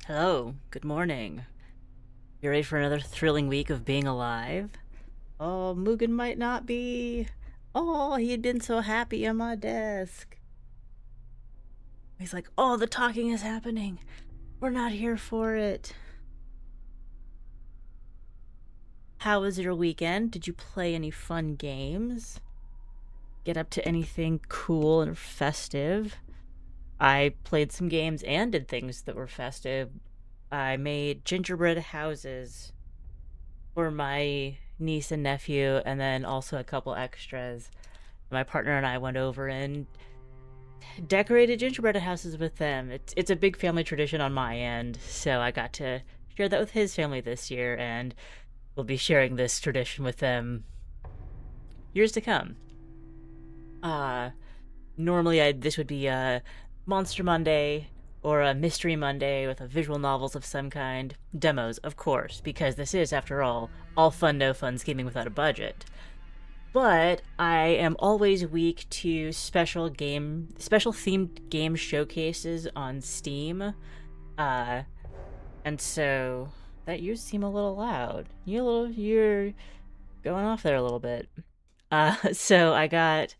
Hello, good morning. You ready for another thrilling week of being alive? Oh, Mugen might not be. Oh, he had been so happy on my desk. He's like, oh, the talking is happening. We're not here for it. How was your weekend? Did you play any fun games? Get up to anything cool and festive? I played some games and did things that were festive. I made gingerbread houses for my niece and nephew, and then also a couple extras. My partner and I went over and decorated gingerbread houses with them. It's a big family tradition on my end, so I got to share that with his family this year, and we'll be sharing this tradition with them years to come. Uh, Normally this would be a Monster Monday or a Mystery Monday with a visual novels of some kind. Demos, of course, because this is, after all fun, no fun scheming without a budget. But I am always weak to special themed game showcases on Steam. Uh, and so that you seem a little loud. You're going off there a little bit. So I got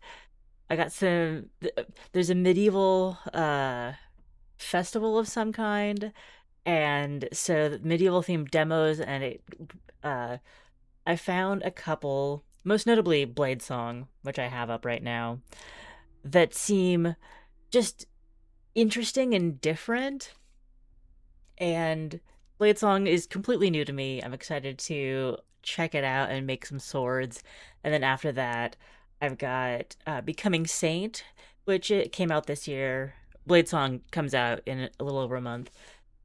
some. There's a medieval festival of some kind, and so medieval themed demos, and uh I found a couple, most notably Blade Song, which I have up right now, that seem just interesting and different. And Blade Song is completely new to me. I'm excited to check it out and make some swords. And then after that, I've got Becoming Saint, which it came out this year. Blade Song comes out in a little over a month.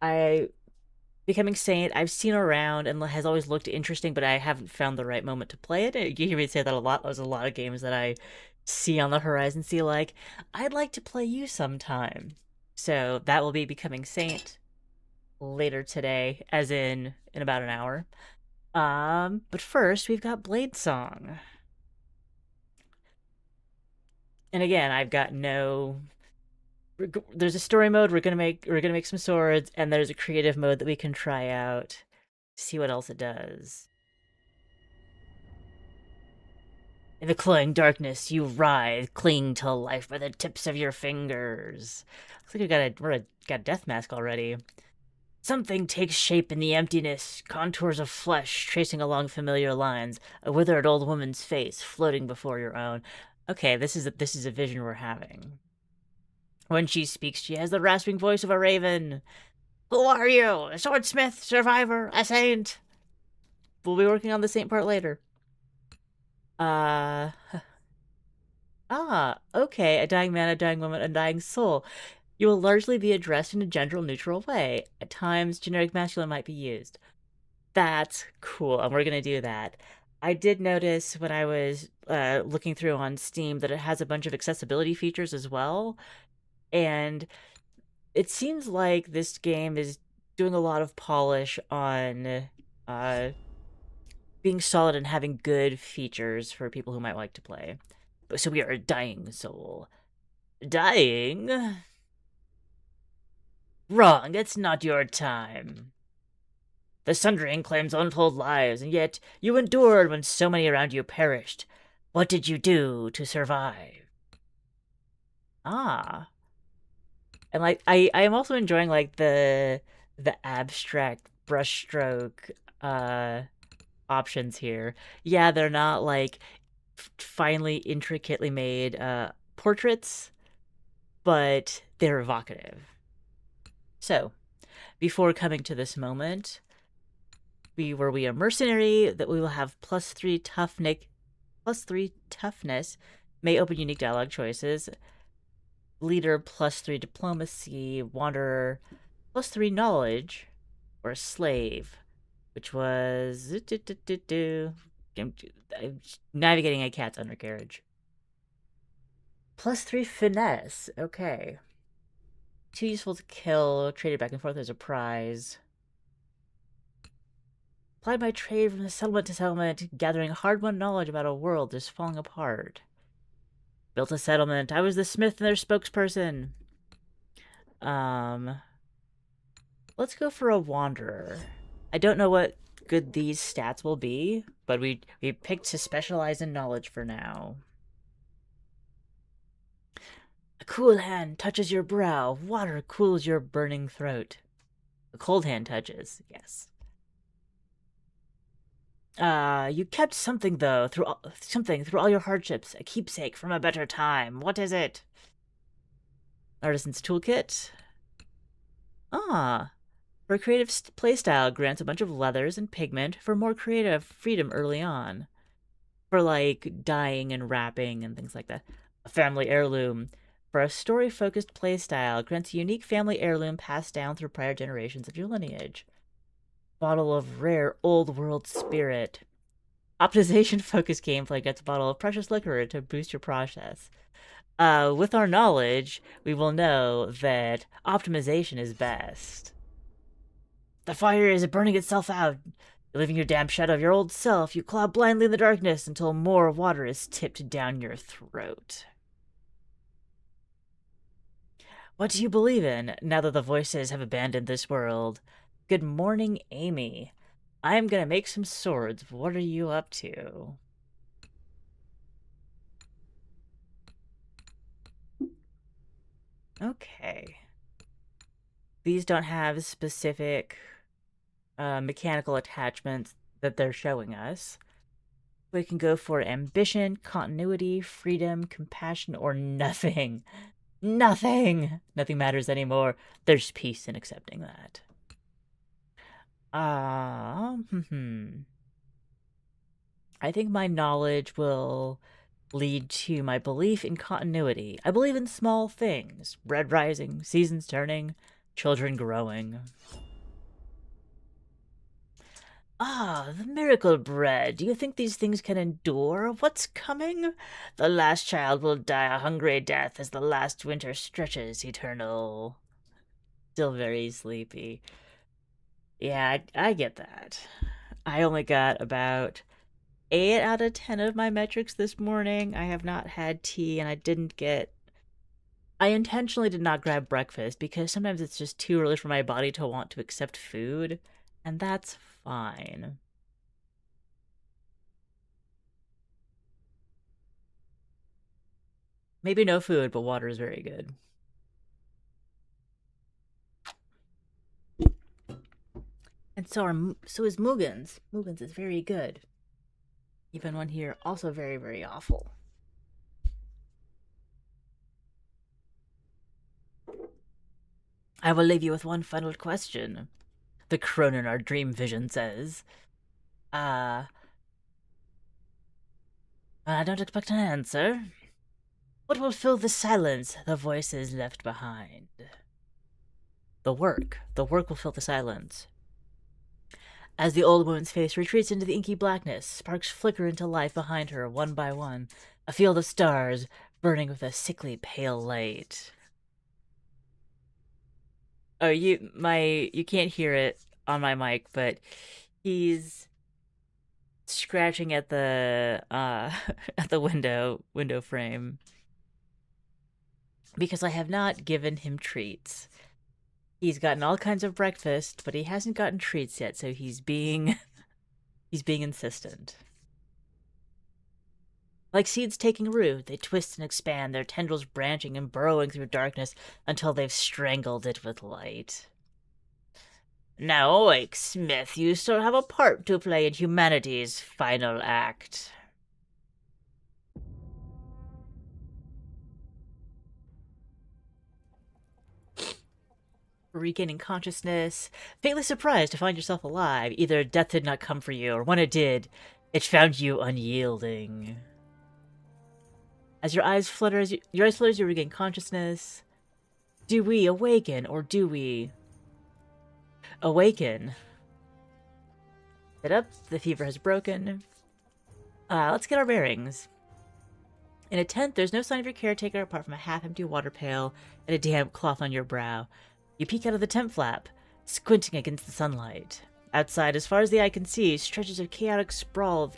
I Becoming Saint, I've seen around and has always looked interesting, but I haven't found the right moment to play it. You hear me say that a lot. There's a lot of games that I see on the horizon, see like, I'd like to play you sometime. So that will be Becoming Saint later today, as in about an hour. But first we've got Blade Song. And again, I've got no there's a story mode. We're gonna make some swords, and there's a creative mode that we can try out, see what else it does. In the cloying darkness, you writhe, cling to life by the tips of your fingers. Looks like got a death mask already. Something takes shape in the emptiness, contours of flesh tracing along familiar lines, a withered old woman's face floating before your own. Okay, this is a vision we're having. When she speaks, she has the rasping voice of a raven. Who are you? A swordsmith, survivor, a saint? We'll be working on the saint part later. Uh okay. A dying man, a dying woman, a dying soul. You will largely be addressed in a gender neutral way. At times, generic masculine might be used. That's cool, and we're gonna do that. I did notice when I was looking through on Steam that it has a bunch of accessibility features as well, and it seems like this game is doing a lot of polish on uh, being solid and having good features for people who might like to play. So we are a dying soul. Dying? Wrong, it's not your time. The Sundering claims untold lives, and yet you endured when so many around you perished. What did you do to survive? Ah. And like I am also enjoying like the abstract brushstroke options here. Yeah, they're not like finely intricately made portraits, but they're evocative. So, before coming to this moment, were we a mercenary that we will have +3 toughness, may open unique dialogue choices. Leader +3 diplomacy, wanderer +3 knowledge, or a slave, which was navigating a cat's undercarriage. +3 finesse. Okay. Too useful to kill. Traded back and forth as a prize. Applied my trade from the settlement to settlement, gathering hard-won knowledge about a world just falling apart. Built a settlement. I was the smith and their spokesperson. Um, Let's go for a wanderer. I don't know what good these stats will be, but we picked to specialize in knowledge for now. A cool hand touches your brow. Water cools your burning throat. A cold hand touches, yes. You kept something though through all your hardships. A keepsake from a better time. What is it? Artisan's toolkit. Ah, for a creative playstyle, grants a bunch of leathers and pigment for more creative freedom early on. For like dyeing and wrapping and things like that. A family heirloom. For a story-focused playstyle, grants a unique family heirloom passed down through prior generations of your lineage. Bottle of rare old world spirit. Optimization-focused gameplay gets a bottle of precious liquor to boost your process. With our knowledge, we will know that optimization is best. The fire is burning itself out. You're leaving your damp shadow of your old self. You claw blindly in the darkness until more water is tipped down your throat. What do you believe in now that the voices have abandoned this world? Good morning, Amy. I'm gonna make some swords. What are you up to? Okay. These don't have specific mechanical attachments that they're showing us. We can go for ambition, continuity, freedom, compassion, or nothing. Nothing! Nothing matters anymore. There's peace in accepting that. I think my knowledge will lead to my belief in continuity. I believe in small things. Bread rising, seasons turning, children growing. Ah, the miracle bread. Do you think these things can endure what's coming? The last child will die a hungry death as the last winter stretches eternal. Still very sleepy. Yeah, I get that. I only got about 8 out of 10 of my metrics this morning. I have not had tea, and I intentionally did not grab breakfast because sometimes it's just too early for my body to want to accept food, and that's fine. Maybe no food, but water is very good. And so is Mugen's. Mugen's is very good. Even one here, also very, very awful. I will leave you with one final question. The crone in our dream vision says, I don't expect an answer. What will fill the silence the voices left behind? The work. The work will fill the silence. As the old woman's face retreats into the inky blackness, sparks flicker into life behind her, one by one. A field of stars, burning with a sickly pale light. Oh, you can't hear it on my mic, but he's scratching at the at the window frame because I have not given him treats. He's gotten all kinds of breakfast, but he hasn't gotten treats yet, so he's being insistent. Like seeds taking root, they twist and expand, their tendrils branching and burrowing through darkness until they've strangled it with light. Now awake, Smith, you still have a part to play in humanity's final act. Regaining consciousness, faintly surprised to find yourself alive. Either death did not come for you, or when it did, it found you unyielding. As your eyes flutter, you regain consciousness. Do we awaken, or do we awaken? Sit up, the fever has broken. Let's get our bearings. In a tent, there's no sign of your caretaker apart from a half-empty water pail and a damp cloth on your brow. You peek out of the tent flap, squinting against the sunlight. Outside, as far as the eye can see, stretches a chaotic sprawl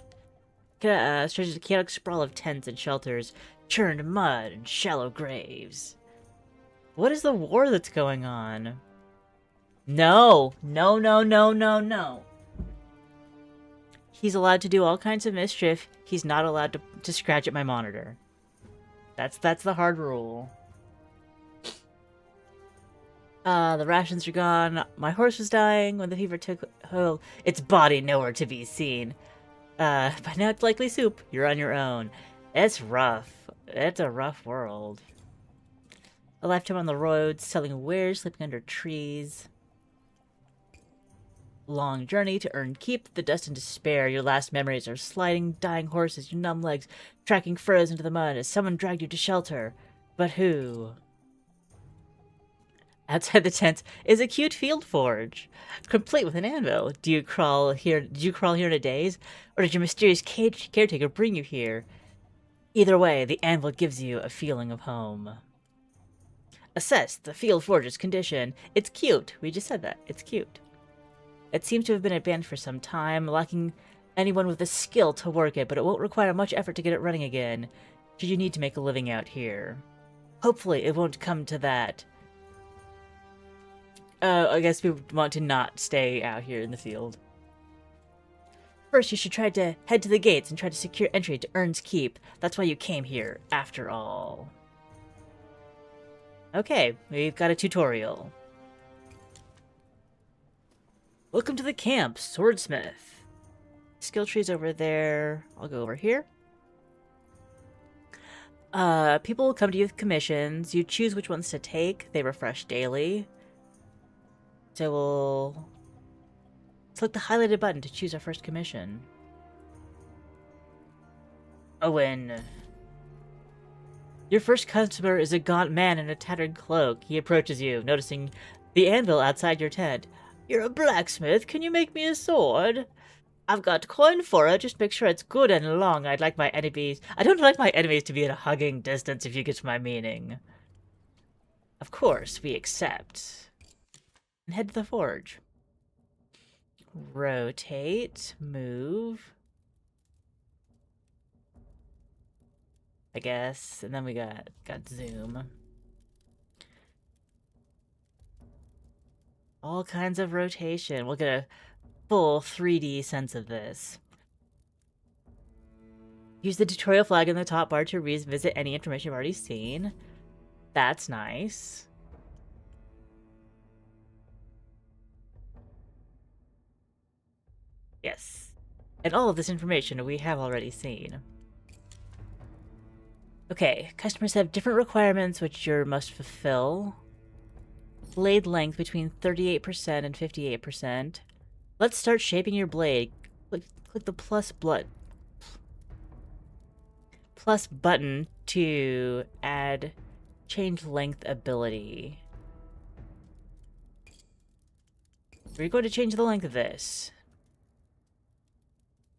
of tents and shelters, churned mud and shallow graves. What is the war that's going on? No, no, no, no, no, no. He's allowed to do all kinds of mischief. He's not allowed to scratch at my monitor. That's the hard rule. The rations are gone. My horse was dying when the fever took hold. Its body nowhere to be seen. By now it's likely soup. You're on your own. It's rough. It's a rough world. A lifetime on the road, selling wares, sleeping under trees. Long journey to earn keep, the dust and despair. Your last memories are sliding, dying horses, your numb legs, tracking furrows into the mud as someone dragged you to shelter. But who? Outside the tent is a cute field forge, complete with an anvil. Did you crawl here in a daze? Or did your mysterious caretaker bring you here? Either way, the anvil gives you a feeling of home. Assess the field forge's condition. It's cute. We just said that. It's cute. It seems to have been abandoned for some time, lacking anyone with the skill to work it, but it won't require much effort to get it running again, should you need to make a living out here. Hopefully it won't come to that. I guess we want to not stay out here in the field. First, you should try to head to the gates and try to secure entry to Ern's Keep. That's why you came here, after all. Okay, we've got a tutorial. Welcome to the camp, Swordsmith. Skill tree's over there. I'll go over here. People will come to you with commissions. You choose which ones to take. They refresh daily. So we'll select the highlighted button to choose our first commission. Owen. Your first customer is a gaunt man in a tattered cloak. He approaches you, noticing the anvil outside your tent. You're a blacksmith. Can you make me a sword? I've got coin for it. Just make sure it's good and long. I don't like my enemies to be at a hugging distance, if you get my meaning. Of course, we accept. And head to the forge. Rotate, move. I guess, and then we got zoom. All kinds of rotation. We'll get a full 3D sense of this. Use the tutorial flag in the top bar to revisit any information you've already seen. That's nice. Yes. And all of this information we have already seen. Okay, customers have different requirements which you must fulfill. Blade length between 38% and 58%. Let's start shaping your blade. Click the plus button to add change length ability. We're going to change the length of this.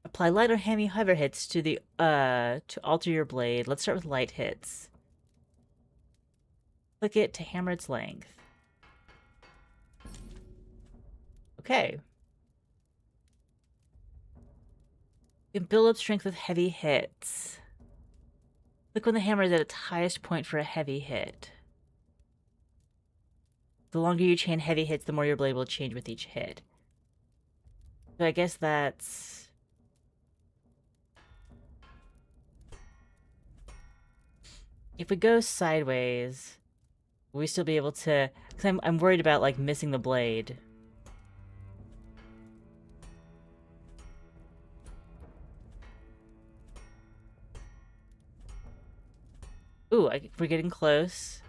Apply light or heavy hover hits to alter your blade. Let's start with light hits. Click it to hammer its length. Okay. You can build up strength with heavy hits. Click when the hammer is at its highest point for a heavy hit. The longer you chain heavy hits, the more your blade will change with each hit. So I guess that's... If we go sideways, will we still be able to... Because I'm worried about, like, missing the blade. Ooh, we're getting close.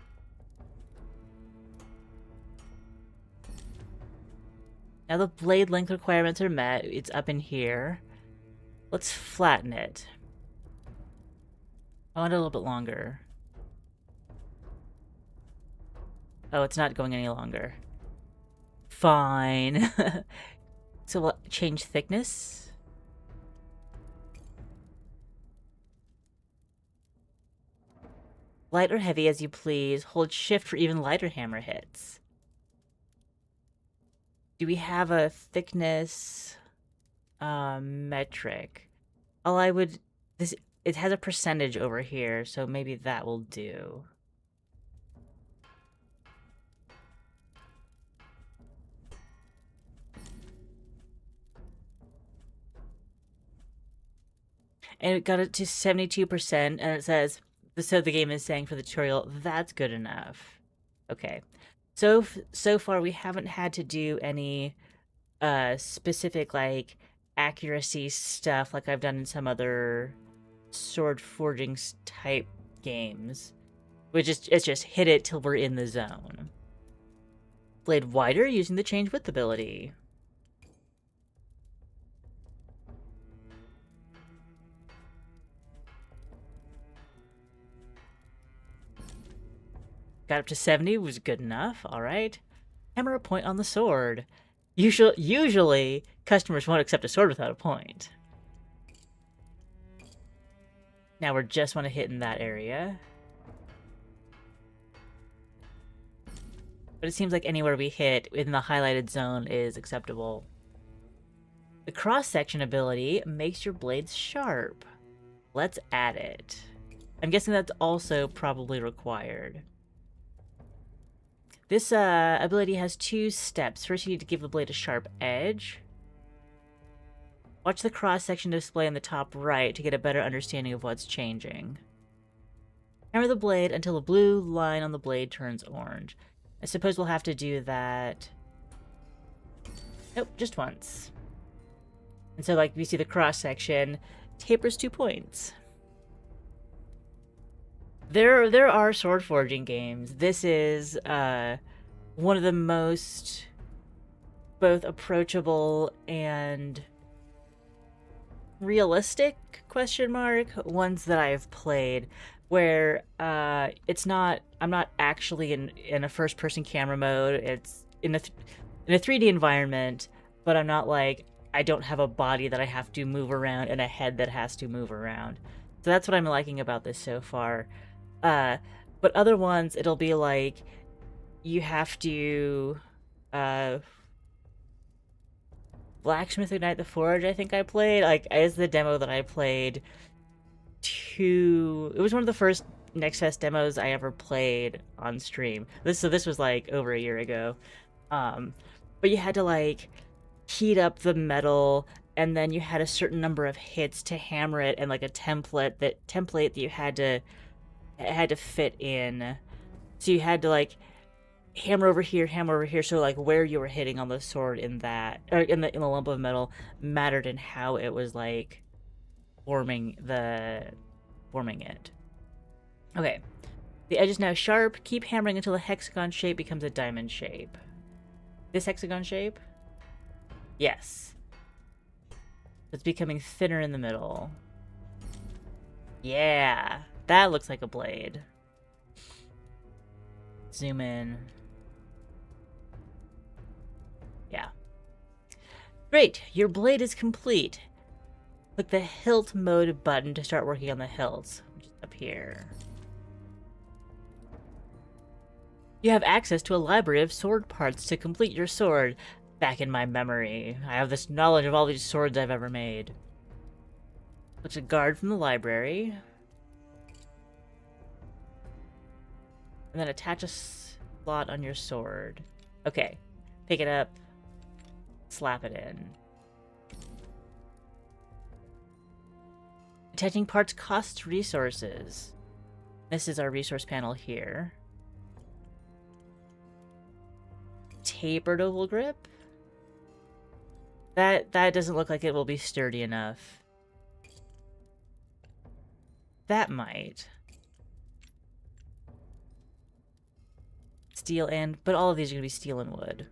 Now the blade length requirements are met. It's up in here. Let's flatten it. I want it a little bit longer. Oh, it's not going any longer. Fine. So we'll change thickness. Light or heavy as you please. Hold shift for even lighter hammer hits. Do we have a thickness metric? It has a percentage over here, so maybe that will do. and it got it to 72%, and it says, so the game is saying for the tutorial, that's good enough. Okay. So far we haven't had to do any specific, like, accuracy stuff like I've done in some other sword forging type games. It's just hit it till we're in the zone. Blade wider using the change width ability. Got up to 70, was good enough. All right. Hammer a point on the sword. Usually, customers won't accept a sword without a point. Now we just want to hit in that area. But it seems like anywhere we hit in the highlighted zone is acceptable. The cross-section ability makes your blades sharp. Let's add it. I'm guessing that's also probably required. This ability has 2 steps. First, you need to give the blade a sharp edge. Watch the cross-section display on the top right to get a better understanding of what's changing. Hammer the blade until the blue line on the blade turns orange. I suppose we'll have to do that... Nope, just once. And so, like, we see the cross-section tapers 2 points. There are sword forging games. This is one of the most both approachable and realistic ones that I've played, where it's not, I'm not actually in a first person camera mode. It's in a 3D environment, but I'm not like, I don't have a body that I have to move around and a head that has to move around. So that's what I'm liking about this so far. But other ones, it'll be like, you have to, Blacksmith Ignite the Forge, I think I played, like, as the demo that I played it was one of the first Next Fest demos I ever played on stream. So this was like over a year ago. But you had to, like, heat up the metal, and then you had a certain number of hits to hammer it, and like a template that you had to fit in. So you had to, like, hammer over here, so like where you were hitting on the sword in that, or in the lump of metal, mattered in how it was, like, forming it. Okay. The edge is now sharp. Keep hammering until the hexagon shape becomes a diamond shape. This hexagon shape? Yes. It's becoming thinner in the middle. Yeah. That looks like a blade. Zoom in. Yeah. Great. Your blade is complete. Click the hilt mode button to start working on the hilts, which is up here. You have access to a library of sword parts to complete your sword. Back in my memory, I have this knowledge of all these swords I've ever made. Let's a guard from the library. And then attach a slot on your sword. Okay. Pick it up. Slap it in. Attaching parts costs resources. This is our resource panel here. Tapered oval grip? That doesn't look like it will be sturdy enough. That might. Steel but all of these are going to be steel and wood.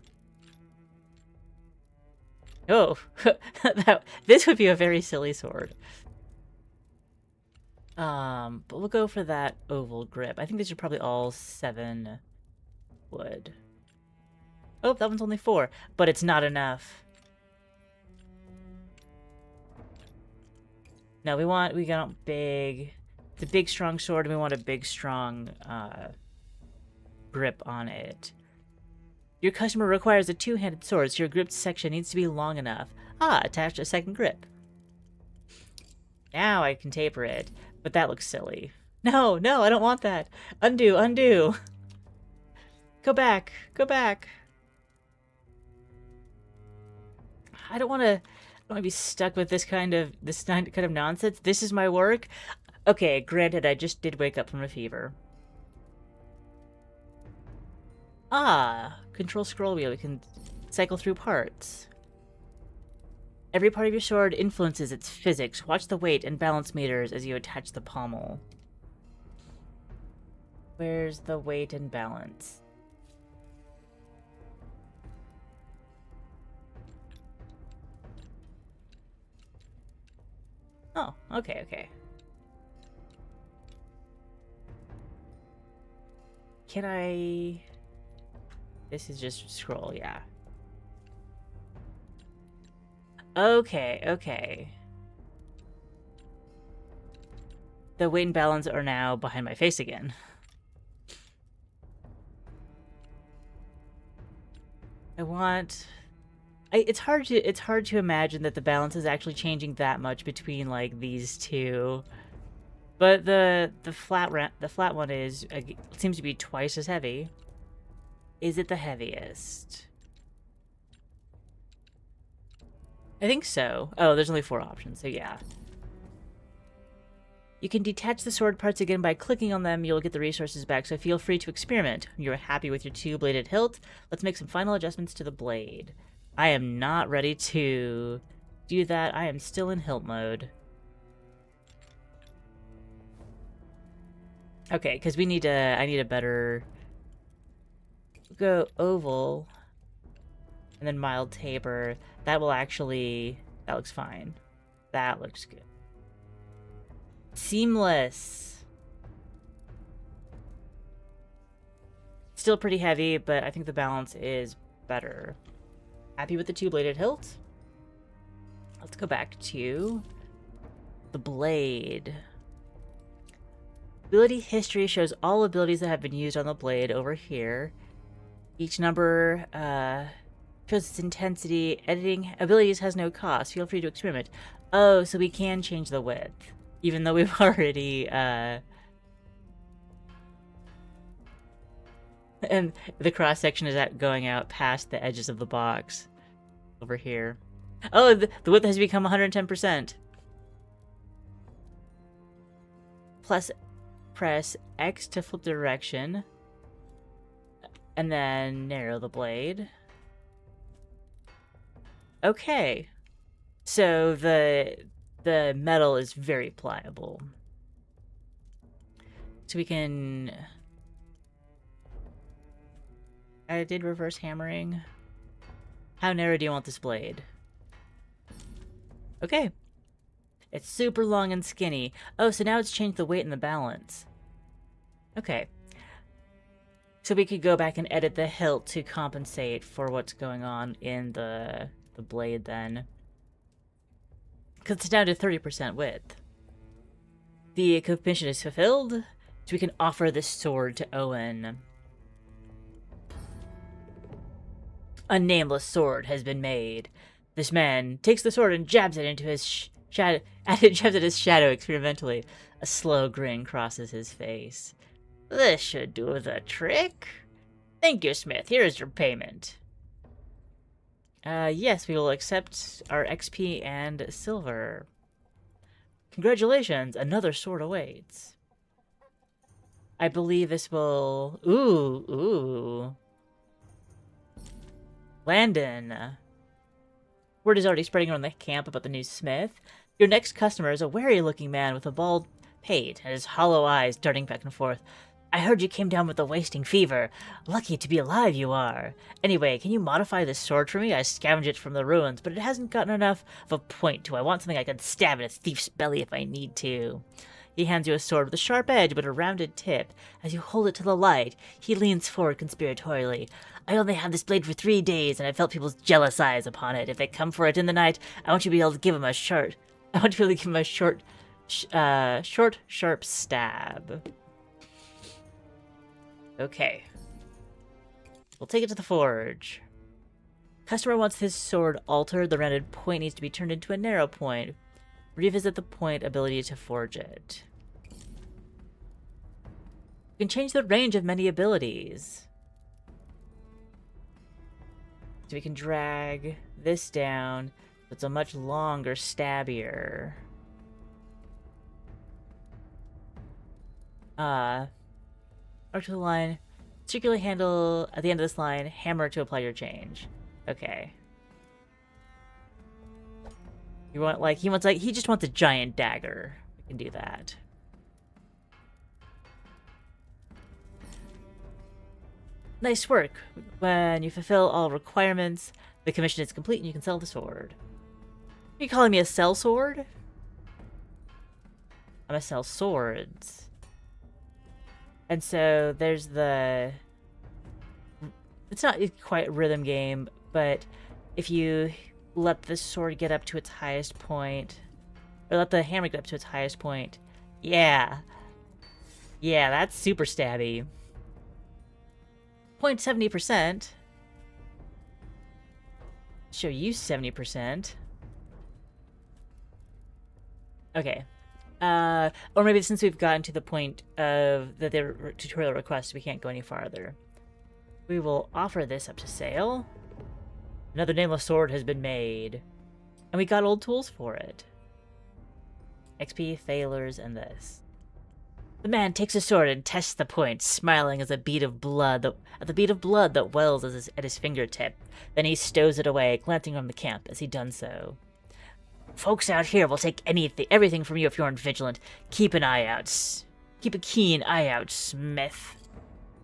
Oh, this would be a very silly sword. But we'll go for that oval grip. I think these are probably all 7 wood. Oh, that one's only 4, but it's not enough. No, we want big. It's a big, strong sword, and we want a big, strong grip on it. Your customer requires a 2-handed sword, so your gripped section needs to be long enough. Attach a second grip. Now I can taper it, but that looks silly. No, I don't want that. Undo. Go back. I don't want to... I want to be stuck with this kind of nonsense. This is my work. Okay, granted, I just did wake up from a fever. Ah, control scroll wheel. We can cycle through parts. Every part of your sword influences its physics. Watch the weight and balance meters as you attach the pommel. Where's the weight and balance? Oh, okay, okay. Can I... This is just scroll, yeah. Okay, okay. The weight and balance are now behind my face again. I want... it's hard to imagine that the balance is actually changing that much between like these two. But the flat one is seems to be twice as heavy. Is it the heaviest? I think so. Oh, there's only 4 options, so yeah. You can detach the sword parts again by clicking on them. You'll get the resources back, so feel free to experiment. You're happy with your 2-bladed hilt. Let's make some final adjustments to the blade. I am not ready to do that. I am still in hilt mode. Okay, because I need a better... Go oval, and then mild taper. That will actually... That looks fine. That looks good. Seamless. Still pretty heavy, but I think the balance is better. Happy with the 2-bladed hilt? Let's go back to the blade. Ability history shows all abilities that have been used on the blade over here. Each number shows its intensity. Editing abilities has no cost. Feel free to experiment. Oh, so we can change the width. Even though we've already... And the cross-section is going out past the edges of the box. Over here. Oh, the width has become 110%. Plus, press X to flip the direction. And then narrow the blade. Okay. So the metal is very pliable. So we can... I did reverse hammering. How narrow do you want this blade? Okay. It's super long and skinny. Oh, so now it's changed the weight and the balance. Okay. So we could go back and edit the hilt to compensate for what's going on in the blade then. Because it's down to 30% width. The commission is fulfilled, so we can offer this sword to Owen. A nameless sword has been made. This man takes the sword and jabs it into his shadow. Jabs at his shadow experimentally. A slow grin crosses his face. This should do the trick. Thank you, Smith. Here is your payment. Yes, we will accept our XP and silver. Congratulations, another sword awaits. I believe this will... Ooh. Landon. Word is already spreading around the camp about the new Smith. Your next customer is a wary-looking man with a bald pate and his hollow eyes darting back and forth. I heard you came down with a wasting fever. Lucky to be alive you are. Anyway, can you modify this sword for me? I scavenged it from the ruins, but it hasn't gotten enough of a point to. I want something I can stab in a thief's belly if I need to. He hands you a sword with a sharp edge but a rounded tip. As you hold it to the light, he leans forward conspiratorially. I only had this blade for 3 days, and I felt people's jealous eyes upon it. If they come for it in the night, I want you to be able to give him a short, sharp stab. Okay. We'll take it to the forge. Customer wants his sword altered. The rounded point needs to be turned into a narrow point. Revisit the point ability to forge it. You can change the range of many abilities. So we can drag this down It's a much longer, stabbier. Arc to the line. Circular handle at the end of this line. Hammer to apply your change. Okay. You want he just wants a giant dagger. We can do that. Nice work. When you fulfill all requirements, the commission is complete and you can sell the sword. Are you calling me a sell sword? I'm gonna sell swords. And so there's the... It's not quite a rhythm game, but if you let the sword get up to its highest point, or let the hammer get up to its highest point, yeah. Yeah, that's super stabby. 0.70%. Show you 70%. Okay. Or maybe since we've gotten to the point of the tutorial request, we can't go any farther. We will offer this up to sale. Another nameless sword has been made. And we got old tools for it. XP, failures, and this. The man takes a sword and tests the point, smiling as at the bead of blood that wells at his fingertip. Then he stows it away, glancing from the camp as he done so. Folks out here will take everything from you if you aren't vigilant. Keep a keen eye out, Smith.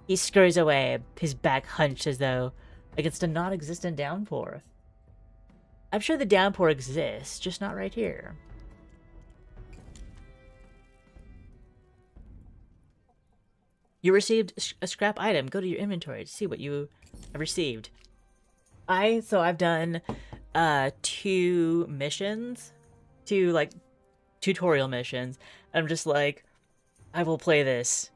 He scurries away, his back hunched as though against a non-existent downpour. I'm sure the downpour exists, just not right here. You received a scrap item. Go to your inventory to see what you have received. I've done 2 missions, 2 like tutorial missions. And I'm just like, I will play this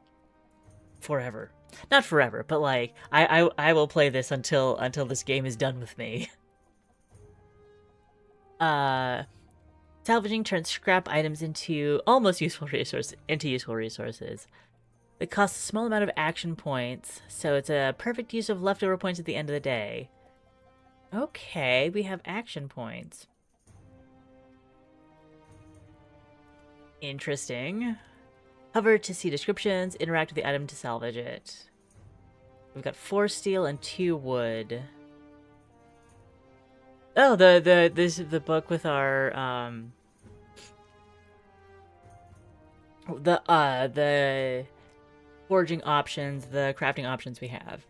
forever. Not forever, but like I will play this until this game is done with me. Salvaging turns scrap items into almost useful resources. It costs a small amount of action points, so it's a perfect use of leftover points at the end of the day. Okay, we have action points. Interesting. Hover to see descriptions, interact with the item to salvage it. We've got 4 steel and 2 wood. Oh, this is the book with our the forging options, the crafting options we have.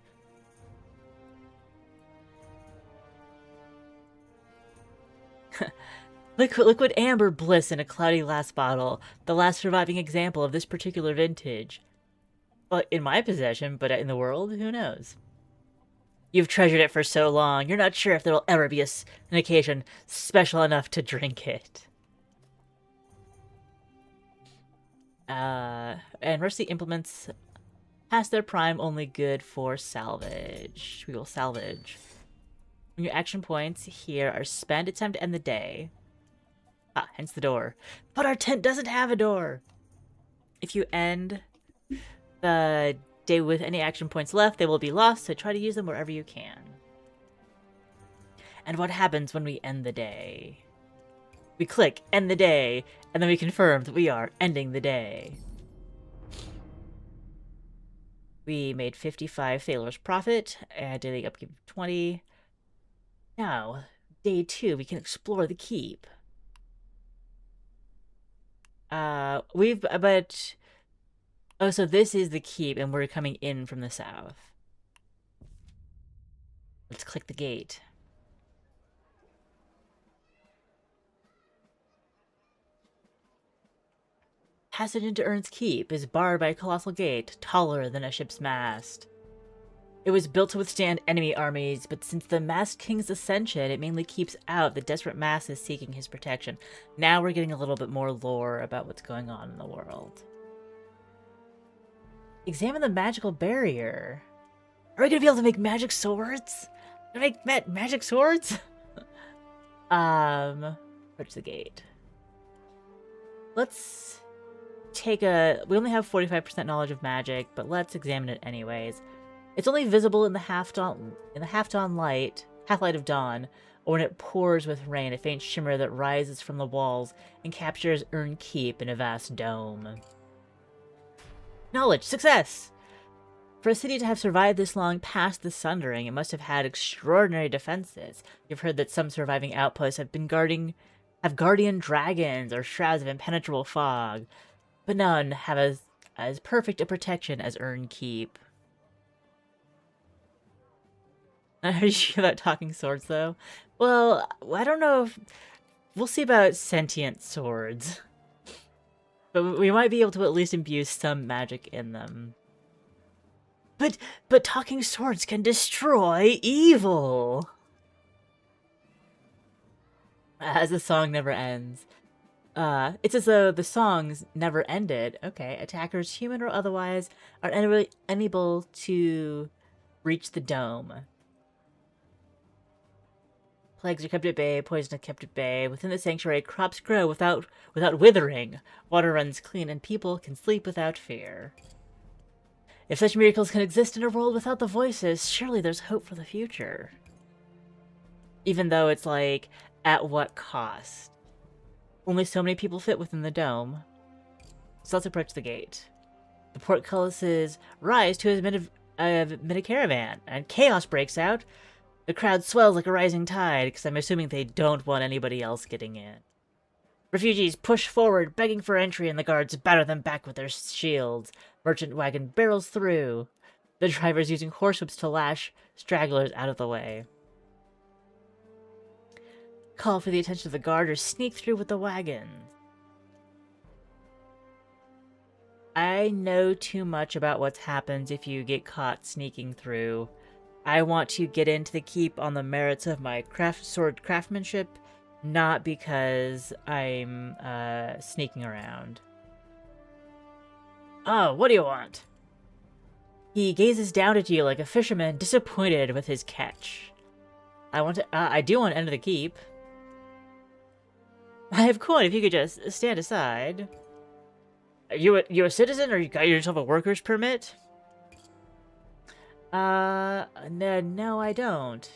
Liquid amber bliss in a cloudy glass bottle, the last surviving example of this particular vintage. Well, in my possession, but in the world, who knows? You've treasured it for so long, you're not sure if there will ever be an occasion special enough to drink it. And rusty implements past their prime, only good for salvage. We will salvage. Your action points here are spent. It's time to end the day. Ah, hence the door. But our tent doesn't have a door. If you end the day with any action points left, they will be lost, so try to use them wherever you can. And what happens when we end the day? We click end the day, and then we confirm that we are ending the day. We made 55 thalers profit, and daily upkeep of 20. Now, day 2, we can explore the keep. Oh, so this is the keep, and we're coming in from the south. Let's click the gate. Passage into Urn's Keep is barred by a colossal gate, taller than a ship's mast. It was built to withstand enemy armies, but since the Masked King's ascension, it mainly keeps out the desperate masses seeking his protection. Now we're getting a little bit more lore about what's going on in the world. Examine the magical barrier. Are we gonna be able to make magic swords? Can I make magic swords? Where's the gate? Let's take we only have 45% knowledge of magic, but let's examine it anyways. It's only visible in the half-light of dawn, or when it pours with rain, a faint shimmer that rises from the walls and captures Urn Keep in a vast dome. Knowledge! Success! For a city to have survived this long past the Sundering, it must have had extraordinary defenses. You've heard that some surviving outposts have guardian dragons or shrouds of impenetrable fog, but none have as perfect a protection as Urn Keep. How did you feel about talking swords, though? Well, I don't know if... We'll see about sentient swords. But we might be able to at least imbue some magic in them. But talking swords can destroy evil! As the song never ends. It's as though the songs never ended. Okay, attackers, human or otherwise, are unable to reach the dome. Plagues are kept at bay, poison is kept at bay. Within the sanctuary, crops grow without withering. Water runs clean, and people can sleep without fear. If such miracles can exist in a world without the voices, surely there's hope for the future. Even though it's like, at what cost? Only so many people fit within the dome. So let's approach the gate. The portcullises rise to a mini-caravan, and chaos breaks out. The crowd swells like a rising tide, because I'm assuming they don't want anybody else getting in. Refugees push forward, begging for entry, and the guards batter them back with their shields. Merchant wagon barrels through, the drivers using horsewhips to lash stragglers out of the way. Call for the attention of the guard or sneak through with the wagon. I know too much about what happens if you get caught sneaking through. I want to get into the keep on the merits of my sword craftsmanship, not because I'm sneaking around. Oh, what do you want? He gazes down at you like a fisherman disappointed with his catch. I do want to enter the keep. I have coin if you could just stand aside. Are you a citizen or you got yourself a worker's permit? No, I don't.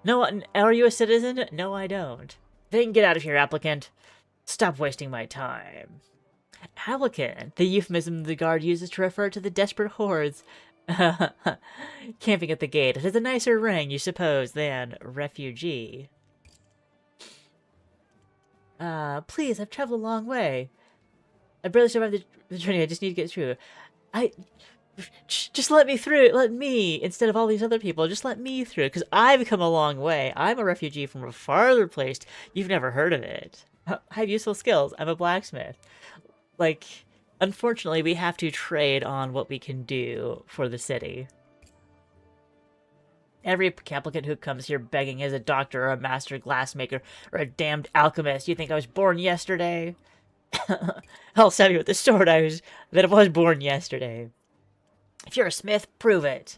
No, are you a citizen? No, I don't. Then get out of here, applicant. Stop wasting my time. Applicant, the euphemism the guard uses to refer to the desperate hordes camping at the gate. It has a nicer ring, you suppose, than refugee. Please, I've traveled a long way. I barely survived the journey, I just need to get through. Just let me through, let me, instead of all these other people, just let me through, because I've come a long way. I'm a refugee from a farther place. You've never heard of it. I have useful skills. I'm a blacksmith. Like, unfortunately, we have to trade on what we can do for the city. Every applicant who comes here begging is a doctor or a master glassmaker or a damned alchemist. You think I was born yesterday? I'll stab you with the sword that I was born yesterday. If you're a smith, prove it.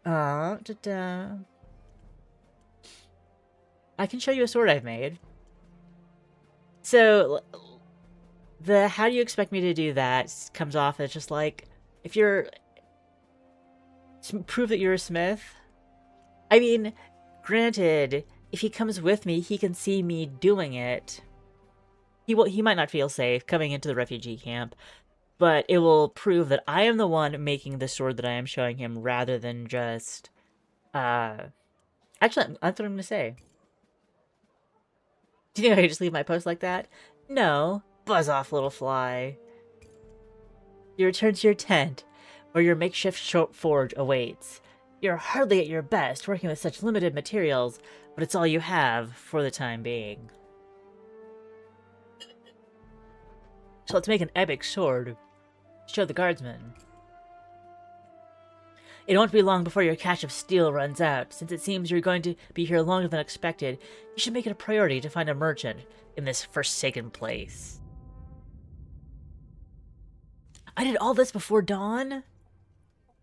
I can show you a sword I've made. So, how do you expect me to do that comes off as just like, if you're... prove that you're a smith? I mean, granted, if he comes with me, he can see me doing it. He might not feel safe coming into the refugee camp, but it will prove that I am the one making the sword that I am showing him, rather than just, actually, that's what I'm going to say. Do you think I could just leave my post like that? No. Buzz off, little fly. You return to your tent, where your makeshift forge awaits. You're hardly at your best, working with such limited materials, but it's all you have for the time being. So let's make an epic sword. Show the guardsmen. It won't be long before your cache of steel runs out. Since it seems you're going to be here longer than expected, you should make it a priority to find a merchant in this forsaken place. I did all this before dawn?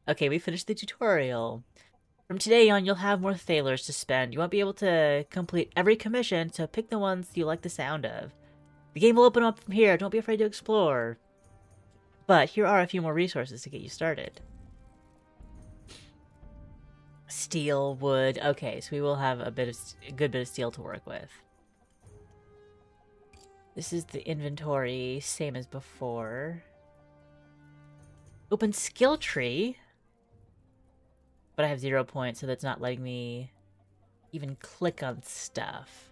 Okay, we finished the tutorial. From today on, you'll have more thalers to spend. You won't be able to complete every commission, so pick the ones you like the sound of. The game will open up from here. Don't be afraid to explore. But here are a few more resources to get you started. Steel, wood. Okay, so we will have a good bit of steel to work with. This is the inventory, same as before. Open skill tree. But I have 0 points, so that's not letting me even click on stuff.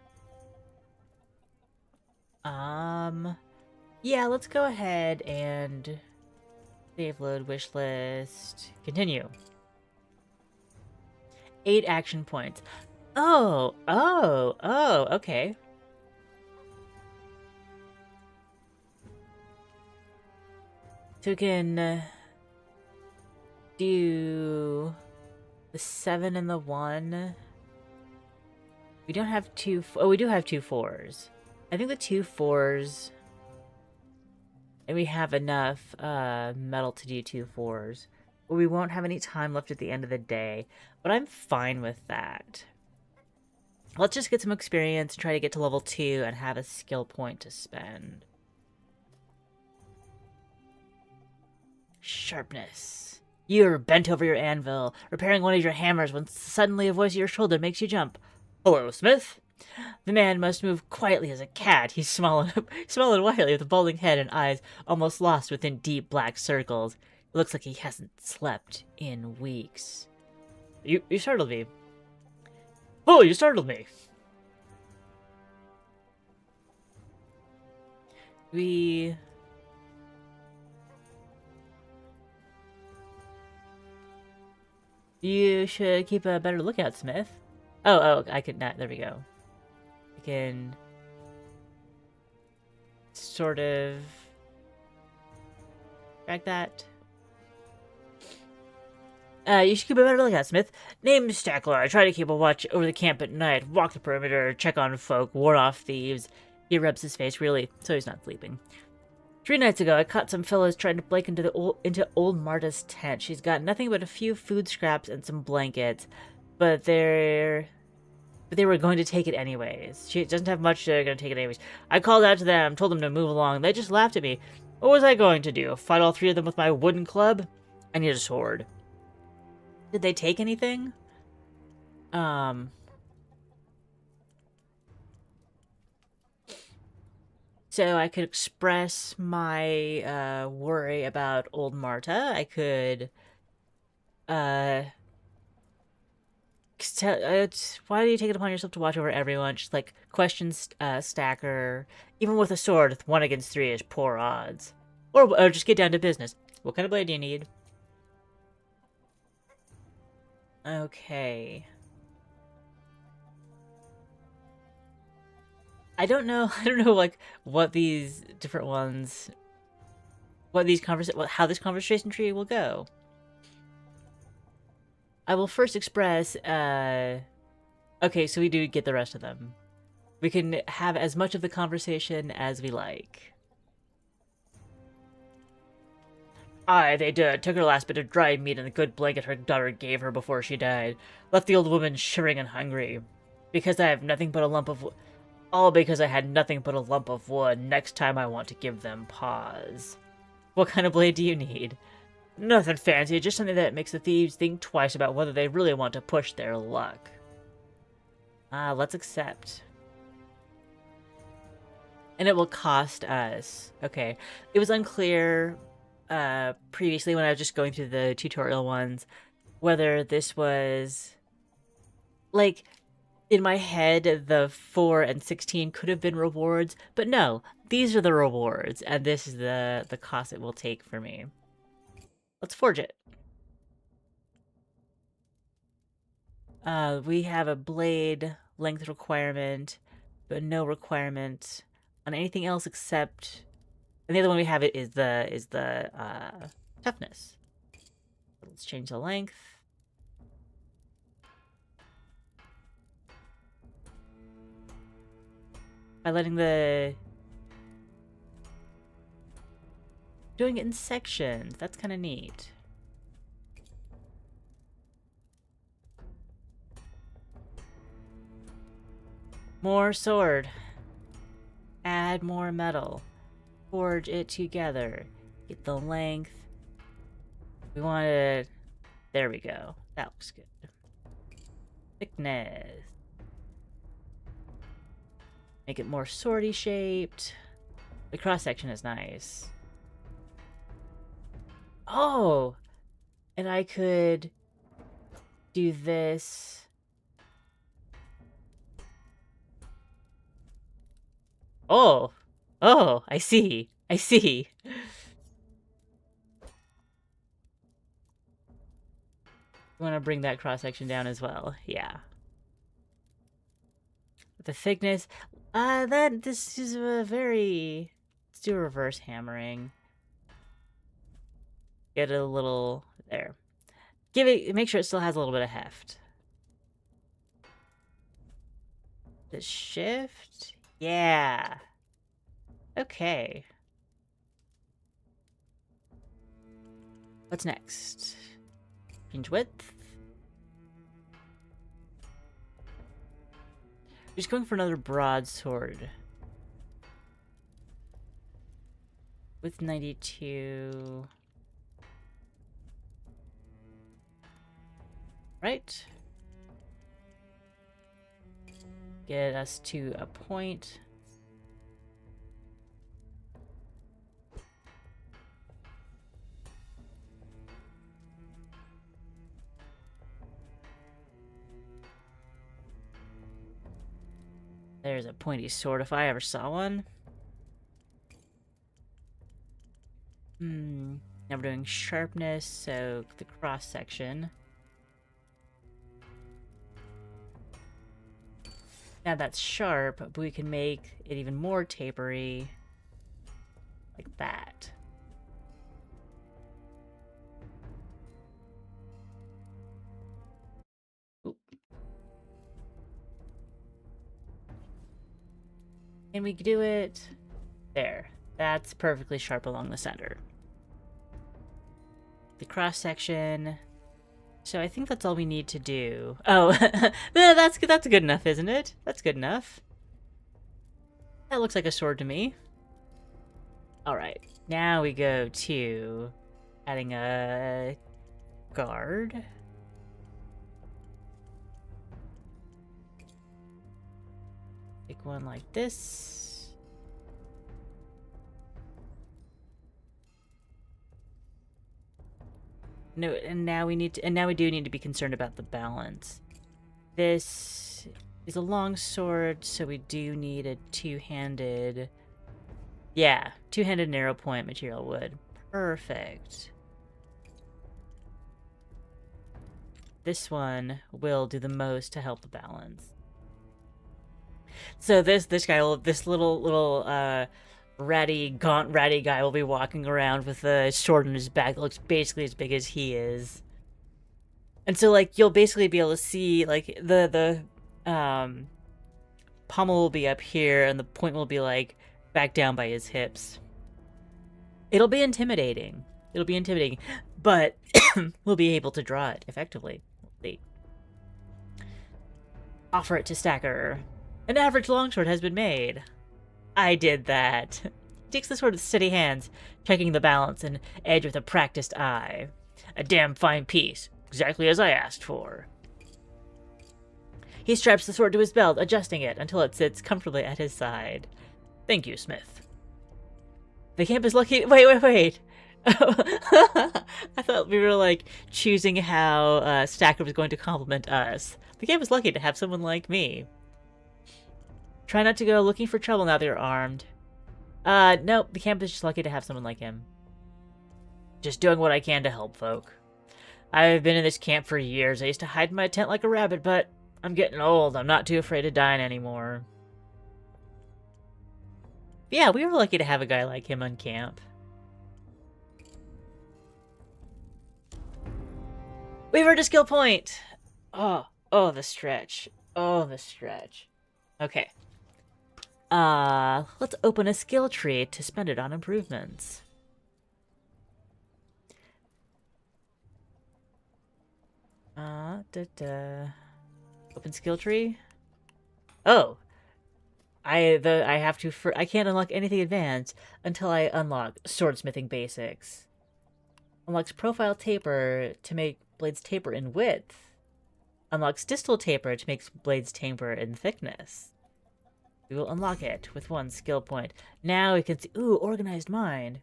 Yeah, let's go ahead and save, load, wish list, continue. 8 action points. Oh, okay. So we can do the 7 and the 1. We don't have 2. Oh, we do have 2 4s. I think the 2 4s. And we have enough metal to do 2 4s. But we won't have any time left at the end of the day. But I'm fine with that. Let's just get some experience and try to get to level 2 and have a skill point to spend. Sharpness. You're bent over your anvil, repairing one of your hammers when suddenly a voice at your shoulder makes you jump. Hello, Smith. The man must move quietly as a cat. He's small and wily, with a balding head and eyes almost lost within deep black circles. It looks like he hasn't slept in weeks. You startled me. Oh, you startled me. You should keep a better lookout, Smith. Oh, I could not. There we go. I can sort of track that. You should keep a better lookout, Smith. Name's Stackler. I try to keep a watch over the camp at night, walk the perimeter, check on folk, ward off thieves. He rubs his face, really, so he's not sleeping. 3 nights ago, I caught some fellows trying to break into old Marta's tent. She's got nothing but a few food scraps and some blankets, but they were going to take it anyways. She doesn't have much, they're going to take it anyways. I called out to them, told them to move along. They just laughed at me. What was I going to do? Fight all 3 of them with my wooden club? I need a sword. Did they take anything? So I could express my worry about old Marta. I could why do you take it upon yourself to watch over everyone? Just like question Stacker. Even with a sword, 1 against 3 is poor odds. Or just get down to business. What kind of blade do you need? Okay. I don't know, like, what these different ones, how this conversation tree will go. I will first express, okay, so we do get the rest of them. We can have as much of the conversation as we like. Aye, they did. Took her last bit of dried meat and the good blanket her daughter gave her before she died. Left the old woman shivering and hungry. Because I have nothing but a lump of... All because I had nothing but a lump of wood. Next time I want to give them pause. What kind of blade do you need? Nothing fancy, just something that makes the thieves think twice about whether they really want to push their luck. Let's accept. And it will cost us. Okay. It was unclear previously when I was just going through the tutorial ones whether this was... Like... In my head, the 4 and 16 could have been rewards, but no, these are the rewards, and this is the cost it will take for me. Let's forge it. We have a blade length requirement, but no requirement on anything else except... And the other one we have is the toughness. Let's change the length. By letting doing it in sections. That's kind of neat. More sword. Add more metal. Forge it together. Get the length. We want to... There we go. That looks good. Thickness. Make it more swordy shaped. The cross-section is nice. Oh! And I could do this. Oh! Oh, I see. I see. I want to bring that cross-section down as well. Yeah. The thickness. This is a very... Let's do a reverse hammering. Get it a little... There. Make sure it still has a little bit of heft. The shift? Yeah. Okay. What's next? Hinge width. Just going for another broadsword. With 92. Right. Get us to a point. There's a pointy sword if I ever saw one. Now we're doing sharpness, so the cross section. Now that's sharp, but we can make it even more tapery. Like that. Oop. Can we do it? There. That's perfectly sharp along the center. The cross section. So I think that's all we need to do. Oh, that's good enough, isn't it? That's good enough. That looks like a sword to me. All right, now we go to adding a guard. Take one like this. No, and now we do need to be concerned about the balance. This is a long sword, so we do need a two-handed... Yeah, two-handed narrow point material wood. Perfect. This one will do the most to help the balance. So this little gaunt ratty guy will be walking around with a sword on his back that looks basically as big as he is. And so, like, you'll basically be able to see, like, the pommel will be up here, and the point will be, like, back down by his hips. It'll be intimidating. It'll be intimidating. But we'll be able to draw it effectively. We'll see. Offer it to Stacker. An average longsword has been made. I did that. He takes the sword with steady hands, checking the balance and edge with a practiced eye. A damn fine piece. Exactly as I asked for. He straps the sword to his belt, adjusting it until it sits comfortably at his side. Thank you, Smith. The camp is lucky... Wait. I thought we were, like, choosing how Stacker was going to compliment us. The camp is lucky to have someone like me. Try not to go looking for trouble now that you're armed. Nope, the camp is just lucky to have someone like him. Just doing what I can to help folk. I've been in this camp for years. I used to hide in my tent like a rabbit, but I'm getting old. I'm not too afraid of dying anymore. Yeah, we were lucky to have a guy like him on camp. We've earned a skill point! Oh, the stretch. Oh, the stretch. Okay. Let's open a skill tree to spend it on improvements. Open skill tree. Oh, I can't unlock anything advanced until I unlock swordsmithing basics. Unlocks profile taper to make blades taper in width. Unlocks distal taper to make blades taper in thickness. We will unlock it with 1 skill point. Now we can see, ooh, organized mind.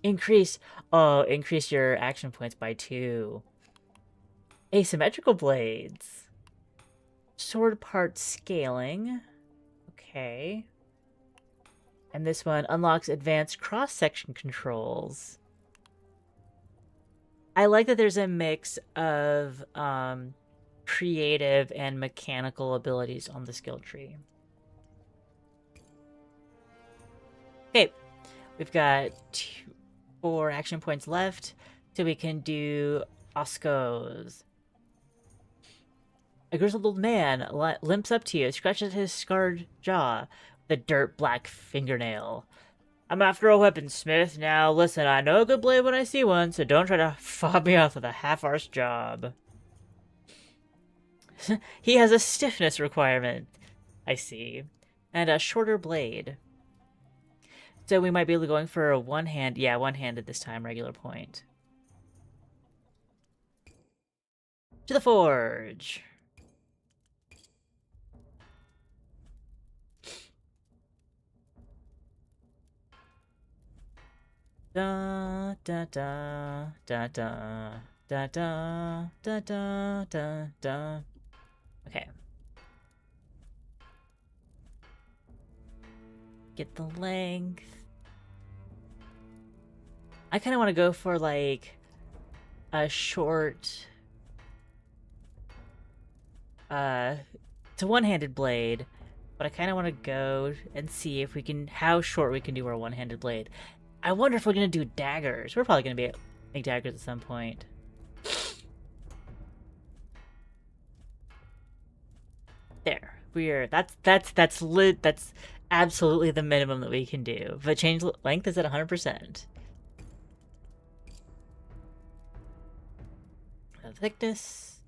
Increase your action points by 2. Asymmetrical blades. Sword part scaling. Okay. And this one unlocks advanced cross-section controls. I like that there's a mix of creative and mechanical abilities on the skill tree. Okay, we've got 4 action points left, so we can do Oscos. A grizzled old man limps up to you, scratches his scarred jaw with a dirt black fingernail. I'm after a weaponsmith. Now listen, I know a good blade when I see one, so don't try to fob me off with a half-arsed job. He has a stiffness requirement. I see. And a shorter blade. So we might be going for a one-hand. Yeah, one-handed this time, regular point. To the forge. Da da da da da da da da da da da. Okay. Get the length. I kind of want to go for like a short. It's a one-handed blade, but I kind of want to go and see if we can how short we can do our one-handed blade. I wonder if we're gonna do daggers. We're probably gonna make daggers at some point. There, that's absolutely the minimum that we can do. But change length is at 100%. Thickness.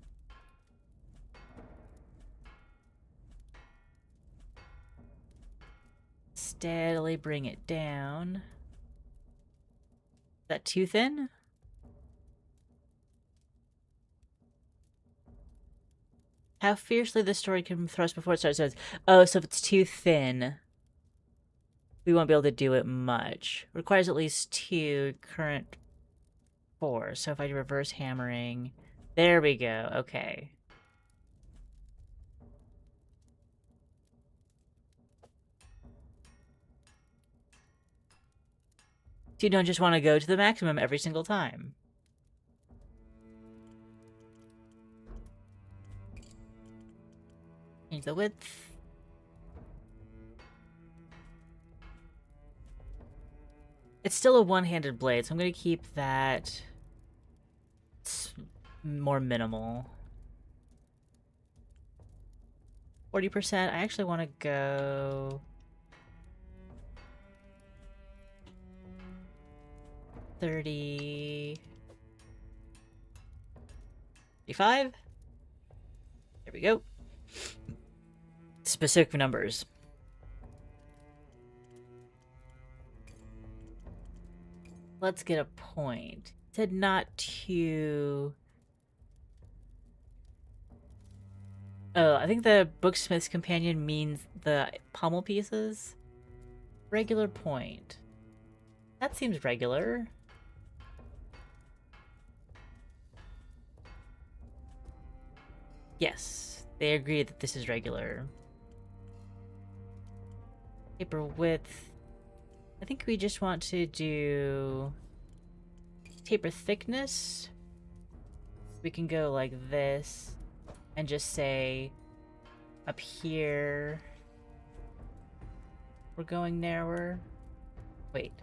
Steadily bring it down. Is that too thin? How fiercely the story can thrust before it starts. Oh, so if it's too thin, we won't be able to do it much. Requires at least 2, current 4. So if I do reverse hammering, there we go. Okay. So you don't just want to go to the maximum every single time. Change the width. It's still a one-handed blade, so I'm going to keep that more minimal. 40%. I actually want to go 30, 35. There we go. Specific numbers. Let's get a point. It said not too... Oh, I think the Booksmith's Companion means the pommel pieces. Regular point. That seems regular. Yes, they agree that this is regular. Taper width. I think we just want to do taper thickness. We can go like this and just say up here we're going narrower. Wait.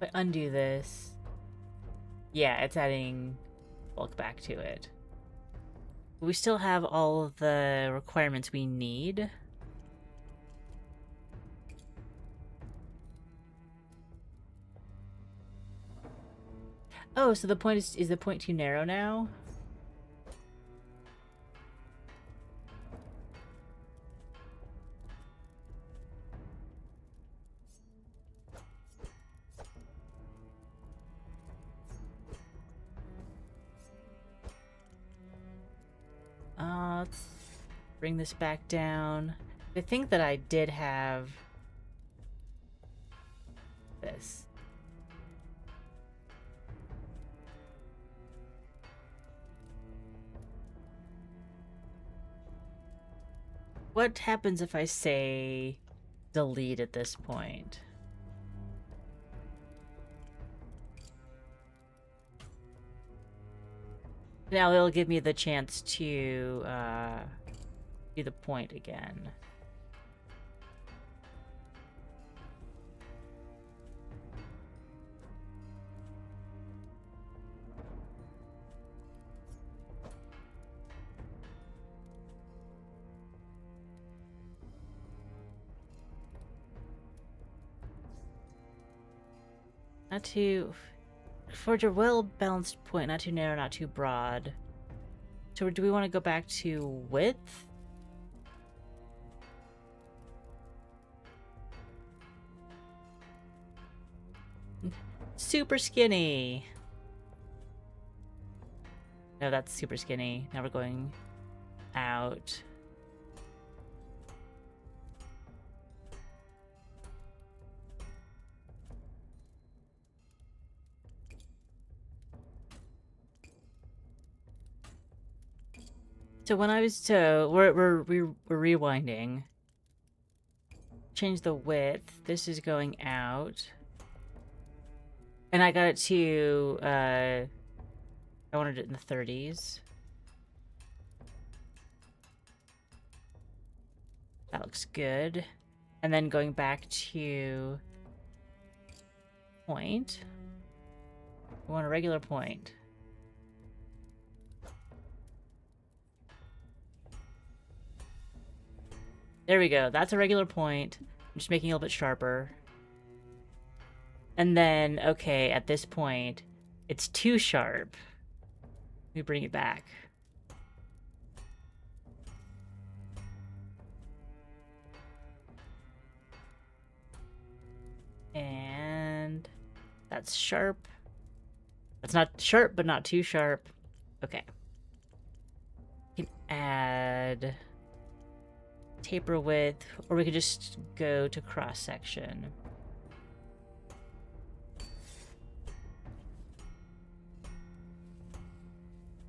If I undo this, yeah, it's adding bulk back to it. We still have all of the requirements we need. Oh, so the point is the point too narrow now? Bring this back down. I think that I did have this. What happens if I say delete at this point? Now it'll give me the chance to do the point again. Not too... Forge a well-balanced point, not too narrow, not too broad. So do we want to go back to width? Super skinny. No, that's super skinny. Now we're going out. So when I was we're rewinding. Change the width. This is going out. And I got it to I wanted it in the 30s. That looks good. And then going back to point. We want a regular point. There we go. That's a regular point. I'm just making it a little bit sharper. And then, okay, at this point, it's too sharp. Let me bring it back. And that's sharp. That's not sharp, but not too sharp. Okay. We can add taper width, or we could just go to cross section.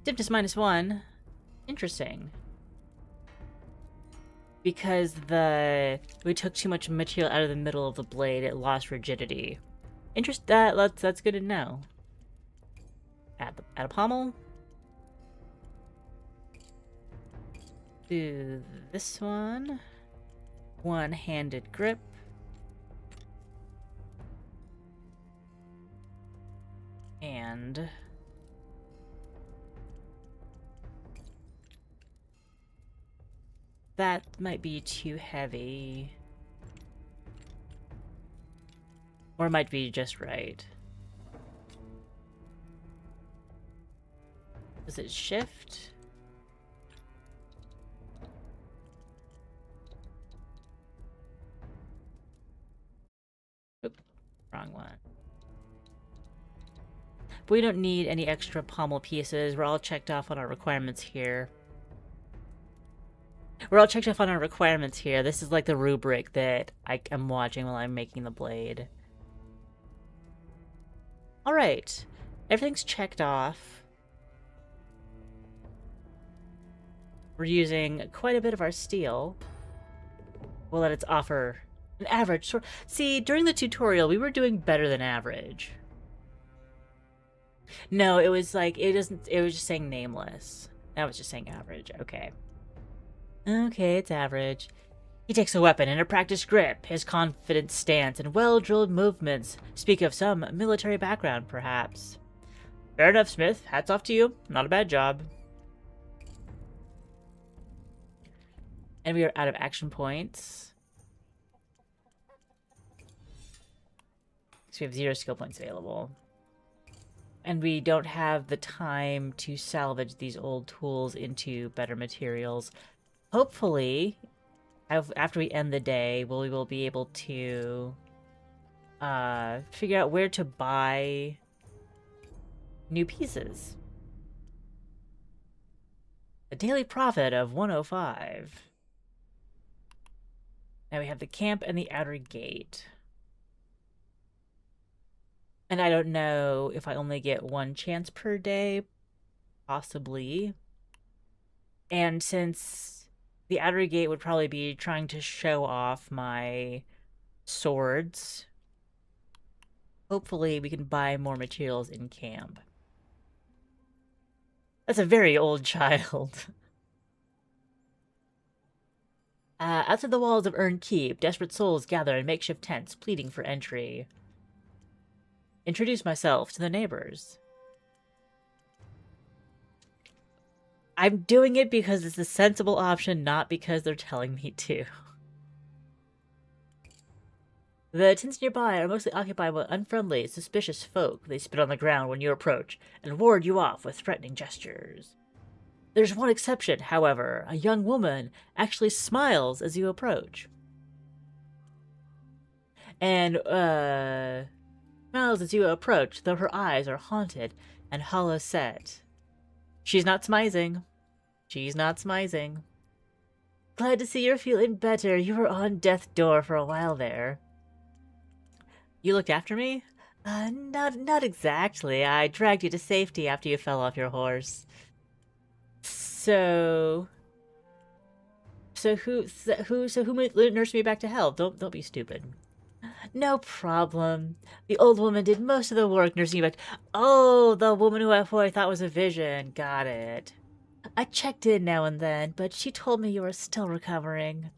Stiffness -1. Interesting. Because we took too much material out of the middle of the blade, it lost rigidity. That's good to know. Add a pommel. Do this one. One-handed grip. And that might be too heavy. Or it might be just right. Does it shift? Oop, wrong one. But we don't need any extra pommel pieces. We're all checked off on our requirements here. This is like the rubric that I'm watching while I'm making the blade. Alright. Everything's checked off. We're using quite a bit of our steel. We'll let it offer an average. See, during the tutorial, we were doing better than average. No, it was like, it was just saying nameless. That was just saying average. Okay. Okay, it's average. He takes a weapon and a practiced grip. His confident stance and well-drilled movements speak of some military background, perhaps. Fair enough, Smith. Hats off to you. Not a bad job. And we are out of action points. So we have 0 skill points available. And we don't have the time to salvage these old tools into better materials. Hopefully, after we end the day, we will be able to figure out where to buy new pieces. A daily profit of 105. Now we have the camp and the outer gate. And I don't know if I only get one chance per day. Possibly. And since the outer gate would probably be trying to show off my swords, hopefully we can buy more materials in camp. That's a very old child. Outside the walls of Urn Keep, desperate souls gather in makeshift tents, pleading for entry. Introduce myself to the neighbors. I'm doing it because it's a sensible option, not because they're telling me to. The tents nearby are mostly occupied by unfriendly, suspicious folk. They spit on the ground when you approach, and ward you off with threatening gestures. There's one exception, however. A young woman actually smiles as you approach. And, smiles as you approach, though her eyes are haunted and hollow-set. She's not smizing. She's not smizing. Glad to see you're feeling better. You were on death's door for a while there. You looked after me? Not exactly. I dragged you to safety after you fell off your horse. So who nursed me back to health? Don't be stupid. No problem. The old woman did most of the work nursing you back. Oh, the woman who I thought was a vision. Got it. I checked in now and then, but she told me you were still recovering.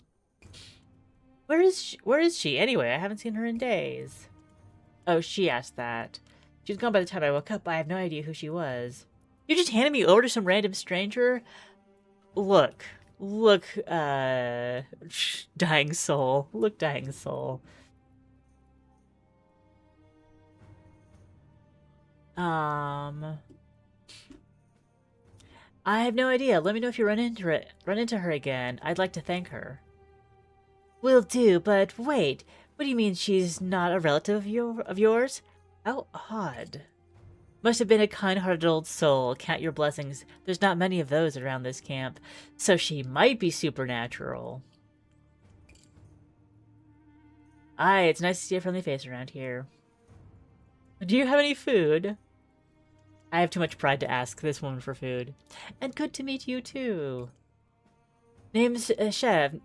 Where is she anyway? I haven't seen her in days. Oh, she asked that. She was gone by the time I woke up. I have no idea who she was. You just handed me over to some random stranger? Look, dying soul. Look, dying soul. I have no idea. Let me know if you run into her again. I'd like to thank her. Will do, but wait. What do you mean she's not a relative of yours? How odd. Must have been a kind-hearted old soul. Count your blessings. There's not many of those around this camp. So she might be supernatural. Aye, it's nice to see a friendly face around here. Do you have any food? I have too much pride to ask this woman for food. And good to meet you, too. Name's Chev,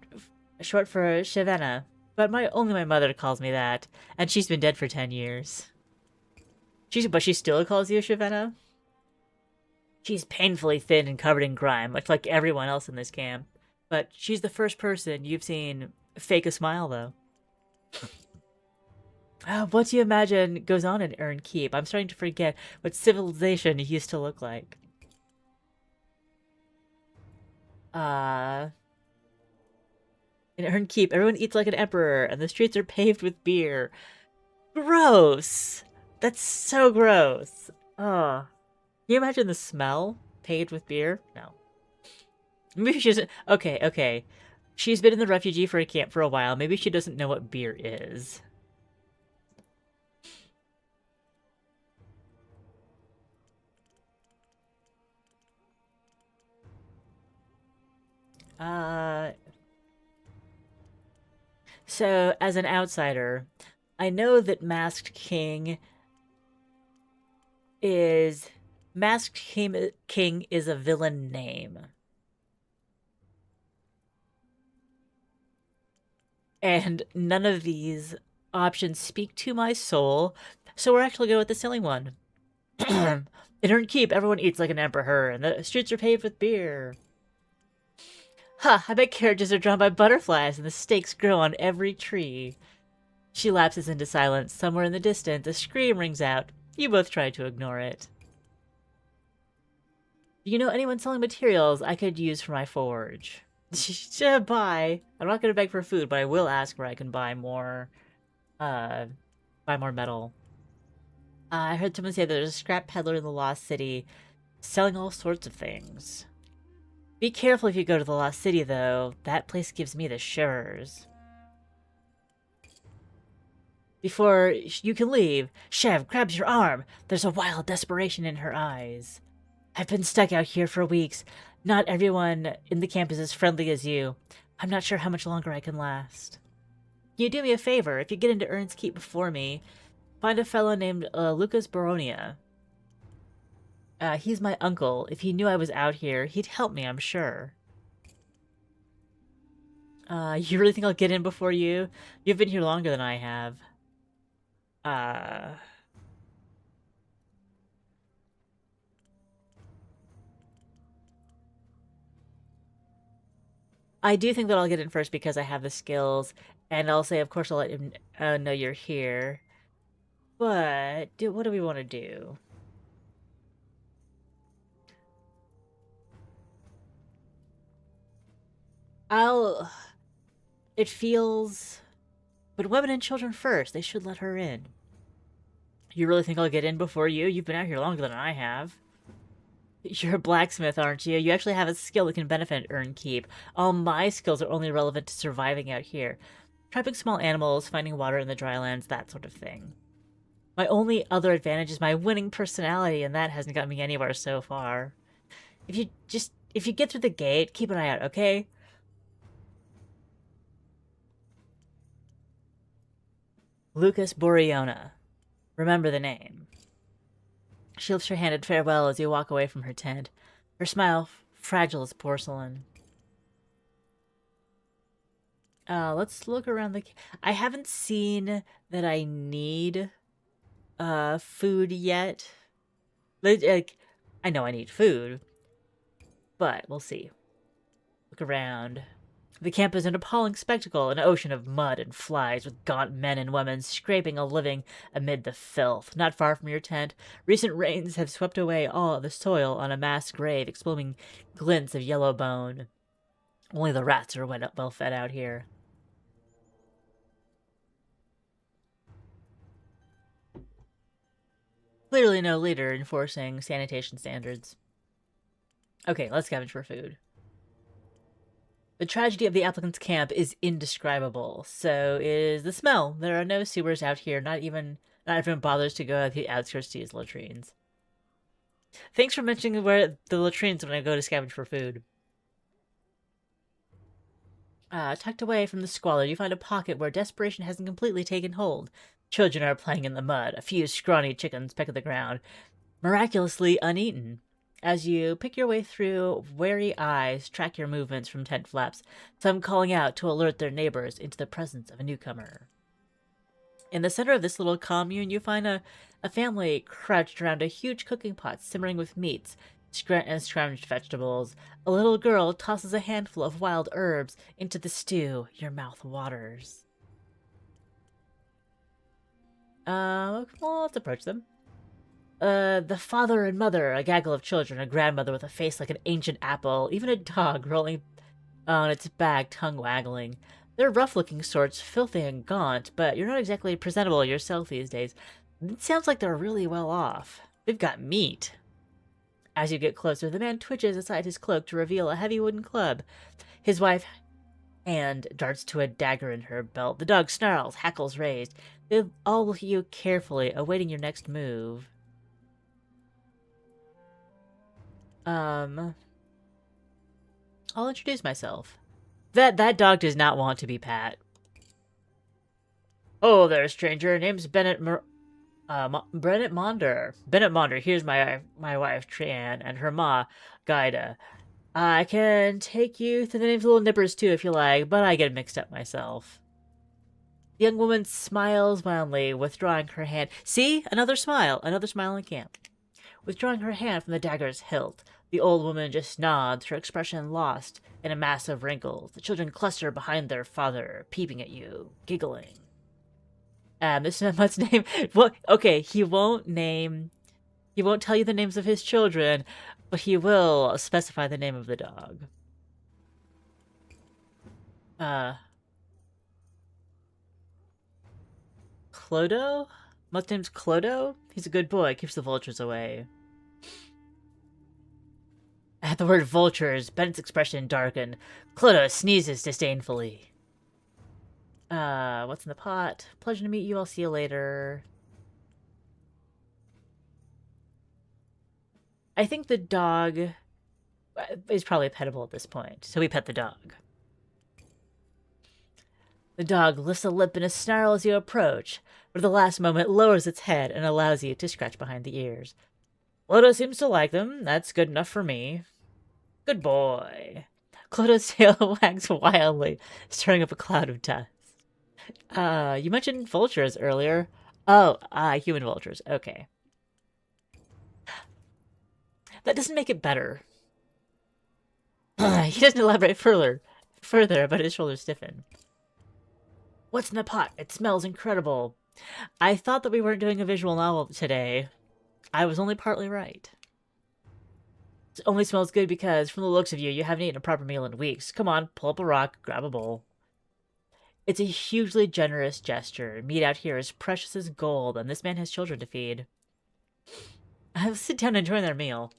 short for Chevenna. But only my mother calls me that. And she's been dead for 10 years. But she still calls you Chevenna? She's painfully thin and covered in grime, much like everyone else in this camp. But she's the first person you've seen fake a smile, though. What do you imagine goes on in Urn Keep? I'm starting to forget what civilization used to look like. In Urn Keep, everyone eats like an emperor, and the streets are paved with beer. Gross! That's so gross. Can you imagine the smell? Paved with beer? No. Maybe she doesn't... Okay. She's been in the refugee for a camp for a while. Maybe she doesn't know what beer is. So, as an outsider, I know that Masked King is a villain name. And none of these options speak to my soul, so we're actually going with the silly one. In Urn Keep, everyone eats like an emperor, and the streets are paved with beer. I bet carriages are drawn by butterflies, and the stakes grow on every tree. She lapses into silence. Somewhere in the distance, a scream rings out. You both try to ignore it. Do you know anyone selling materials I could use for my forge? Buy. I'm not going to beg for food, but I will ask where I can buy more metal. I heard someone say there's a scrap peddler in the Lost City selling all sorts of things. Be careful if you go to the Lost City, though. That place gives me the shivers. Before you can leave, Chev grabs your arm. There's a wild desperation in her eyes. I've been stuck out here for weeks. Not everyone in the camp is as friendly as you. I'm not sure how much longer I can last. Can you do me a favor? If you get into Ern's Keep before me, find a fellow named Lucas Baronia. He's my uncle. If he knew I was out here, he'd help me, I'm sure. You really think I'll get in before you? You've been here longer than I have. I do think that I'll get in first because I have the skills, and I'll say, of course, I'll let him know you're here. But what do we want to do? It feels... But women and children first. They should let her in. You really think I'll get in before you? You've been out here longer than I have. You're a blacksmith, aren't you? You actually have a skill that can benefit Earn Keep. All my skills are only relevant to surviving out here. Trapping small animals, finding water in the drylands, that sort of thing. My only other advantage is my winning personality, and that hasn't got me anywhere so far. If you get through the gate, keep an eye out, okay? Lucas Boreona. Remember the name. She lifts her hand in farewell as you walk away from her tent. Her smile, fragile as porcelain. Let's look around the... I haven't seen that I need food yet. Like, I know I need food, but we'll see. Look around. The camp is an appalling spectacle, an ocean of mud and flies, with gaunt men and women scraping a living amid the filth. Not far from your tent, recent rains have swept away all the soil on a mass grave, exposing glints of yellow bone. Only the rats are well fed out here. Clearly no leader enforcing sanitation standards. Okay, let's scavenge for food. The tragedy of the applicant's camp is indescribable. So is the smell. There are no sewers out here. Not everyone bothers to go to the outskirts to use latrines. Thanks for mentioning where the latrines when I go to scavenge for food. Tucked away from the squalor, you find a pocket where desperation hasn't completely taken hold. Children are playing in the mud. A few scrawny chickens peck at the ground, miraculously uneaten. As you pick your way through, wary eyes track your movements from tent flaps, some calling out to alert their neighbors into the presence of a newcomer. In the center of this little commune, you find a family crouched around a huge cooking pot simmering with meats and scrounged vegetables. A little girl tosses a handful of wild herbs into the stew. Your mouth waters. Well, let's approach them. The father and mother, a gaggle of children, a grandmother with a face like an ancient apple, even a dog rolling on its back, tongue waggling. They're rough-looking sorts, filthy and gaunt, but you're not exactly presentable yourself these days. It sounds like they're really well off. They've got meat. As you get closer, the man twitches aside his cloak to reveal a heavy wooden club. His wife hand darts to a dagger in her belt. The dog snarls, hackles raised. They all look at you carefully, awaiting your next move. I'll introduce myself. That dog does not want to be pat. Oh there, stranger. Name's Bennett Monder. Bennett Monder. Here's my wife, Trian, and her ma, Gaida. I can take you through the names of little nippers too if you like, but I get mixed up myself. The young woman smiles wildly, withdrawing her hand. See? Another smile in camp. Withdrawing her hand from the dagger's hilt. The old woman just nods, her expression lost in a mass of wrinkles. The children cluster behind their father, peeping at you, giggling. This man's name... Well, okay, he won't tell you the names of his children, but he will specify the name of the dog. Clodo? What's name's Clodo? He's a good boy, keeps the vultures away. At the word vultures, Bennett's expression darkened. Clodo sneezes disdainfully. What's in the pot? Pleasure to meet you, I'll see you later. I think the dog He's probably pettable at this point, so we pet the dog. The dog lifts a lip in a snarl as you approach, but at the last moment lowers its head and allows you to scratch behind the ears. Clodo seems to like them. That's good enough for me. Good boy. Clodo's tail wags wildly, stirring up a cloud of dust. You mentioned vultures earlier. Oh, human vultures. Okay. That doesn't make it better. He doesn't elaborate further, but his shoulders stiffen. What's in the pot? It smells incredible. I thought that we weren't doing a visual novel today. I was only partly right. It only smells good because, from the looks of you, you haven't eaten a proper meal in weeks. Come on, pull up a rock, grab a bowl. It's a hugely generous gesture. Meat out here is precious as gold, and this man has children to feed. I'll sit down and enjoy their meal.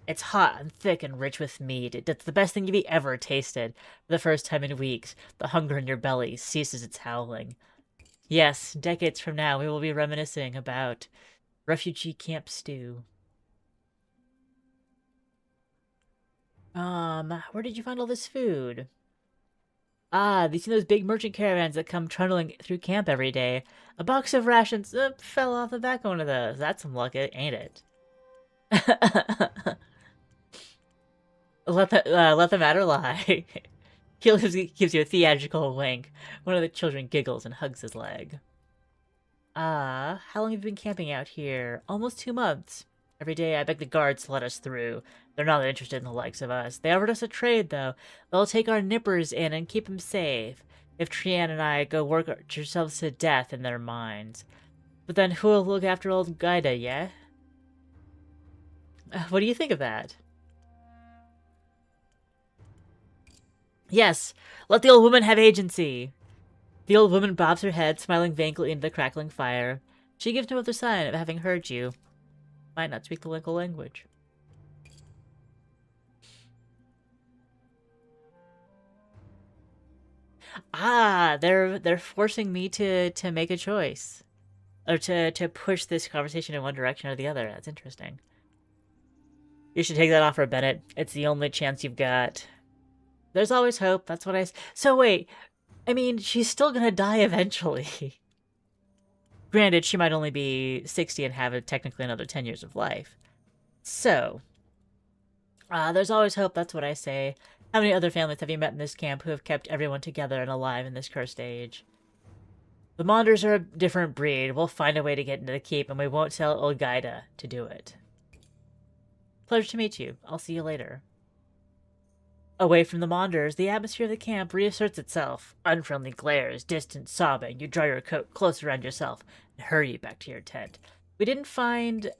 It's hot and thick and rich with meat. It's the best thing you've ever tasted. For the first time in weeks, the hunger in your belly ceases its howling. Yes, decades from now, we will be reminiscing about refugee camp stew. Where did you find all this food? Ah, these are those big merchant caravans that come trundling through camp every day. A box of rations fell off the back of one of those. That's some luck, ain't it? let the matter lie. He gives you a theatrical wink. One of the children giggles and hugs his leg. How long have you been camping out here? Almost 2 months. Every day I beg the guards to let us through. They're not interested in the likes of us. They offered us a trade, though. They'll take our nippers in and keep them safe. If Trian and I go work ourselves to death in their minds. But then who'll look after old Gaida, yeah? What do you think of that? Yes, let the old woman have agency. The old woman bobs her head, smiling vaguely into the crackling fire. She gives no other sign of having heard you. Might not speak the local language. They're forcing me to make a choice. Or to push this conversation in one direction or the other. That's interesting. You should take that offer, Bennett. It's the only chance you've got. There's always hope. That's what I... So wait. I mean, she's still gonna die eventually. Granted, she might only be 60 and have technically another 10 years of life. So, there's always hope. That's what I say. How many other families have you met in this camp who have kept everyone together and alive in this cursed age? The Monders are a different breed. We'll find a way to get into the keep, and we won't tell old Gaida to do it. Pleasure to meet you. I'll see you later. Away from the Monders, the atmosphere of the camp reasserts itself. Unfriendly glares, distant sobbing. You draw your coat close around yourself and hurry back to your tent. We didn't find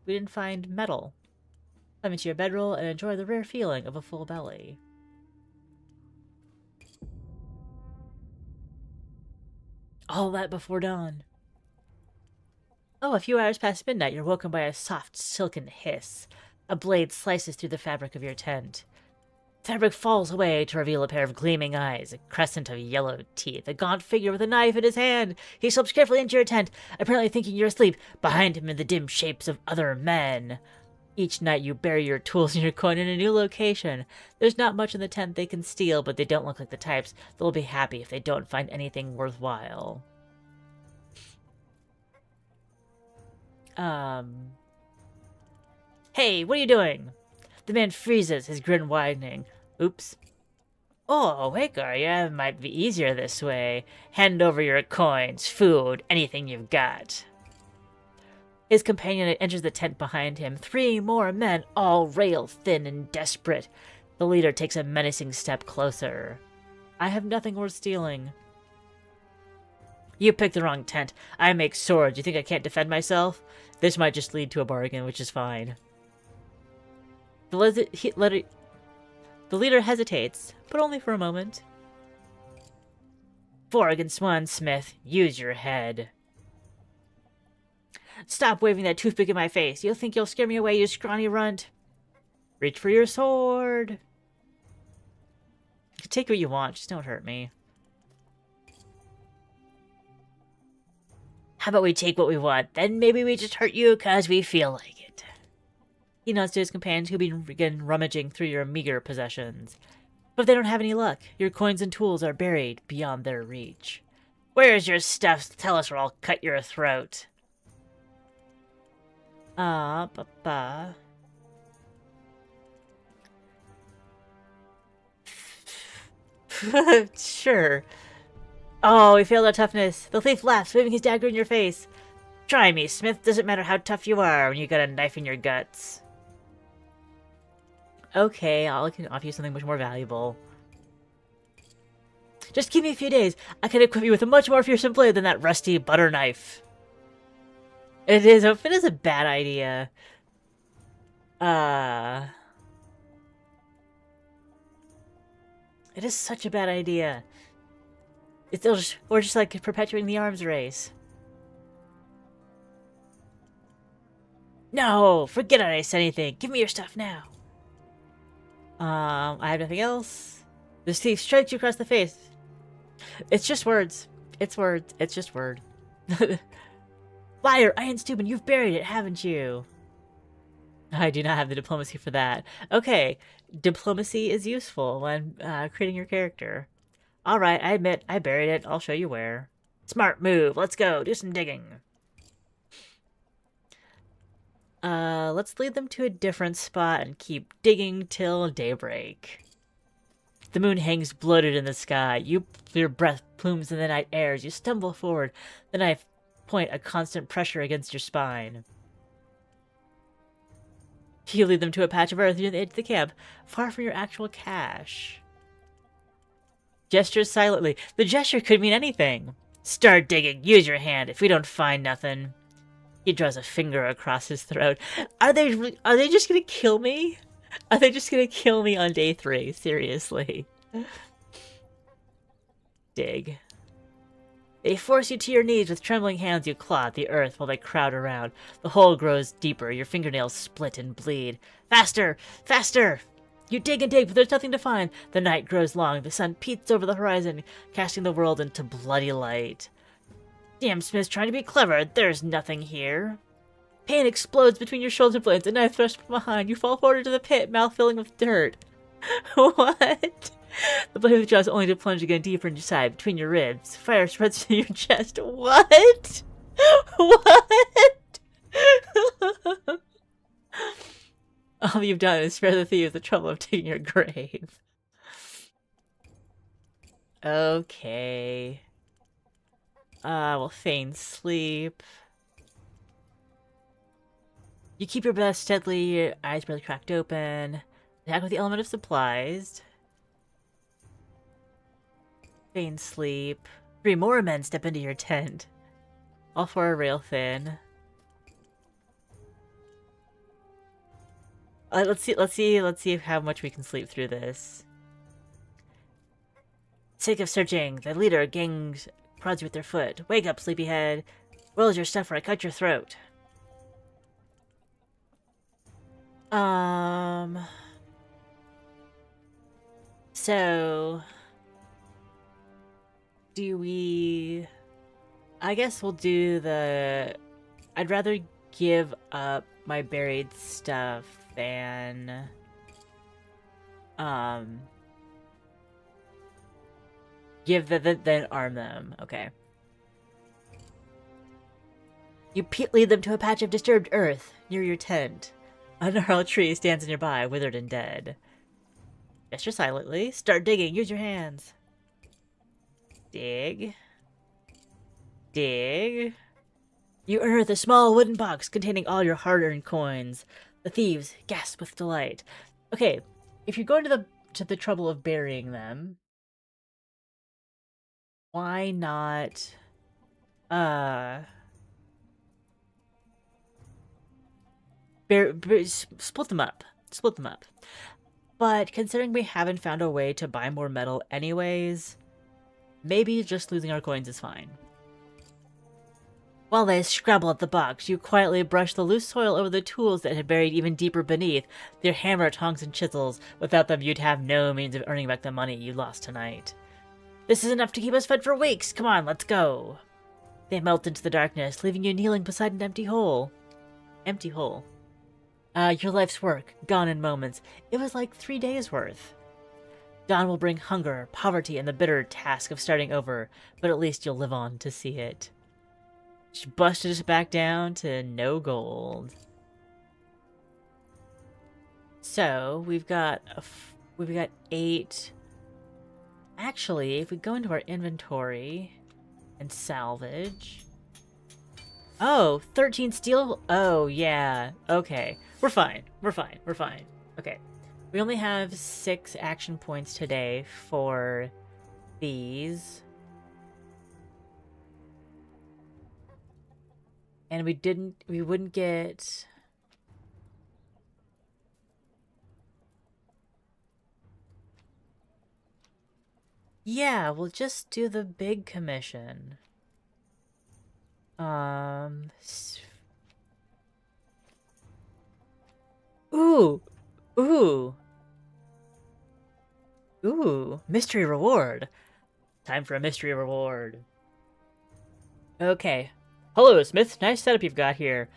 metal. Climb into your bedroll and enjoy the rare feeling of a full belly. All that before dawn. Oh, a few hours past midnight, you're woken by a soft, silken hiss. A blade slices through the fabric of your tent. Fabric falls away to reveal a pair of gleaming eyes, a crescent of yellow teeth, a gaunt figure with a knife in his hand. He slips carefully into your tent, apparently thinking you're asleep. Behind him are the dim shapes of other men. Each night you bury your tools and your coin in a new location. There's not much in the tent they can steal, but they don't look like the types. They'll be happy if they don't find anything worthwhile. Hey, what are you doing? The man freezes, his grin widening. Oops. Oh, awake are you? It might be easier this way. Hand over your coins, food, anything you've got. His companion enters the tent behind him. 3 more men, all rail thin and desperate. The leader takes a menacing step closer. I have nothing worth stealing. You picked the wrong tent. I make swords. You think I can't defend myself? This might just lead to a bargain, which is fine. The leader hesitates, but only for a moment. 4 against 1, Smith. Use your head. Stop waving that toothpick in my face. You think you'll scare me away, you scrawny runt? Reach for your sword. You can take what you want, just don't hurt me. How about we take what we want, then maybe we just hurt you because we feel like it. He nods to his companions who begin rummaging through your meager possessions. But if they don't have any luck, your coins and tools are buried beyond their reach. Where's your stuff? Tell us or I'll cut your throat. Papa. Sure. Oh, we failed our toughness. The thief laughs, waving his dagger in your face. Try me, Smith. Doesn't matter how tough you are when you got a knife in your guts. Okay, I can offer you something much more valuable. Just give me a few days. I can equip you with a much more fearsome blade than that rusty butter knife. It is a bad idea. It is such a bad idea. We're just like perpetuating the arms race. No, forget I said anything. Give me your stuff now. I have nothing else. The thief strikes you across the face. It's just words. It's words. It's just word. Liar, Iron Steuben, you've buried it, haven't you? I do not have the diplomacy for that. Okay, diplomacy is useful when creating your character. Alright, I admit, I buried it. I'll show you where. Smart move. Let's go. Do some digging. Let's lead them to a different spot and keep digging till daybreak. The moon hangs bloated in the sky. Your breath plumes in the night air as you stumble forward. The knife point a constant pressure against your spine. You lead them to a patch of earth near the edge of the camp, far from your actual cache. Gestures silently. The gesture could mean anything. Start digging. Use your hand. If we don't find nothing. He draws a finger across his throat. Are they just gonna kill me? Are they just gonna kill me on day 3? Seriously. Dig. They force you to your knees. With trembling hands you claw at the earth while they crowd around. The hole grows deeper. Your fingernails split and bleed. Faster! Faster! You dig and dig, but there's nothing to find. The night grows long. The sun peeks over the horizon, casting the world into bloody light. Damn, Smith's trying to be clever. There's nothing here. Pain explodes between your shoulder blades. A knife thrust from behind. You fall forward into the pit, mouth filling with dirt. What? The blade withdraws only to plunge again deeper into your side, between your ribs. Fire spreads to your chest. What? What? All you've done is spare the thieves the trouble of digging your grave. Okay. We'll feign sleep. You keep your breath steadily, your eyes barely cracked open. Attack with the element of supplies. Feign sleep. 3 more men step into your tent. All 4 are rail thin. Let's see how much we can sleep through this. Sake of searching, the leader gangs prods you with their foot. Wake up, sleepyhead. Where's your stuff or I cut your throat? So do we... I guess we'll do the... I'd rather give up my buried stuff than... then arm them. Okay. You lead them to a patch of disturbed earth near your tent. A gnarled tree stands nearby, withered and dead. Gesture silently. Start digging. Use your hands. Dig. Dig. You unearth a small wooden box containing all your hard-earned coins. The thieves gasp with delight. Okay, if you're going to the trouble of burying them, why not split them up. Split them up. But considering we haven't found a way to buy more metal anyways, maybe just losing our coins is fine. While they scrabble at the box, you quietly brush the loose soil over the tools that had buried even deeper beneath, their hammer, tongs, and chisels. Without them, you'd have no means of earning back the money you lost tonight. This is enough to keep us fed for weeks. Come on, let's go. They melt into the darkness, leaving you kneeling beside an empty hole. Empty hole. Your life's work, gone in moments. It was like 3 days worth. Dawn will bring hunger, poverty, and the bitter task of starting over, but at least you'll live on to see it. She busted us back down to no gold. So we've got we've got 8. Actually, if we go into our inventory and salvage. Oh, 13 steel. Oh, yeah. Okay. We're fine. We're fine. We're fine. Okay. We only have 6 action points today for these. And we wouldn't get... Yeah, we'll just do the big commission. Ooh! Ooh! Ooh! Mystery reward! Time for a mystery reward. Okay. Hello, Smith. Nice setup you've got here.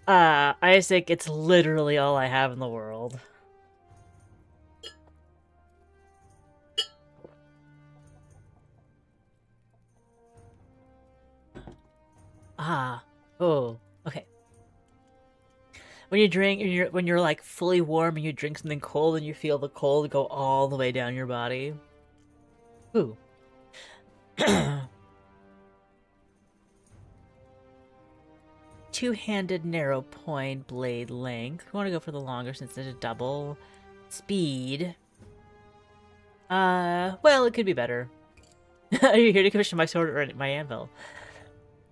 Isaac, it's literally all I have in the world. Ah. Oh. Okay. When you drink, when you're like fully warm and you drink something cold and you feel the cold go all the way down your body. Ooh. Two-handed narrow point blade length. We want to go for the longer since it's a double. Speed. Well, it could be better. Are you here to commission my sword or my anvil?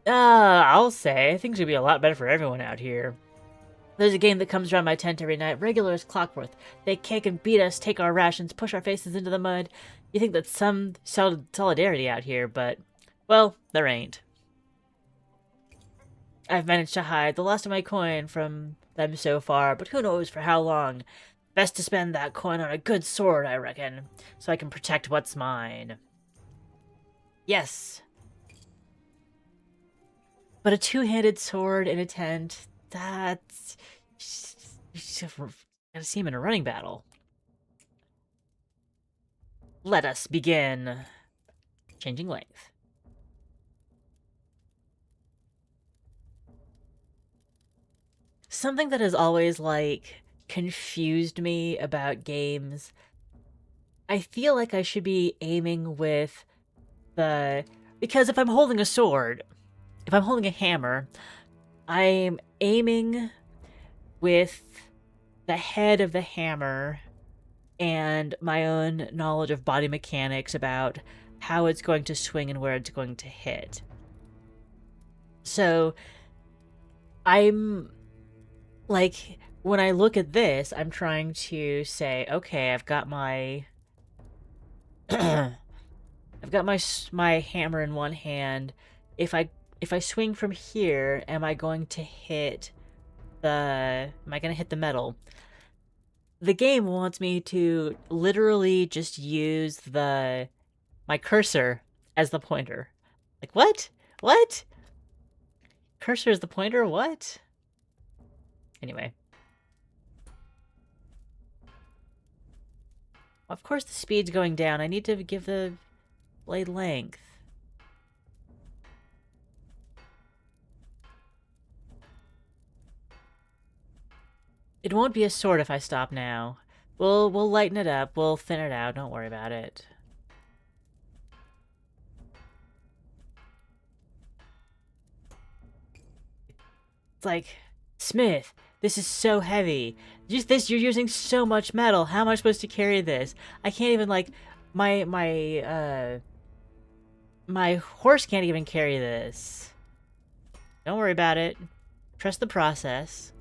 I'll say. Things would be a lot better for everyone out here. There's a game that comes around my tent every night, regular as clockwork. They kick and beat us, take our rations, push our faces into the mud. You think that's some solidarity out here, but, well, there ain't. I've managed to hide the last of my coin from them so far, but who knows for how long. Best to spend that coin on a good sword, I reckon, so I can protect what's mine. Yes. But a two-handed sword in a tent, that's... gotta see him in a running battle. Let us begin. Changing length. Something that has always, like, confused me about games. I feel like I should be aiming with the... Because if I'm holding a sword, if I'm holding a hammer, I'm aiming with the head of the hammer and my own knowledge of body mechanics about how it's going to swing and where it's going to hit. So, I'm... like, when I look at this, I'm trying to say, okay, I've got my... I've got my hammer in one hand. If I swing from here, am I going to hit the... am I going to hit the metal? The game wants me to literally just use my cursor as the pointer. Like, what? What? Cursor is the pointer? What? Anyway. Of course the speed's going down. I need to give the blade length. It won't be a sword if I stop now. We'll lighten it up. We'll thin it out. Don't worry about it. It's like, Smith, this is so heavy. You're using so much metal. How am I supposed to carry this? I can't even, like, my horse can't even carry this. Don't worry about it. Trust the process.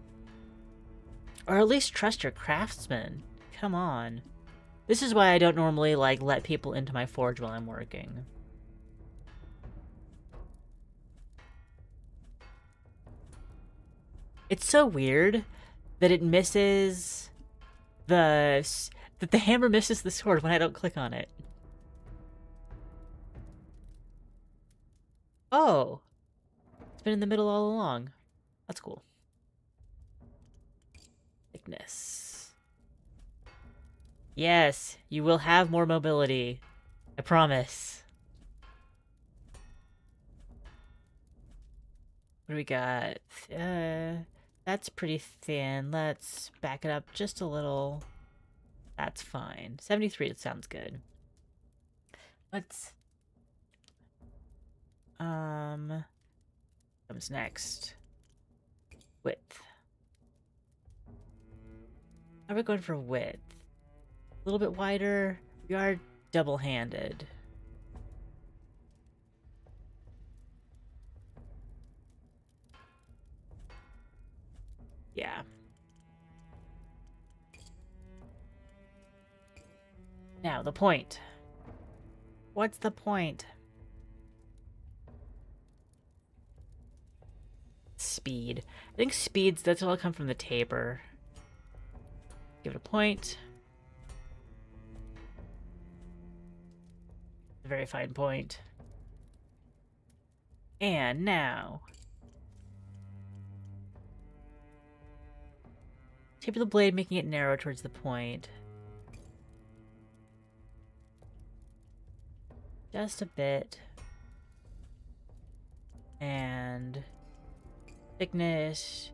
Or at least trust your craftsman. Come on. This is why I don't normally, like, let people into my forge while I'm working. It's so weird that it misses that the hammer misses the sword when I don't click on it. Oh. It's been in the middle all along. That's cool. thickness. Yes, you will have more mobility. I promise. What do we got? That's pretty thin. Let's back it up just a little. That's fine. 73, it sounds good. Let's... Comes next. Width. How are we going for width? A little bit wider. We are double-handed. Yeah. Now, the point. What's the point? Speed. I think that's all come from the tabor. Give it a point. A very fine point. And now... taper the blade, making it narrow towards the point. Just a bit. And... thickness,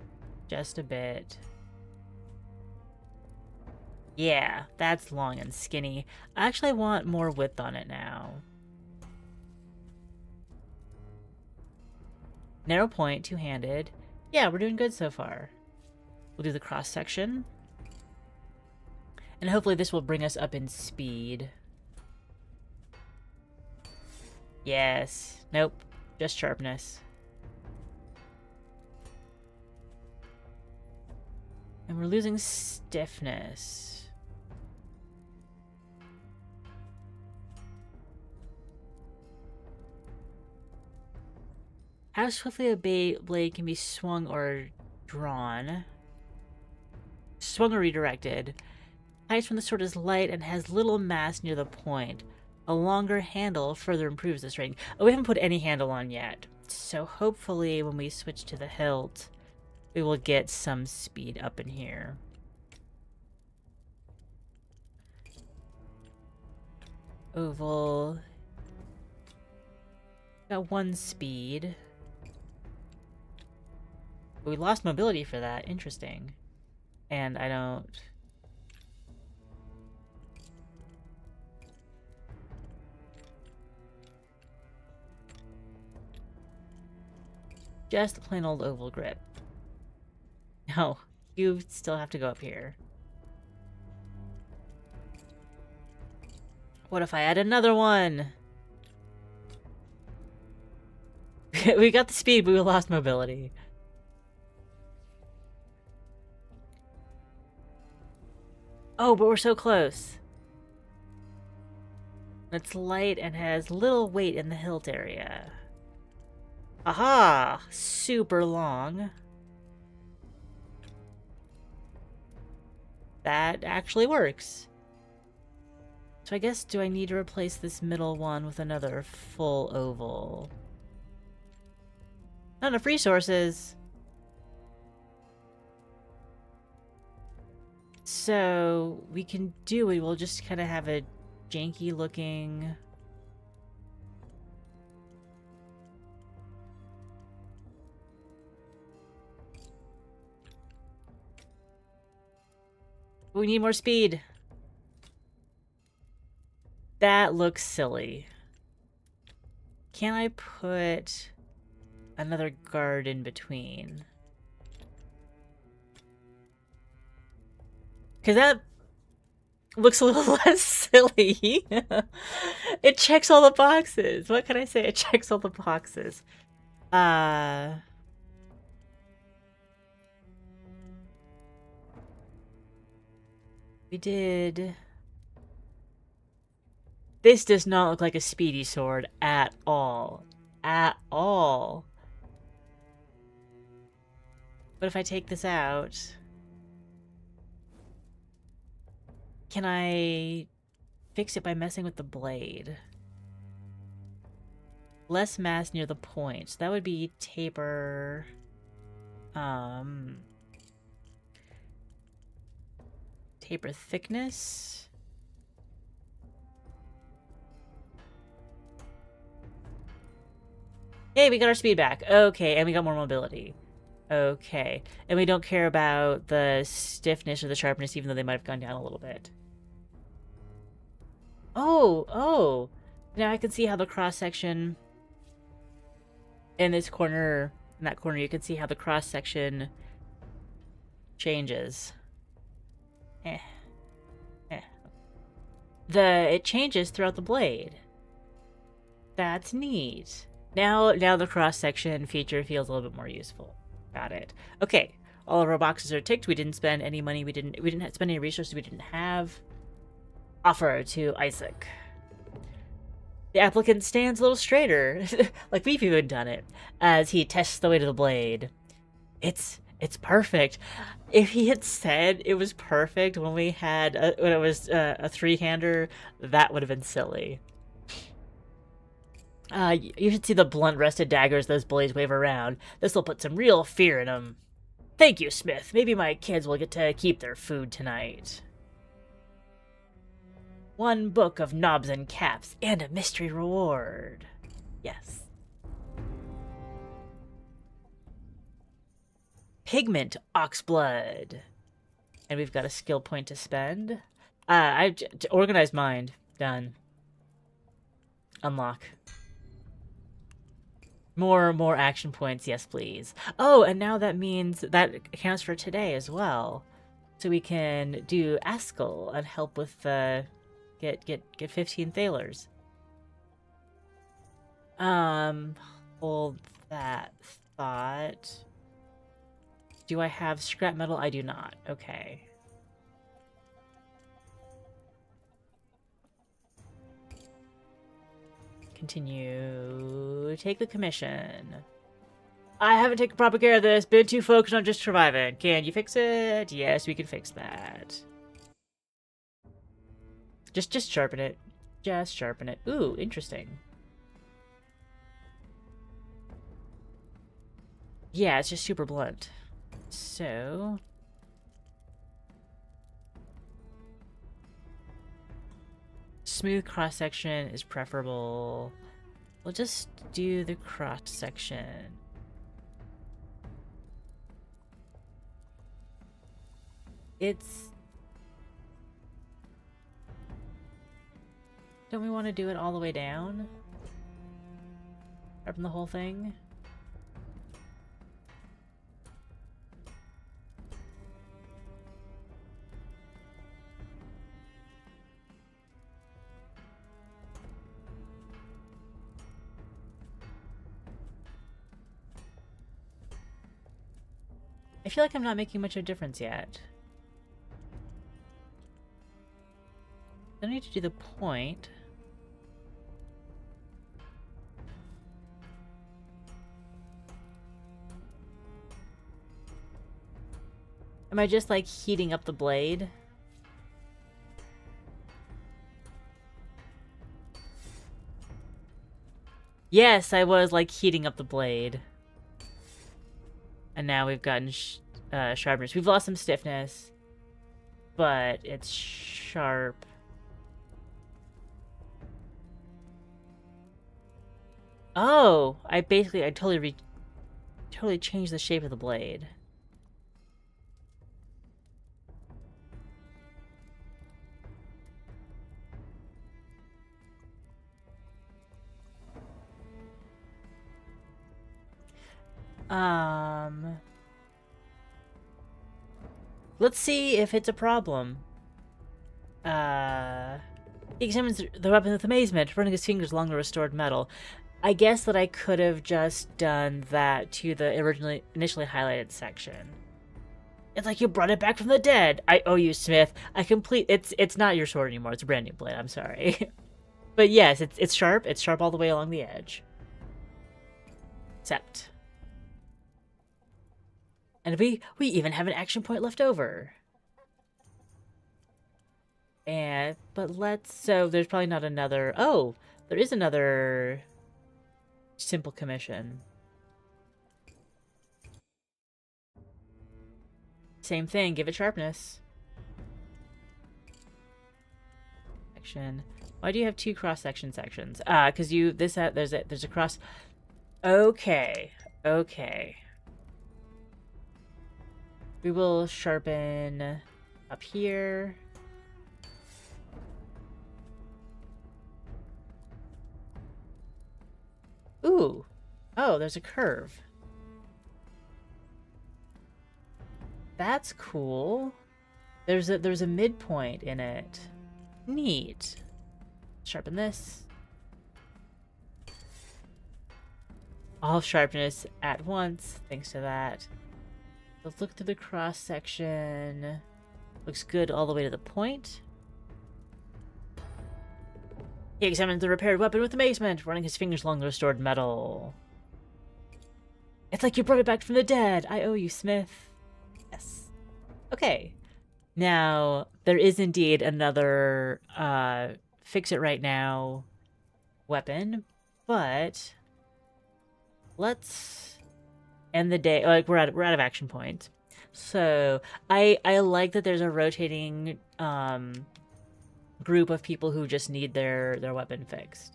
just a bit. Yeah, that's long and skinny. I actually want more width on it now. Narrow point, two-handed. Yeah, we're doing good so far. We'll do the cross-section. And hopefully this will bring us up in speed. Yes. Nope. Just sharpness. And we're losing stiffness. How swiftly a blade can be swung or drawn. Swung or redirected. Height from the sword is light and has little mass near the point. A longer handle further improves this rating. Oh, we haven't put any handle on yet. So hopefully when we switch to the hilt, we will get some speed up in here. Oval. Got one speed. We lost mobility for that. Interesting. And I don't... just a plain old oval grip. No, you still have to go up here. What if I add another one? We got the speed, but we lost mobility. Oh, but we're so close. It's light and has little weight in the hilt area. Aha! Super long. That actually works. So I guess, do I need to replace this middle one with another full oval? Not enough resources. So we can do it. We'll just kind of have a janky looking... we need more speed. That looks silly. Can I put another guard in between? Because that looks a little less silly. It checks all the boxes. What can I say? It checks all the boxes. We did... this does not look like a speedy sword at all. At all. But if I take this out... can I fix it by messing with the blade? Less mass near the point. So that would be taper... Taper thickness. Hey, we got our speed back. Okay, and we got more mobility. Okay. And we don't care about the stiffness or the sharpness, even though they might have gone down a little bit. Oh. Now I can see how the cross-section in this corner, in that corner, you can see how the cross-section changes. It changes throughout the blade. That's neat. Now the cross-section feature feels a little bit more useful. Got it. Okay, all of our boxes are ticked. We didn't spend any money. We didn't spend any resources we didn't have. Offer to Isaac. The applicant stands a little straighter, like we've even done it, as he tests the weight of the blade. It's perfect. If he had said it was perfect when we had when it was a three-hander, that would have been silly. You should see the blunt-rested daggers those bullies wave around. This will put some real fear in them. Thank you, Smith. Maybe my kids will get to keep their food tonight. 1 book of knobs and caps, and a mystery reward. Yes. Pigment Oxblood. And we've got a skill point to spend. Organized mind. Done. Unlock. More action points, yes please. Oh, and now that means that accounts for today as well. So we can do Askell and help with the get 15 thalers. Hold that thought. Do I have scrap metal? I do not. Okay. Continue. Take the commission. I haven't taken proper care of this. Been too focused on just surviving. Can you fix it? Yes, we can fix that. Just sharpen it. Just sharpen it. Ooh, interesting. Yeah, it's just super blunt. So... smooth cross-section is preferable. We'll just do the cross-section. Don't we want to do it all the way down? Sharpen the whole thing? I feel like I'm not making much of a difference yet. I need to do the point. Am I just like heating up the blade? Yes, I was like heating up the blade. And now we've gotten sharpness. We've lost some stiffness, but it's sharp. Oh, I totally changed the shape of the blade. Let's see if it's a problem. He examines the weapon with amazement, running his fingers along the restored metal. I guess that I could have just done that to the initially highlighted section. It's like you brought it back from the dead. I owe you, Smith. It's not your sword anymore. It's a brand new blade. I'm sorry. But yes, it's sharp. It's sharp all the way along the edge. Except. And we even have an action point left over. So there's probably not another. Oh, there is another simple commission. Same thing, give it sharpness. section. Why do you have two cross-section sections? Because there's a cross... Okay. Okay. We will sharpen up here. Ooh. Oh, there's a curve. That's cool. There's a midpoint in it. Neat. Sharpen this. All sharpness at once, thanks to that. Let's look through the cross section. Looks good all the way to the point. He examines the repaired weapon with amazement, running his fingers along the restored metal. It's like you brought it back from the dead. I owe you, Smith. Yes. Okay. Now, there is indeed another fix it right now weapon, but let's end the day. Like we're out of action points. So I like that there's a rotating group of people who just need their weapon fixed.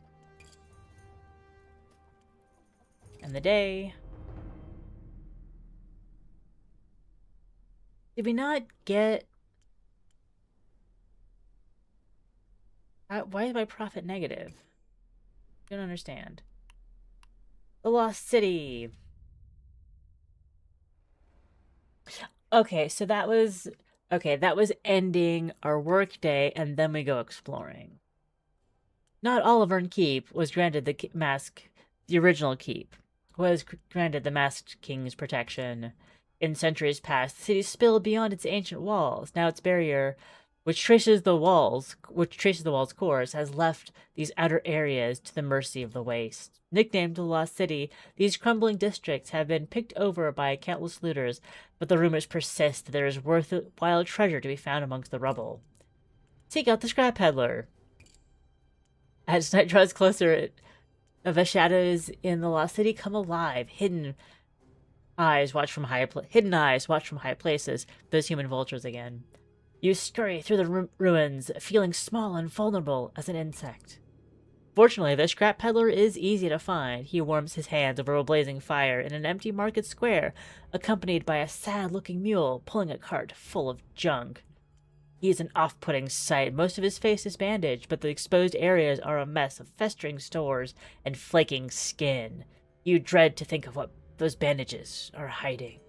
End the day. Did we not get... why is my profit negative? I don't understand. The Lost City. Okay, so that was... Okay, that was ending our workday, and then we go exploring. Not Olivern Keep was granted the original keep was granted the Masked King's protection. In centuries past, the city spilled beyond its ancient walls. Now its barrier, which traces the wall's course, has left these outer areas to the mercy of the waste. Nicknamed the Lost City, these crumbling districts have been picked over by countless looters, but the rumors persist that there is worthwhile treasure to be found amongst the rubble. Seek out the scrap peddler. As night draws closer, the shadows in the Lost City come alive. Hidden eyes watch from high places. Those human vultures again. You scurry through the ruins, feeling small and vulnerable as an insect. Fortunately, the scrap peddler is easy to find. He warms his hands over a blazing fire in an empty market square, accompanied by a sad-looking mule pulling a cart full of junk. He is an off-putting sight. Most of his face is bandaged, but the exposed areas are a mess of festering stores and flaking skin. You dread to think of what those bandages are hiding.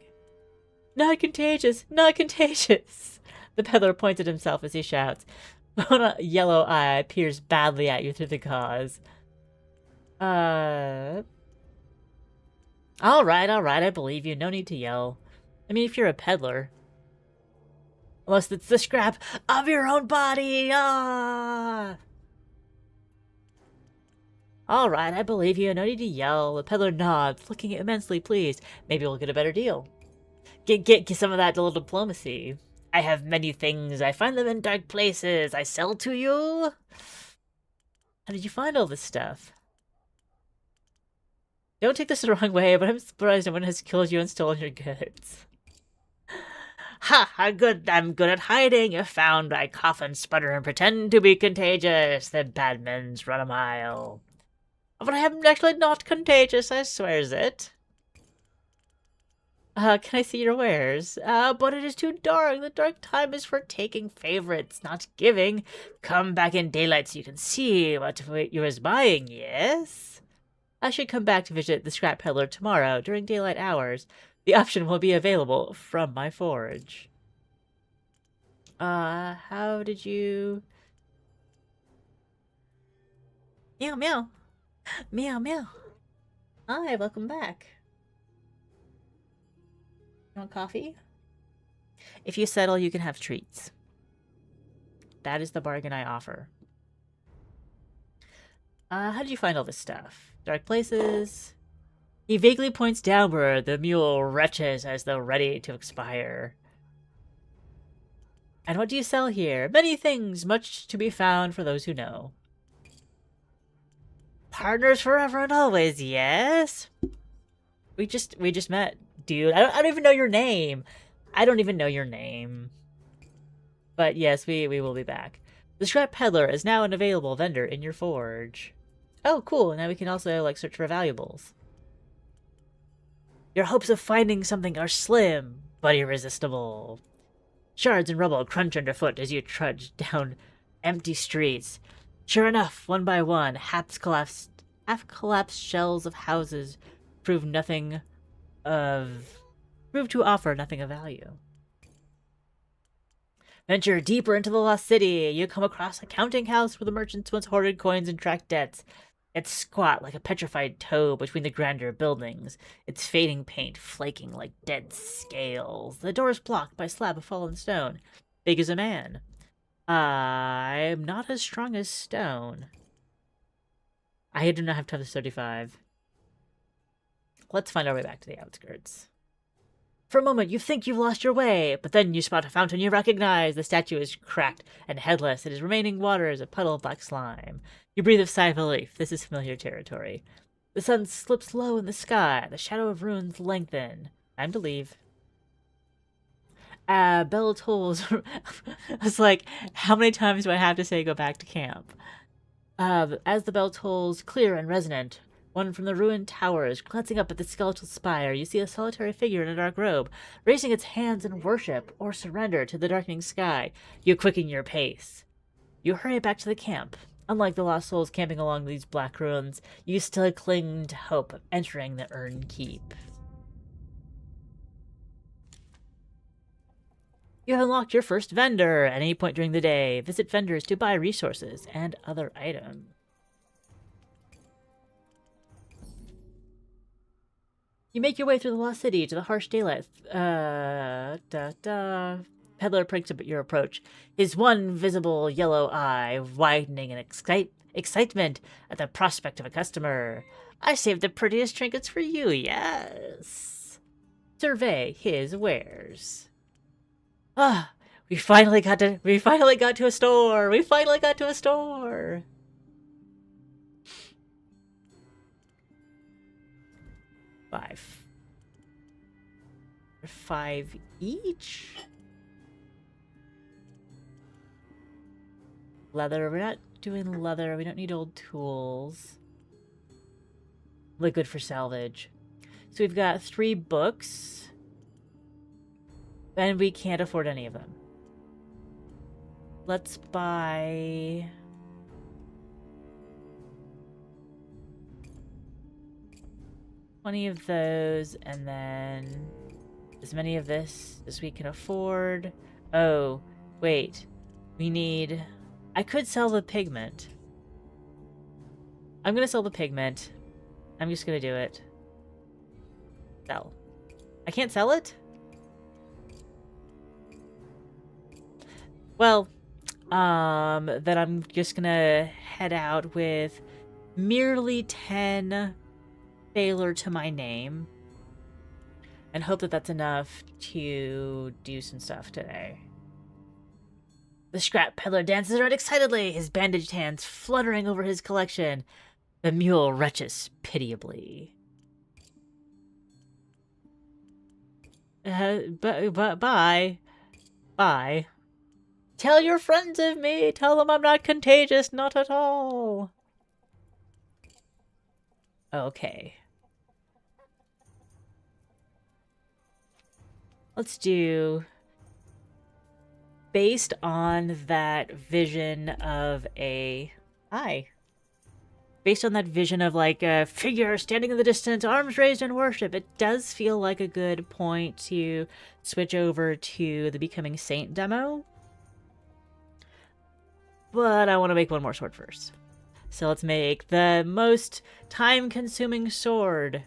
Not contagious! Not contagious! The peddler points at himself as he shouts. One yellow eye peers badly at you through the gauze. Alright, I believe you. No need to yell. I mean, if you're a peddler. Unless it's the scrap of your own body! Ah! Alright, I believe you. No need to yell. The peddler nods, looking immensely pleased. Maybe we'll get a better deal. Get some of that little diplomacy. I have many things. I find them in dark places. I sell to you. How did you find all this stuff? Don't take this the wrong way, but I'm surprised no one has killed you and stolen your goods. Ha! I'm good at hiding. You found I cough and sputter and pretend to be contagious. The bad men's run a mile. But I am actually not contagious, I swears it. Can I see your wares? But it is too dark. The dark time is for taking favorites, not giving. Come back in daylight so you can see what you was buying, yes? I should come back to visit the scrap peddler tomorrow during daylight hours. The option will be available from my forge. How did you... Meow, meow. Meow, meow. Hi, welcome back. You want coffee? If you settle, you can have treats. That is the bargain I offer. How did you find all this stuff? Dark places? He vaguely points downward. The mule retches as though ready to expire. And what do you sell here? Many things, much to be found for those who know. Partners forever and always, yes? We just met, dude. I don't even know your name. I don't even know your name. But yes, we will be back. The scrap peddler is now an available vendor in your forge. Oh, cool. Now we can also, like, search for valuables. Your hopes of finding something are slim, but irresistible. Shards and rubble crunch underfoot as you trudge down empty streets. Sure enough, one by one, half-collapsed shells of houses prove to offer nothing of value. Venture deeper into the lost city. You come across a counting house where the merchants once hoarded coins and tracked debts. It's squat like a petrified toe between the grander buildings, its fading paint flaking like dead scales. The door is blocked by a slab of fallen stone, big as a man. I'm not as strong as stone. I do not have toughness 35. Let's find our way back to the outskirts. For a moment, you think you've lost your way, but then you spot a fountain you recognize. The statue is cracked and headless, and its remaining water is a puddle of black slime. You breathe a sigh of relief. This is familiar territory. The sun slips low in the sky. The shadow of ruins lengthen. Time to leave. Bell tolls. I was like, how many times do I have to say go back to camp? As the bell tolls, clear and resonant, one from the ruined towers, glancing up at the skeletal spire, you see a solitary figure in a dark robe, raising its hands in worship or surrender to the darkening sky. You quicken your pace. You hurry back to the camp. Unlike the lost souls camping along these black ruins, you still cling to hope of entering the Urn Keep. You have unlocked your first vendor. At any point during the day, visit vendors to buy resources and other items. You make your way through the lost city to the harsh daylight. Peddler pranks up at your approach, his one visible yellow eye widening in excitement at the prospect of a customer. I saved the prettiest trinkets for you, yes. Survey his wares. Ah, we finally got to a store. We finally got to a store. Five each? Leather. We're not doing leather. We don't need old tools. Liquid for salvage. So we've got 3 books. And we can't afford any of them. Let's buy... $20 of those, and then as many of this as we can afford. Oh, wait. We need... I could sell the pigment. I'm gonna sell the pigment. I'm just gonna do it. Sell. I can't sell it? Well, then I'm just gonna head out with merely 10 failure to my name and hope that that's enough to do some stuff today. The scrap peddler dances around excitedly, his bandaged hands fluttering over his collection. The mule retches pitiably. Bye. Bye. Tell your friends of me. Tell them I'm not contagious. Not at all. Okay. Let's do... Based on that vision of a... Hi. Based on that vision of, like, a figure standing in the distance, arms raised in worship, it does feel like a good point to switch over to the Becoming Saint demo. But I want to make one more sword first. So let's make the most time-consuming sword.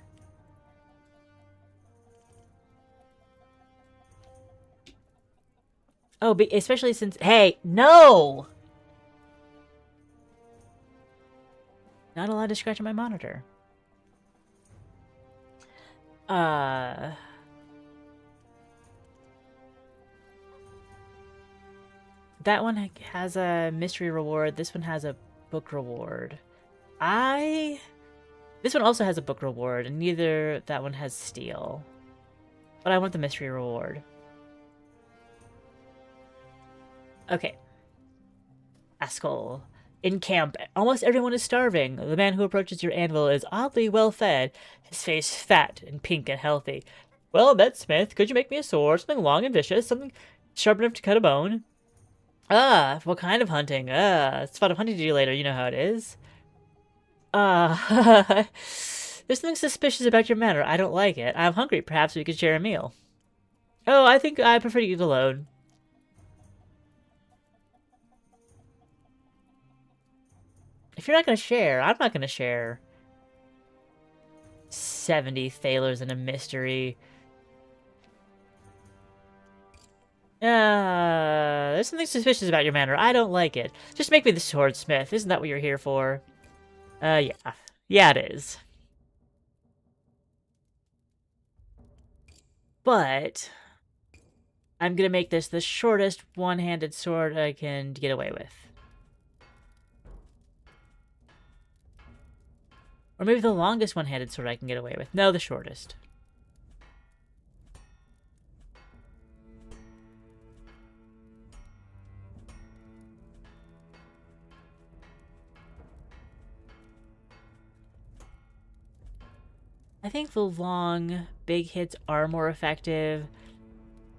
Oh, especially since... Hey, no! Not allowed to scratch on my monitor. That one has a mystery reward. This one has a book reward. This one also has a book reward, and neither that one has steel. But I want the mystery reward. Okay. Haskell. In camp, almost everyone is starving. The man who approaches your anvil is oddly well fed, his face fat and pink and healthy. Well met, Smith. Could you make me a sword? Something long and vicious, something sharp enough to cut a bone? Ah, what kind of hunting? It's fun of hunting to do later, you know how it is. There's something suspicious about your manner. I don't like it. I'm hungry. Perhaps we could share a meal. Oh, I think I prefer to eat alone. If you're not going to share, I'm not going to share. 70 thalers and a mystery. There's something suspicious about your manner. I don't like it. Just make me the swordsmith. Isn't that what you're here for? Yeah. Yeah, it is. But I'm gonna make this the shortest one-handed sword I can get away with. Or maybe the longest one-handed sword I can get away with. No, the shortest. I think the long, big hits are more effective,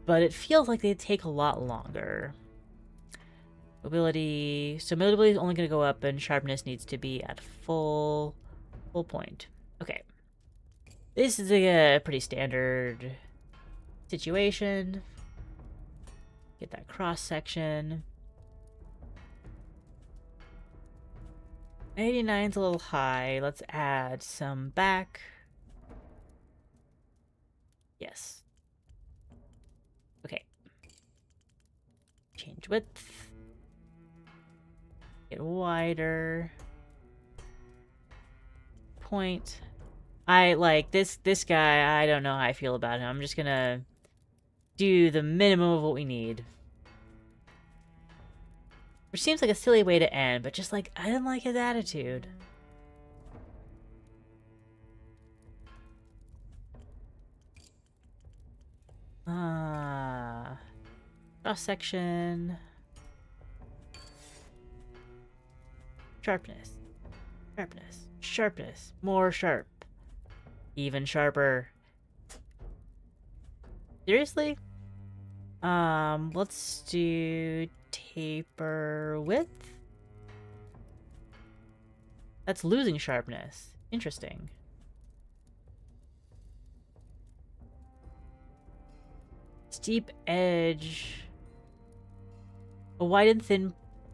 but it feels like they take a lot longer. Mobility. So mobility is only going to go up, and sharpness needs to be at full point. Okay. This is a pretty standard situation. Get that cross section. 89's a little high. Let's add some back. Yes. Okay. Change width. Get wider. Point. I like this guy. I don't know how I feel about him. I'm just gonna do the minimum of what we need. Which seems like a silly way to end, but just like, I didn't like his attitude. Cross section. Sharpness. Sharpness. Sharpness. More sharp. Even sharper. Seriously? Let's do taper width. That's losing sharpness. Interesting. Steep edge. A wide and thin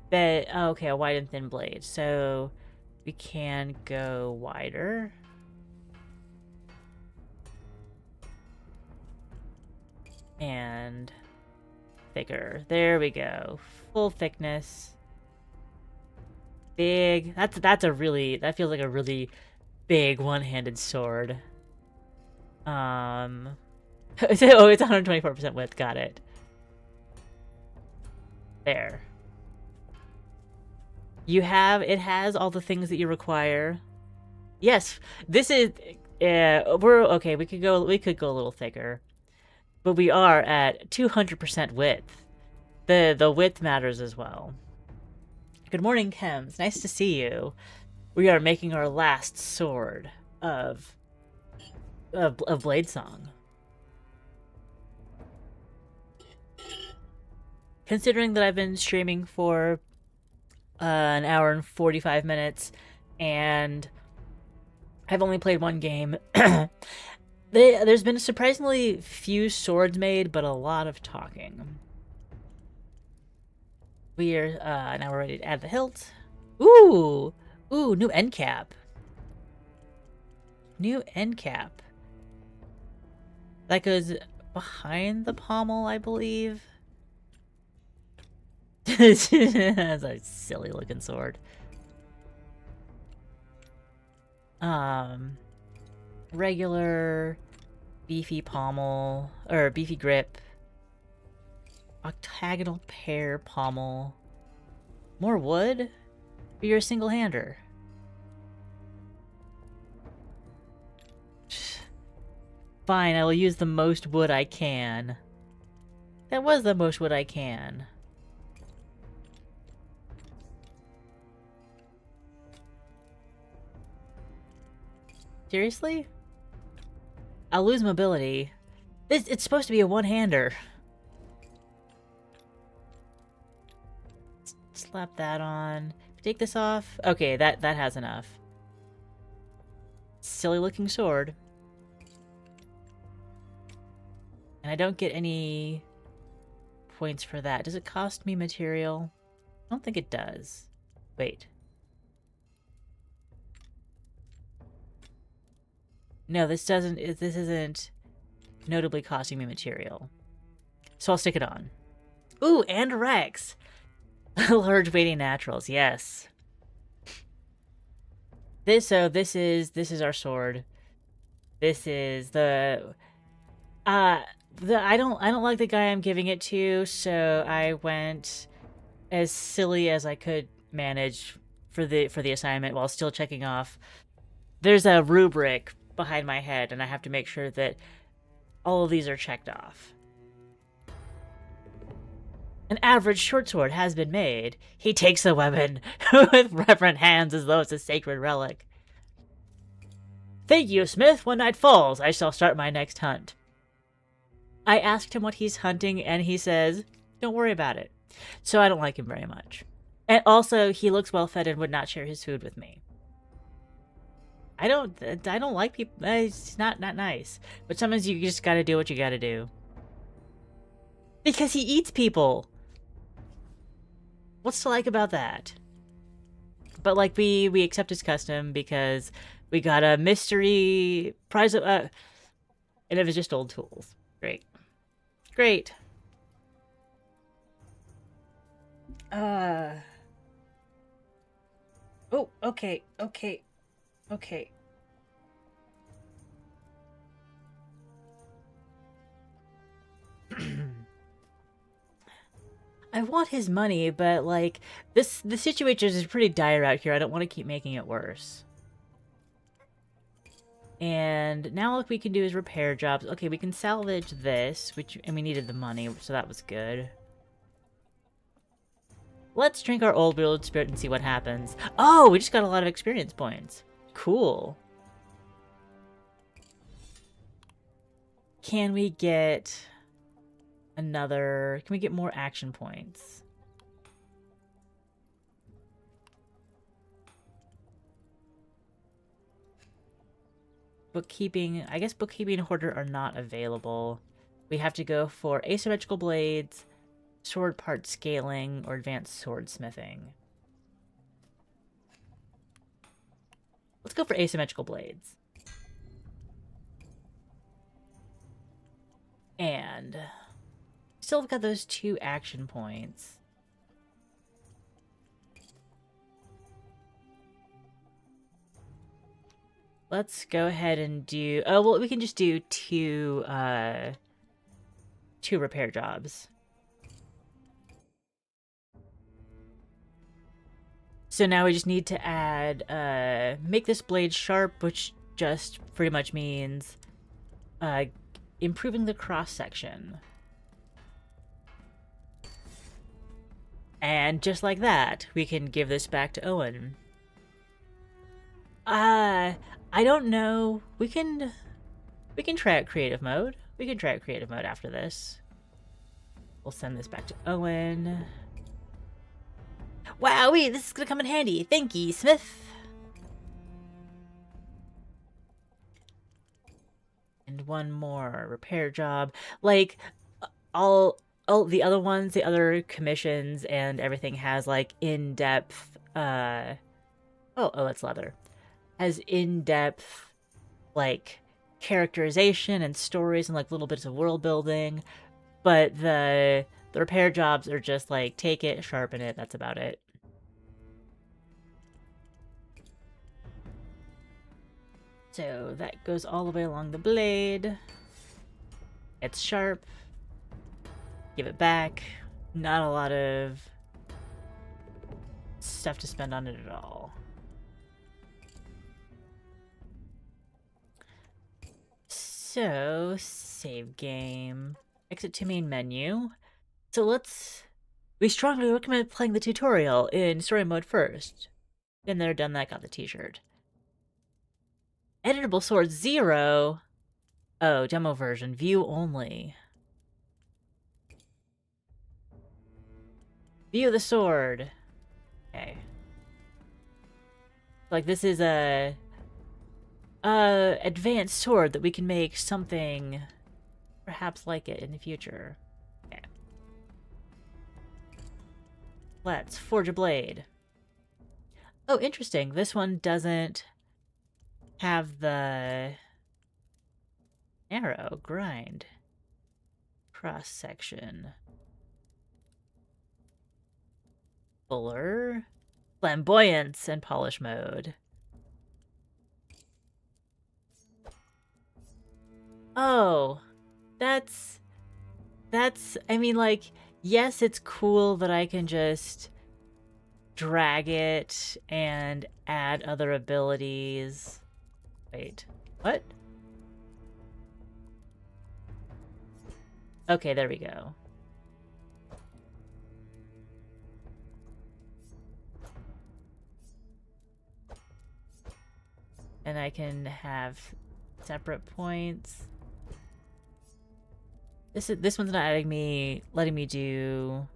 bed. Oh, okay, a wide and thin blade. So we can go wider. And thicker. There we go. Full thickness. Big. That feels like a really big one-handed sword. Oh, it's 124% width. Got it. There. It has all the things that you require. Yes, this is we're okay, we could go a little thicker. But we are at 200% width. The width matters as well. Good morning, Chems. Nice to see you. We are making our last sword of Blade Song. Considering that I've been streaming for an hour and 45 minutes, and I've only played one game, there's been surprisingly few swords made, but a lot of talking. We are now we're ready to add the hilt. Ooh, new end cap. New end cap. That goes behind the pommel, I believe. That's a silly looking sword. Regular beefy pommel, or beefy grip. Octagonal pear pommel. More wood? Or you're a single-hander? Fine, I will use the most wood I can. That was the most wood I can. Seriously? I'll lose mobility. It's supposed to be a one-hander. Slap that on. Take this off. Okay, that has enough. Silly looking sword. And I don't get any points for that. Does it cost me material? I don't think it does. Wait. No, this isn't notably costing me material. So I'll stick it on. Ooh, and Rex! Large weighting naturals, yes. This is our sword. This is I don't like the guy I'm giving it to, so I went as silly as I could manage for the assignment while still checking off. There's a rubric behind my head, and I have to make sure that all of these are checked off. An average short sword has been made. He takes the weapon with reverent hands as though it's a sacred relic. Thank you, Smith. When night falls, I shall start my next hunt. I asked him what he's hunting, and he says, don't worry about it. So I don't like him very much. And also, he looks well fed and would not share his food with me. I don't like people. It's not nice. But sometimes you just gotta do what you gotta do. Because he eats people. What's to like about that? But like we accept his custom because we got a mystery prize of and it was just old tools. Great. Great. Oh, okay. I want his money, but like the situation is pretty dire out here. I don't want to keep making it worse. And now what we can do is repair jobs. Okay, we can salvage this, and we needed the money, so that was good. Let's drink our old world spirit and see what happens. Oh, we just got a lot of experience points. Cool. Can we get another... Can we get more action points? Bookkeeping... I guess bookkeeping and hoarder are not available. We have to go for asymmetrical blades, sword part scaling, or advanced swordsmithing. Let's go for asymmetrical blades. And still got those 2 action points. Let's go ahead and do... Oh, well, we can just do 2 repair jobs. So now we just need to add, make this blade sharp, which just pretty much means improving the cross-section. And just like that, we can give this back to Owen. I don't know. We can try out creative mode. We can try out creative mode after this. We'll send this back to Owen. Wowee, this is gonna come in handy. Thank you, Smith. And one more repair job. Like, all the other ones, the other commissions and everything has, like, in-depth, oh, that's leather. Has in-depth, like, characterization and stories and, like, little bits of world building. But the repair jobs are just, like, take it, sharpen it, that's about it. So that goes all the way along the blade. It's sharp. Give it back. Not a lot of stuff to spend on it at all. So, save game. Exit to main menu. So we strongly recommend playing the tutorial in story mode first. Been there, done that, got the t-shirt. Editable sword 0. Oh, demo version. View only. View the sword. Okay. Like, this is a advanced sword that we can make something perhaps like it in the future. Okay. Let's forge a blade. Oh, interesting. This one doesn't have the arrow grind cross section. Fuller, flamboyance, and polish mode. Oh, that's, I mean, like, yes, it's cool that I can just drag it and add other abilities. Wait, what? Okay, there we go. And I can have separate points. This one's not letting me do.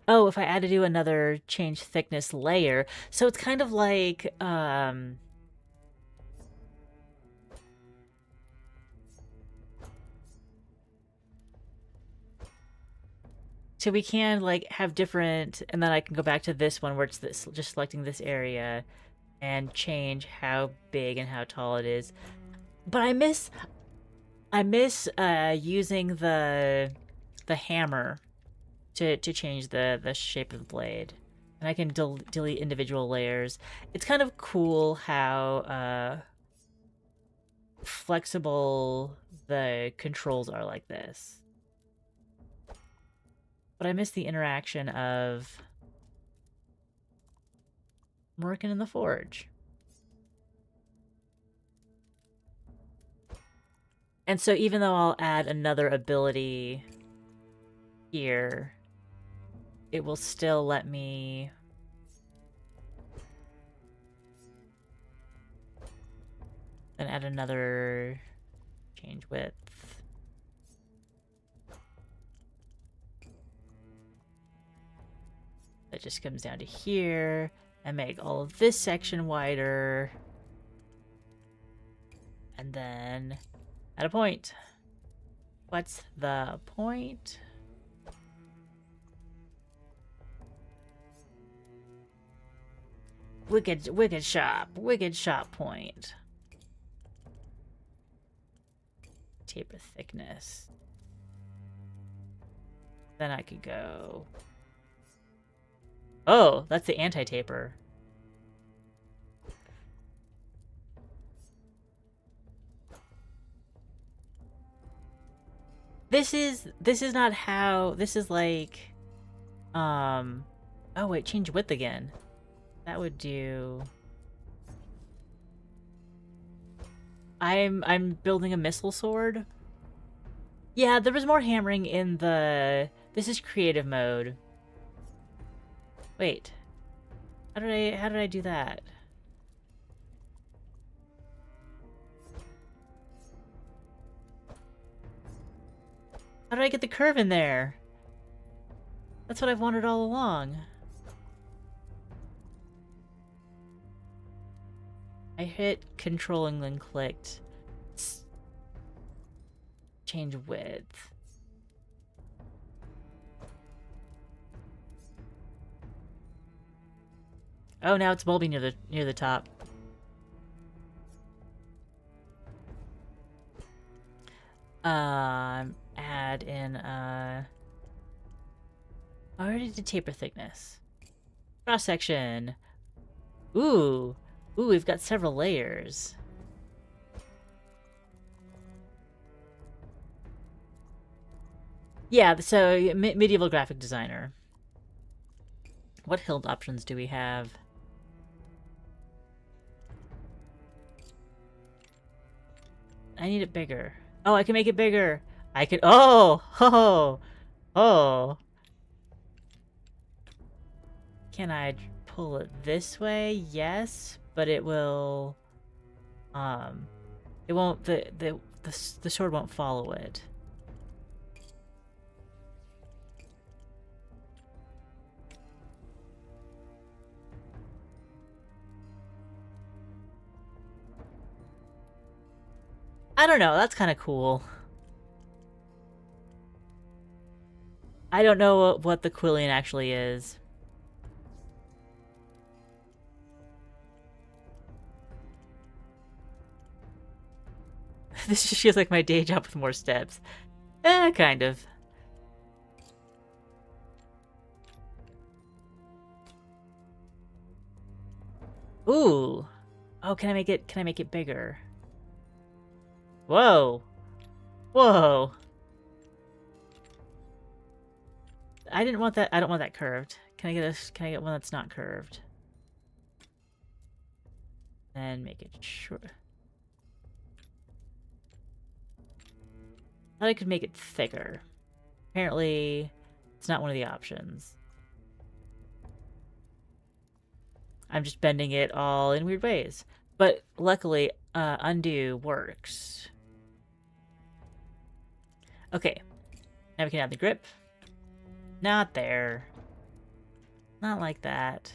Oh, if I add to do another change thickness layer. So it's kind of like, so we can, like, have different, and then I can go back to this one where it's this, just selecting this area and change how big and how tall it is. But I miss using the hammer to change the shape of the blade. And I can delete individual layers. It's kind of cool how flexible the controls are like this. But I miss the interaction of working in the forge. And so even though I'll add another ability here, it will still let me then add another change width. That just comes down to here and make all of this section wider. And then add a point. What's the point? Wicked shop point. Taper thickness. Then I could go. Oh, that's the anti-taper. This is not how, this is like, oh wait, change width again. That would do. I'm building a missile sword. Yeah, there was more hammering in the, this is creative mode. Wait. How did I do that? How did I get the curve in there? That's what I've wanted all along. I hit control and then clicked change width. Oh, now it's bulbing near the top. Add in I already did taper thickness. Cross section. Ooh, we've got several layers. Yeah, so medieval graphic designer. What hild options do we have? I need it bigger. Oh, I can make it bigger. I can. Oh, oh, oh. Can I pull it this way? Yes, but it will, it won't, the sword won't follow it. I don't know, that's kind of cool. I don't know what the Quillian actually is. This just feels like my day job with more steps. Kind of. Ooh. Oh, can I make it bigger? Whoa. Whoa. I didn't want that. I don't want that curved. Can I get one that's not curved? And make it short. I thought I could make it thicker. Apparently, it's not one of the options. I'm just bending it all in weird ways. But luckily, undo works. Okay. Now we can add the grip. Not there. Not like that.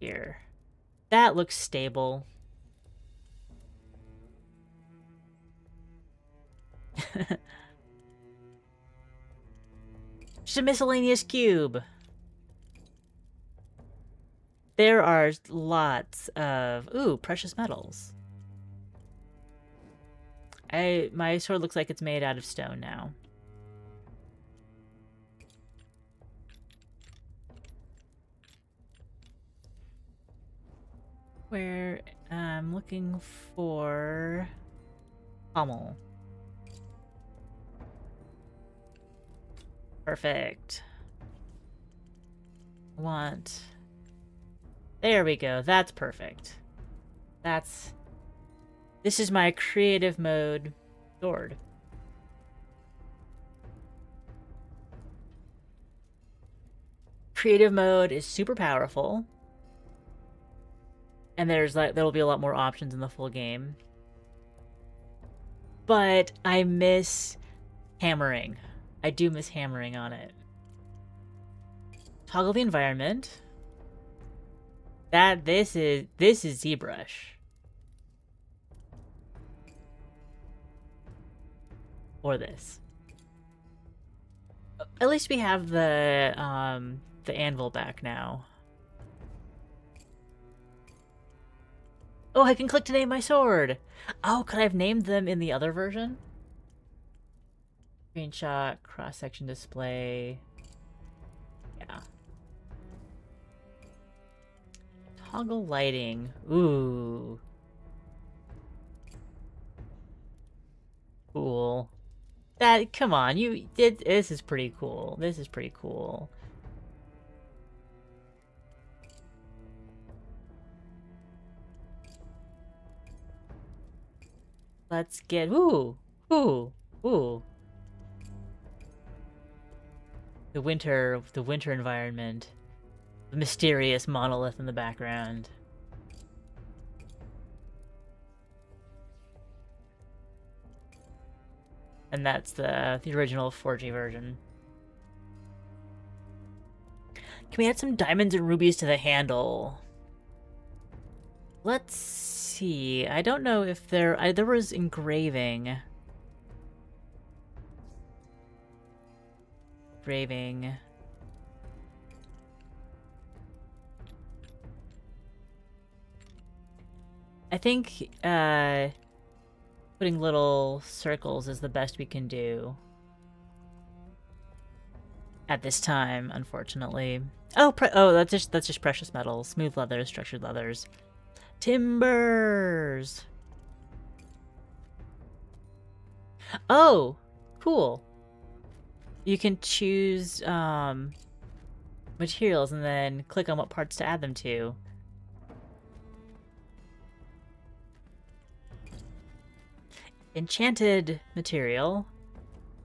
Here. That looks stable. Just a miscellaneous cube. There are lots of... Ooh, precious metals. My sword looks like it's made out of stone now. Where I'm looking for pommel. Perfect. Want... There we go. That's perfect. This is my creative mode sword. Creative mode is super powerful. And there'll be a lot more options in the full game. But I miss hammering. I do miss hammering on it. Toggle the environment. This is ZBrush. Or this. At least we have the anvil back now. Oh, I can click to name my sword. Oh, could I have named them in the other version? Screenshot, cross-section display. Yeah. Toggle lighting. Ooh. Cool. Come on, this is pretty cool. This is pretty cool. Let's get, ooh. The winter environment. The mysterious monolith in the background. And that's the original 4G version. Can we add some diamonds and rubies to the handle? Let's see. I don't know if there was engraving. Engraving. I think putting little circles is the best we can do at this time, unfortunately. Oh, that's just precious metals, smooth leathers, structured leathers, timbers. Oh, cool. You can choose materials and then click on what parts to add them to. Enchanted material.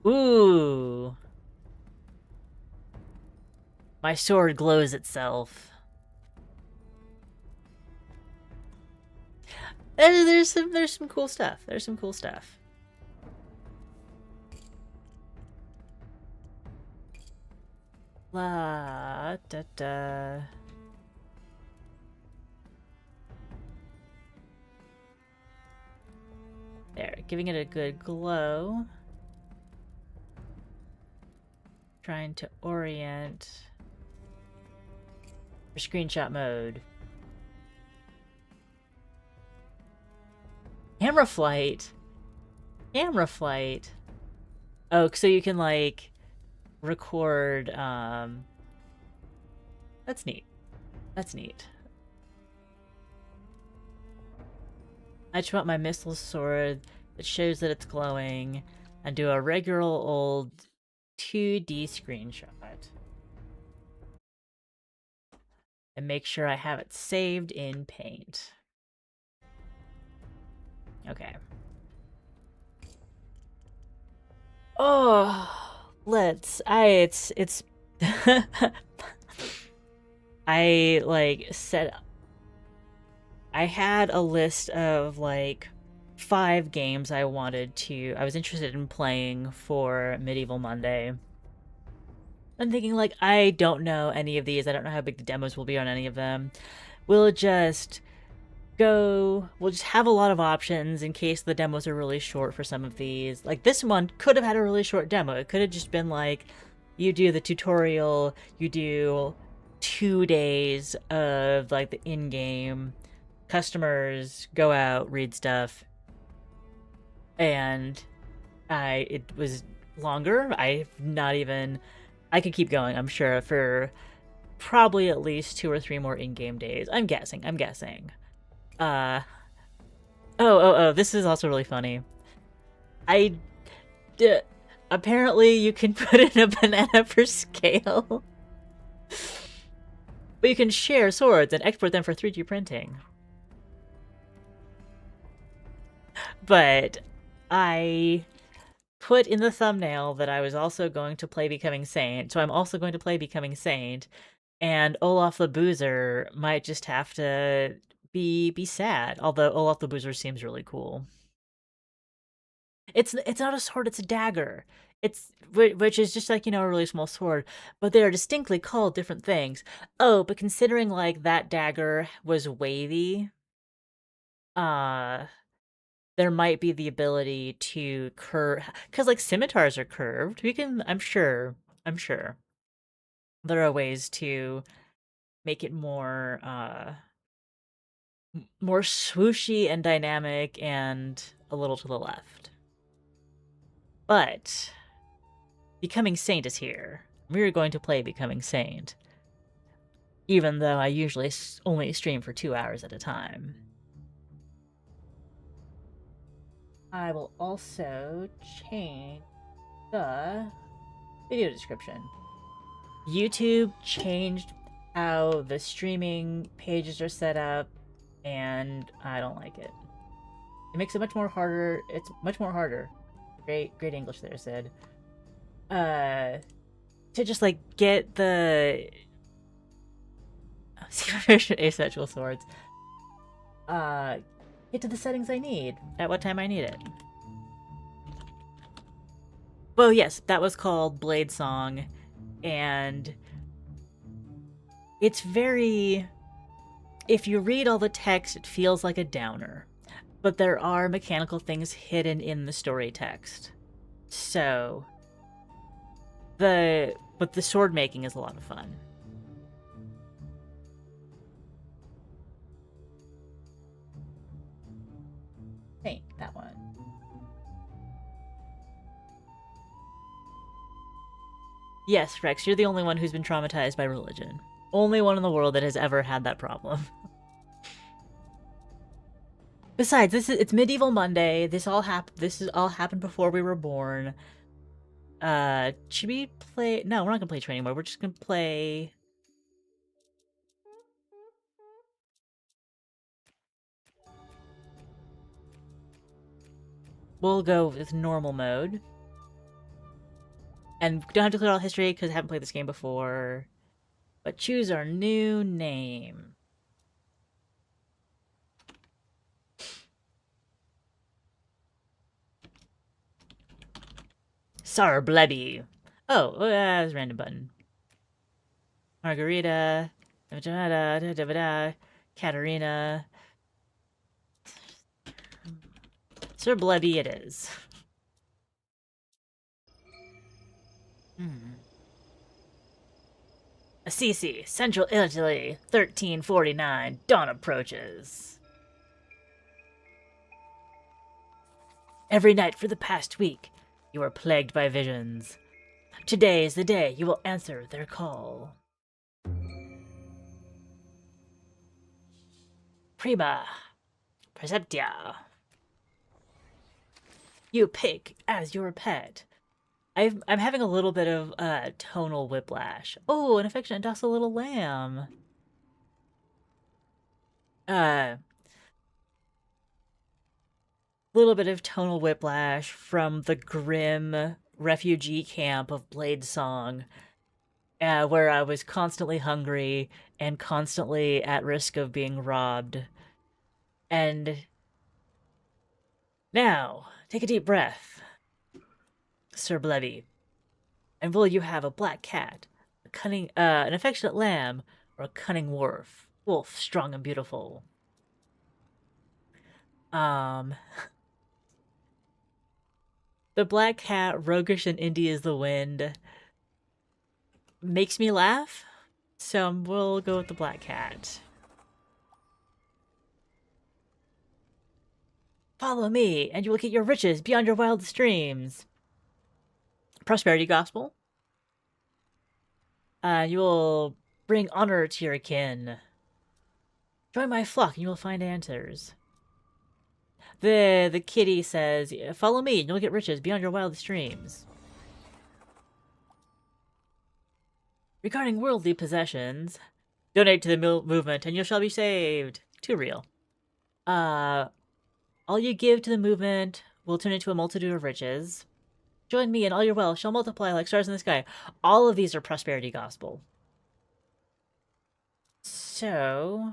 Ooh. My sword glows itself. There's some cool stuff. There's some cool stuff. La da da. There, giving it a good glow. Trying to orient for screenshot mode. Camera flight. Camera flight. Oh, so you can like record. That's neat. That's neat. I just want my missile sword that shows that it's glowing and do a regular old 2D screenshot. And make sure I have it saved in Paint. Okay. Oh, it's I like set I had a list of like 5 games I was interested in playing for Medieval Monday. I'm thinking like I don't know any of these. I don't know how big the demos will be on any of them. We'll just we'll just have a lot of options in case the demos are really short for some of these. Like this one could have had a really short demo. It could have just been like you do the tutorial, you do 2 days of like the in-game customers go out, read stuff, and it was longer. I could keep going, I'm sure, for probably at least 2 or 3 more in-game days. I'm guessing. Uh oh, this is also really funny. Apparently you can put in a banana for scale. But you can share swords and export them for 3D printing. But I put in the thumbnail that I was also going to play Becoming Saint, so I'm also going to play Becoming Saint, and Olaf the Boozer might just have to be sad, although Olaf the Boozer seems really cool. It's not a sword, it's a dagger. Which is just like, a really small sword, but they are distinctly called different things. Oh, but considering like that dagger was wavy, there might be the ability to curve, because like scimitars are curved. I'm sure there are ways to make it more more swooshy and dynamic and a little to the left. But Becoming Saint is here. We're going to play Becoming Saint, even though I usually only stream for 2 hours at a time. I will also change the video description. YouTube changed how the streaming pages are set up, and I don't like it. It makes it much more harder. It's much more harder. Great English there, Sid. To just like get the asexual swords. Get to the settings I need at what time I need it. Well, yes, that was called Blade Song, and it's very... If you read all the text, it feels like a downer, but there are mechanical things hidden in the story text. So, but the sword making is a lot of fun. Hey, that one. Yes, Rex, you're the only one who's been traumatized by religion. Only one in the world that has ever had that problem. Besides, it's Medieval Monday. This all happened before we were born. Should we play? No, we're not gonna play training mode. We're just gonna play. We'll go with normal mode. And we don't have to clear all history because I haven't played this game before. But choose our new name. Sarblebby. Oh, that's a random button. Margarita. Katerina. Sarblebby it is. Assisi, Central Italy, 1349. Dawn approaches. Every night for the past week, you are plagued by visions. Today is the day you will answer their call. Prima. Perceptia. You pick as your pet. I'm having a little bit of tonal whiplash. Oh, an affectionate docile little lamb. Little bit of tonal whiplash from the grim refugee camp of Blade Song, where I was constantly hungry and constantly at risk of being robbed. And now, take a deep breath, Sir Blevy. And will you have a black cat, a cunning, an affectionate lamb, or a cunning wolf, strong and beautiful? The black cat, roguish and indie as the wind, makes me laugh, so we'll go with the black cat. Follow me, and you will get your riches beyond your wildest dreams. Prosperity Gospel. You will bring honor to your kin. Join my flock, and you will find answers. The kitty says, follow me, and you'll get riches beyond your wildest dreams. Regarding worldly possessions, donate to the movement, and you shall be saved. Too real. All you give to the movement will turn into a multitude of riches. Join me, and all your wealth shall multiply like stars in the sky. All of these are prosperity gospel. So,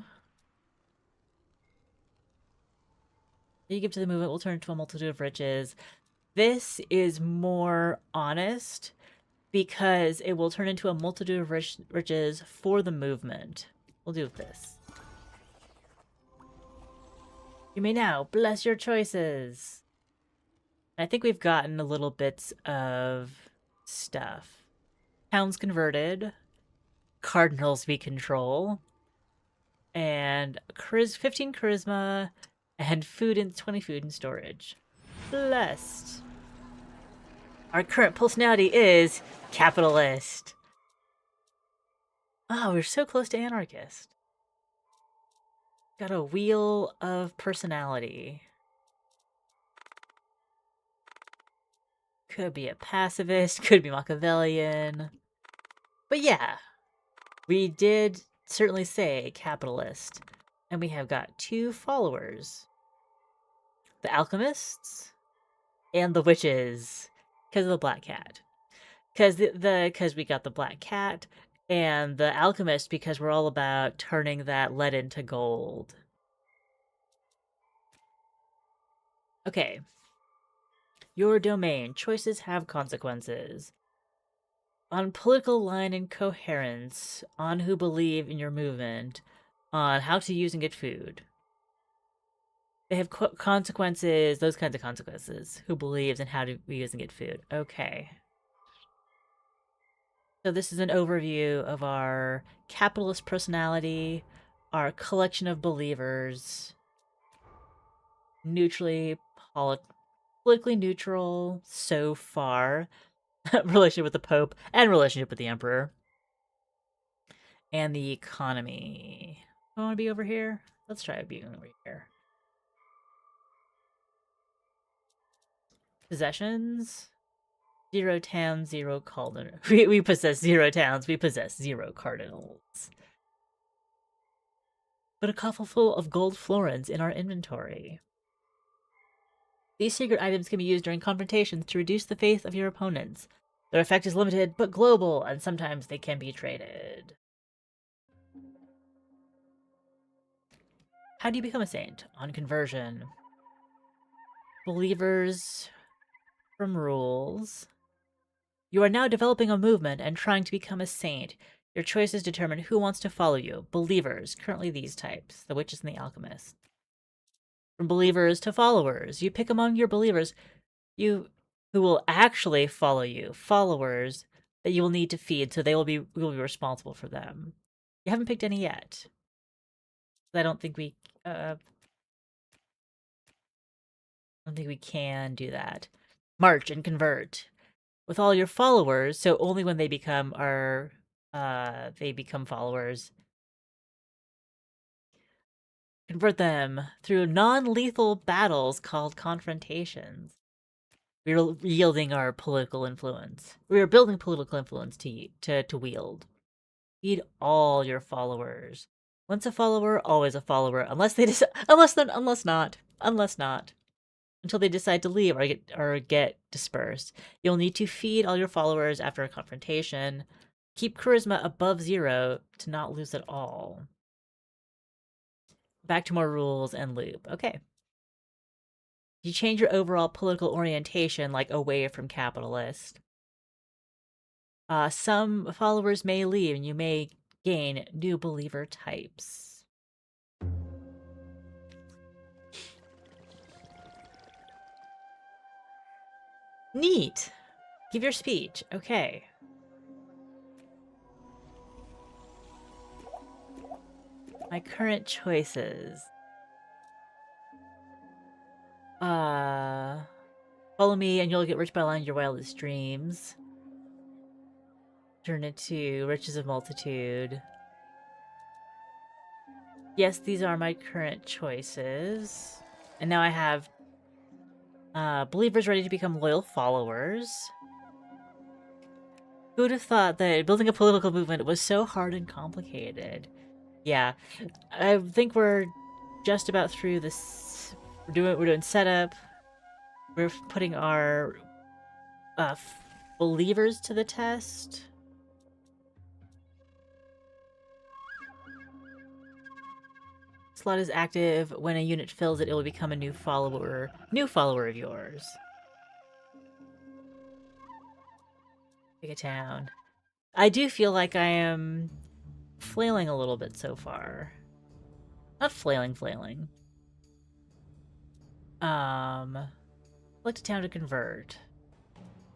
you give to the movement will turn into a multitude of riches. This is more honest because it will turn into a multitude of riches for the movement. We'll do this. You may now bless your choices. I think we've gotten a little bits of stuff. Towns converted. Cardinals we control. And 15 charisma. And 20 food in storage. Blessed. Our current personality is capitalist. Oh, we're so close to anarchist. Got a wheel of personality. Could be a pacifist, could be Machiavellian. But yeah, we did certainly say capitalist. And we have got 2 followers. The alchemists and the witches. Because of the black cat. Because we got the black cat and the alchemist because we're all about turning that lead into gold. Okay. Your domain. Choices have consequences. On political line and coherence. On who believe in your movement. On how to use and get food. They have consequences, those kinds of consequences. Who believes and how to use and get food. Okay. So this is an overview of our capitalist personality, our collection of believers, politically neutral so far, relationship with the Pope, and relationship with the Emperor, and the economy. I want to be over here. Let's try being over here. Possessions. 0 towns, 0 cardinals. We possess 0 towns, we possess 0 cardinals. But a coffer full of gold florins in our inventory. These secret items can be used during confrontations to reduce the faith of your opponents. Their effect is limited, but global, and sometimes they can be traded. How do you become a saint? On conversion. Believers from rules. You are now developing a movement and trying to become a saint. Your choices determine who wants to follow you. Believers, currently these types, the witches and the alchemists. From believers to followers. You pick among your believers who will actually follow you. Followers that you will need to feed, so you will be responsible for them. You haven't picked any yet. I don't think we can do that. March and convert. With all your followers, so only when they become followers. Convert them through non-lethal battles called confrontations. We are yielding our political influence. We are building political influence to wield. Feed all your followers. Once a follower, always a follower, unless not, until they decide to leave or get dispersed. You'll need to feed all your followers after a confrontation. Keep charisma above 0 to not lose it all. Back to more rules and loop. Okay. You change your overall political orientation, like away from capitalist. Some followers may leave, and you may gain new believer types. Neat! Give your speech. Okay. My current choices. Follow me and you'll get rich by lying your wildest dreams. Turn it to riches of multitude. Yes, these are my current choices. And now I have believers ready to become loyal followers. Who would have thought that building a political movement was so hard and complicated? Yeah, I think we're just about through this. We're doing setup. We're putting our believers to the test. Slot is active. When a unit fills it, it will become a new follower of yours. Pick a town. I do feel like I am flailing a little bit so far. Not flailing. Select a town to convert.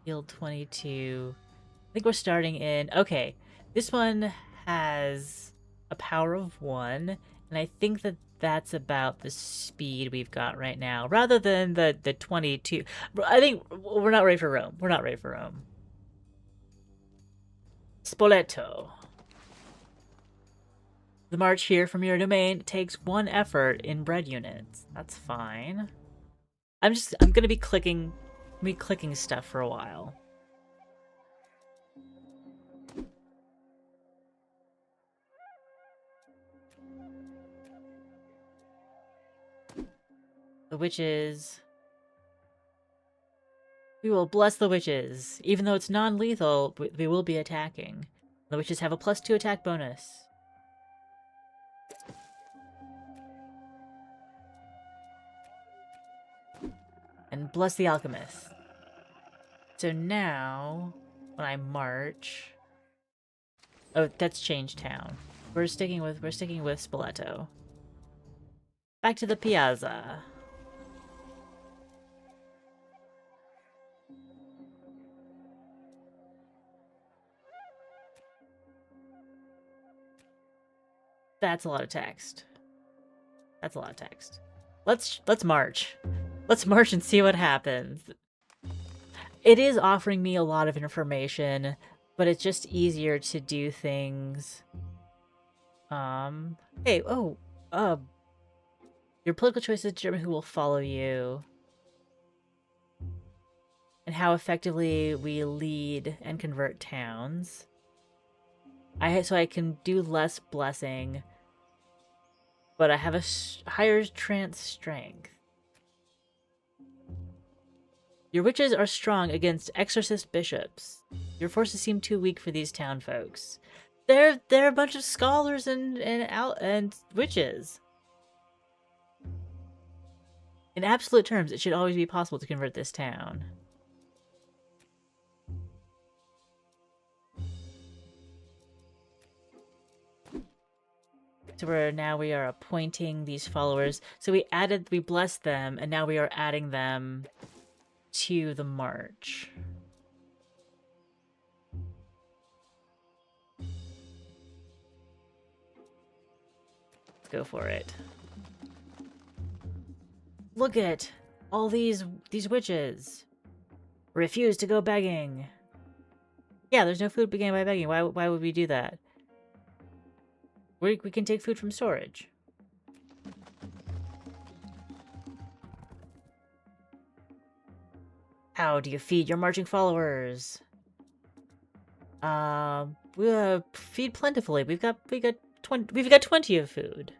Yield 22. I think we're starting in... Okay, this one has a power of 1, and I think that's about the speed we've got right now, rather than the 22. I think we're not ready for Rome. We're not ready for Rome. Spoleto. The march here from your domain takes 1 effort in bread units. That's fine. I'm gonna be clicking stuff for a while. The witches. We will bless the witches. Even though it's non-lethal, we will be attacking. The witches have a +2 attack bonus. And bless the alchemist. So now, when I march... Oh, that's changed town. We're sticking with Spoleto. Back to the piazza. That's a lot of text. That's a lot of text. Let's march. Let's march and see what happens. It is offering me a lot of information, but it's just easier to do things. Hey, your political choices determine who will follow you. And how effectively we lead and convert towns. So I can do less blessing, but I have a higher trance strength. Your witches are strong against exorcist bishops. Your forces seem too weak for these town folks. They're a bunch of scholars and witches. In absolute terms, it should always be possible to convert this town. So we are appointing these followers. So we blessed them, and now we are adding them to the march. Let's go for it. Look at all these witches. Refuse to go begging. Yeah, there's no food began by begging. Why would we do that? We can take food from storage. How do you feed your marching followers? We feed plentifully. We've got 20 of food.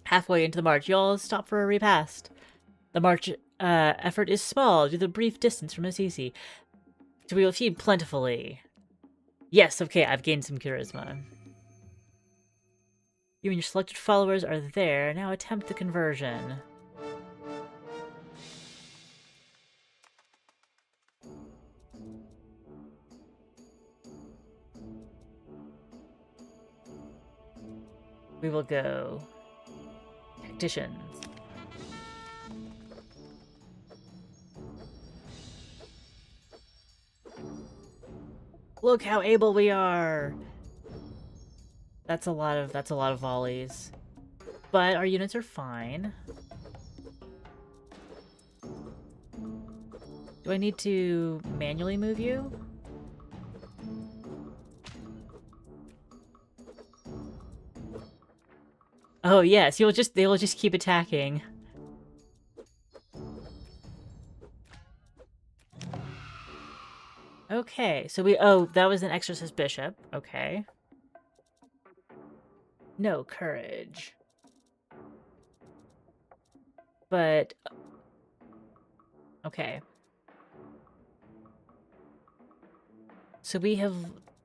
Halfway into the march, y'all stop for a repast. The march effort is small due to the brief distance from Assisi, so we will feed plentifully. Yes, okay, I've gained some charisma. You and your selected followers are there. Now attempt the conversion. We will go tacticians. Look how able we are. That's a lot of volleys. But our units are fine. Do I need to manually move you? Oh yes, they will just keep attacking. Okay, so that was an exorcist bishop. Okay. No courage. But okay. So we have,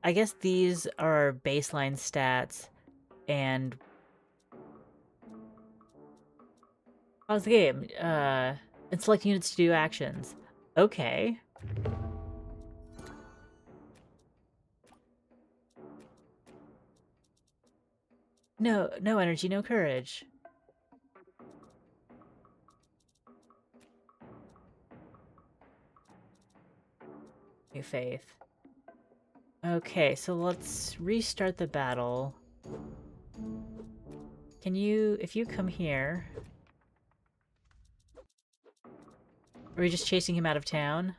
I guess these are our baseline stats, and pause the game. And select units to do actions. Okay. No energy, no courage. New faith. Okay, so let's restart the battle. If you come here... Are we just chasing him out of town?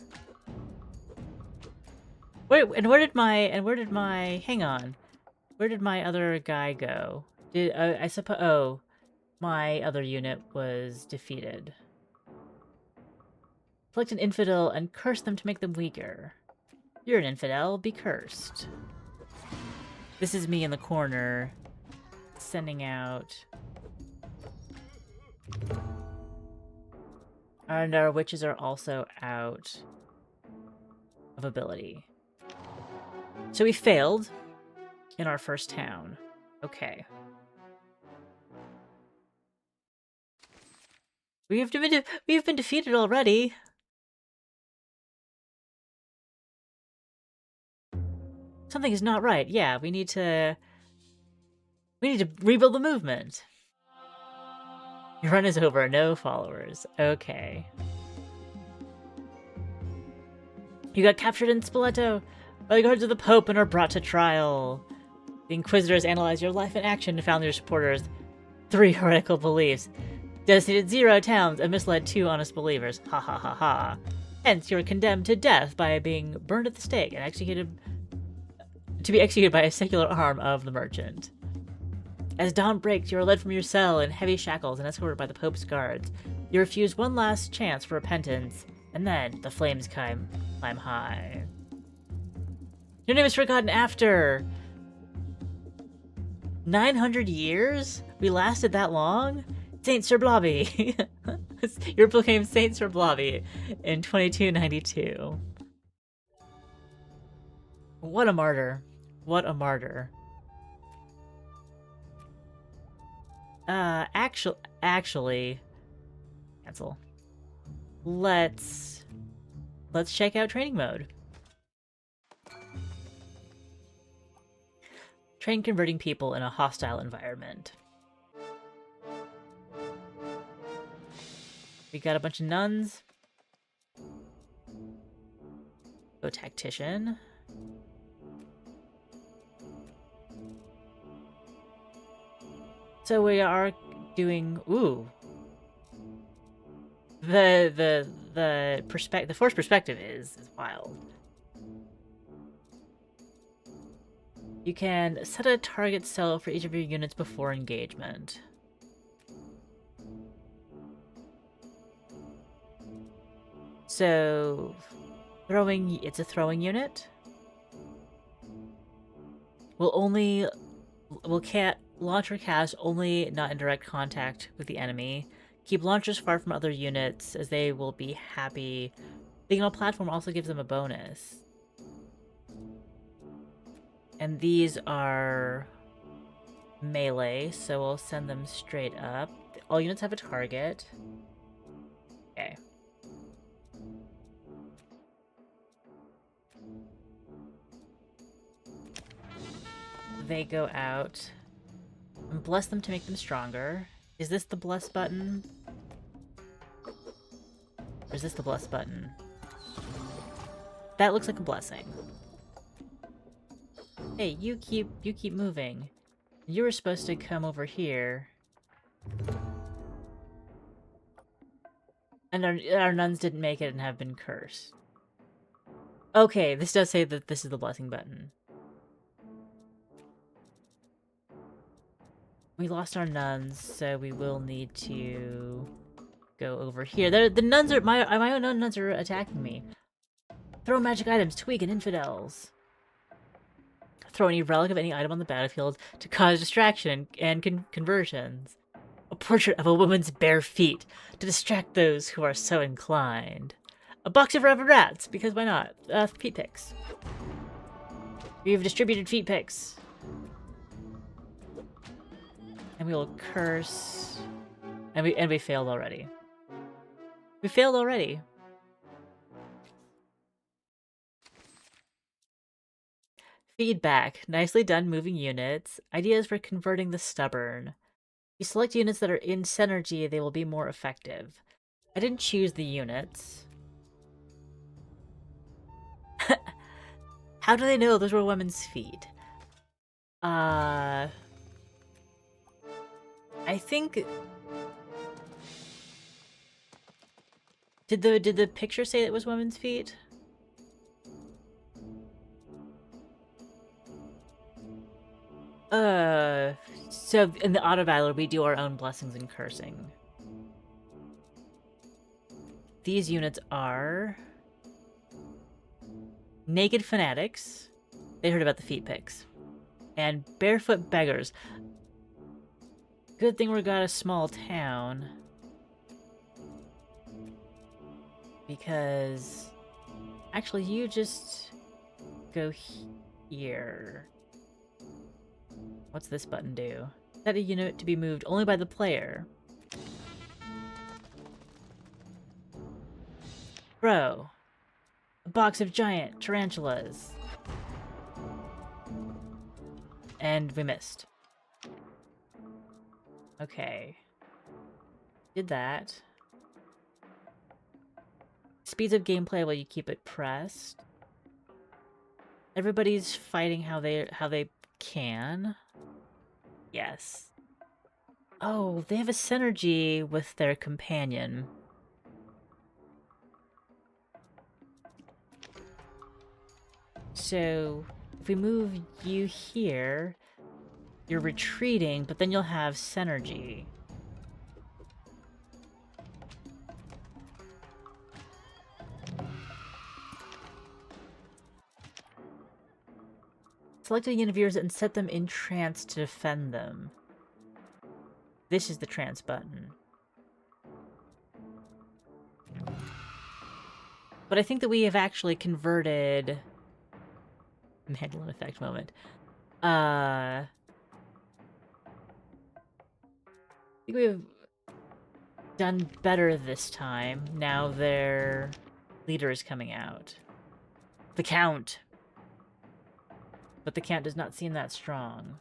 Wait, and where did my, hang on. Where did my other guy go? I suppose, oh, my other unit was defeated. Select an infidel and curse them to make them weaker. You're an infidel, be cursed. This is me in the corner, sending out... And our witches are also out of ability. So we failed in our first town. Okay. We've been defeated already. Something is not right. Yeah, we need to rebuild the movement. Your run is over. No followers. Okay. You got captured in Spoleto by the guards of the Pope and are brought to trial. The Inquisitors analyzed your life in action and found your supporters 3 heretical beliefs, designated 0 towns, and misled 2 honest believers. Ha ha ha ha. Hence, you are condemned to death by being burned at the stake and to be executed by a secular arm of the merchant. As dawn breaks, you are led from your cell in heavy shackles and escorted by the Pope's guards. You refuse one last chance for repentance, and then the flames climb high. Your name is forgotten after 900 years? We lasted that long? Saint Sir Blobby. You proclaimed Saint Sir Blobby in 2292. What a martyr. What a martyr. Actually, Cancel. Let's check out training mode. Train converting people in a hostile environment. We got a bunch of nuns. Go tactician. So we are doing the force perspective is wild. You can set a target cell for each of your units before engagement. So it's a throwing unit. Will launch or cast only not in direct contact with the enemy. Keep launchers far from other units, as they will be happy. Being on a platform also gives them a bonus. And these are melee, so we'll send them straight up. All units have a target. Okay. They go out. And bless them to make them stronger. Is this the bless button? Or is this the bless button? That looks like a blessing. Hey, you keep moving. You were supposed to come over here. And our nuns didn't make it and have been cursed. Okay, this does say that this is the blessing button. We lost our nuns, so we will need to go over here. The nuns are my own nuns are attacking me. Throw magic items to weaken infidels. Throw any relic of any item on the battlefield to cause distraction and conversions. A portrait of a woman's bare feet to distract those who are so inclined. A box of rubber rats, because why not? Feet pics. We've distributed feet pics. And we will curse. And we failed already. We failed already. Feedback. Nicely done moving units. Ideas for converting the stubborn. You select units that are in synergy, they will be more effective. I didn't choose the units. How do they know those were women's feet? I think... Did the picture say it was women's feet? So in the auto battler, we do our own blessings and cursing. These units are naked fanatics. They heard about the feet pics. And barefoot beggars. Good thing we got a small town. Because... Actually, you just... go here. What's this button do? Set a unit to be moved only by the player. Throw. A box of giant tarantulas. And we missed. Okay. Did that. Speeds of gameplay while you keep it pressed. Everybody's fighting how they can. Yes. Oh, they have a synergy with their companion. So, if we move you here, you're retreating, but then you'll have synergy. Select a unit of yours and set them in trance to defend them. This is the trance button. But I think that we have actually converted... Mandolin effect moment. I think we have... done better this time. Now their leader is coming out. The Count. But the Count does not seem that strong.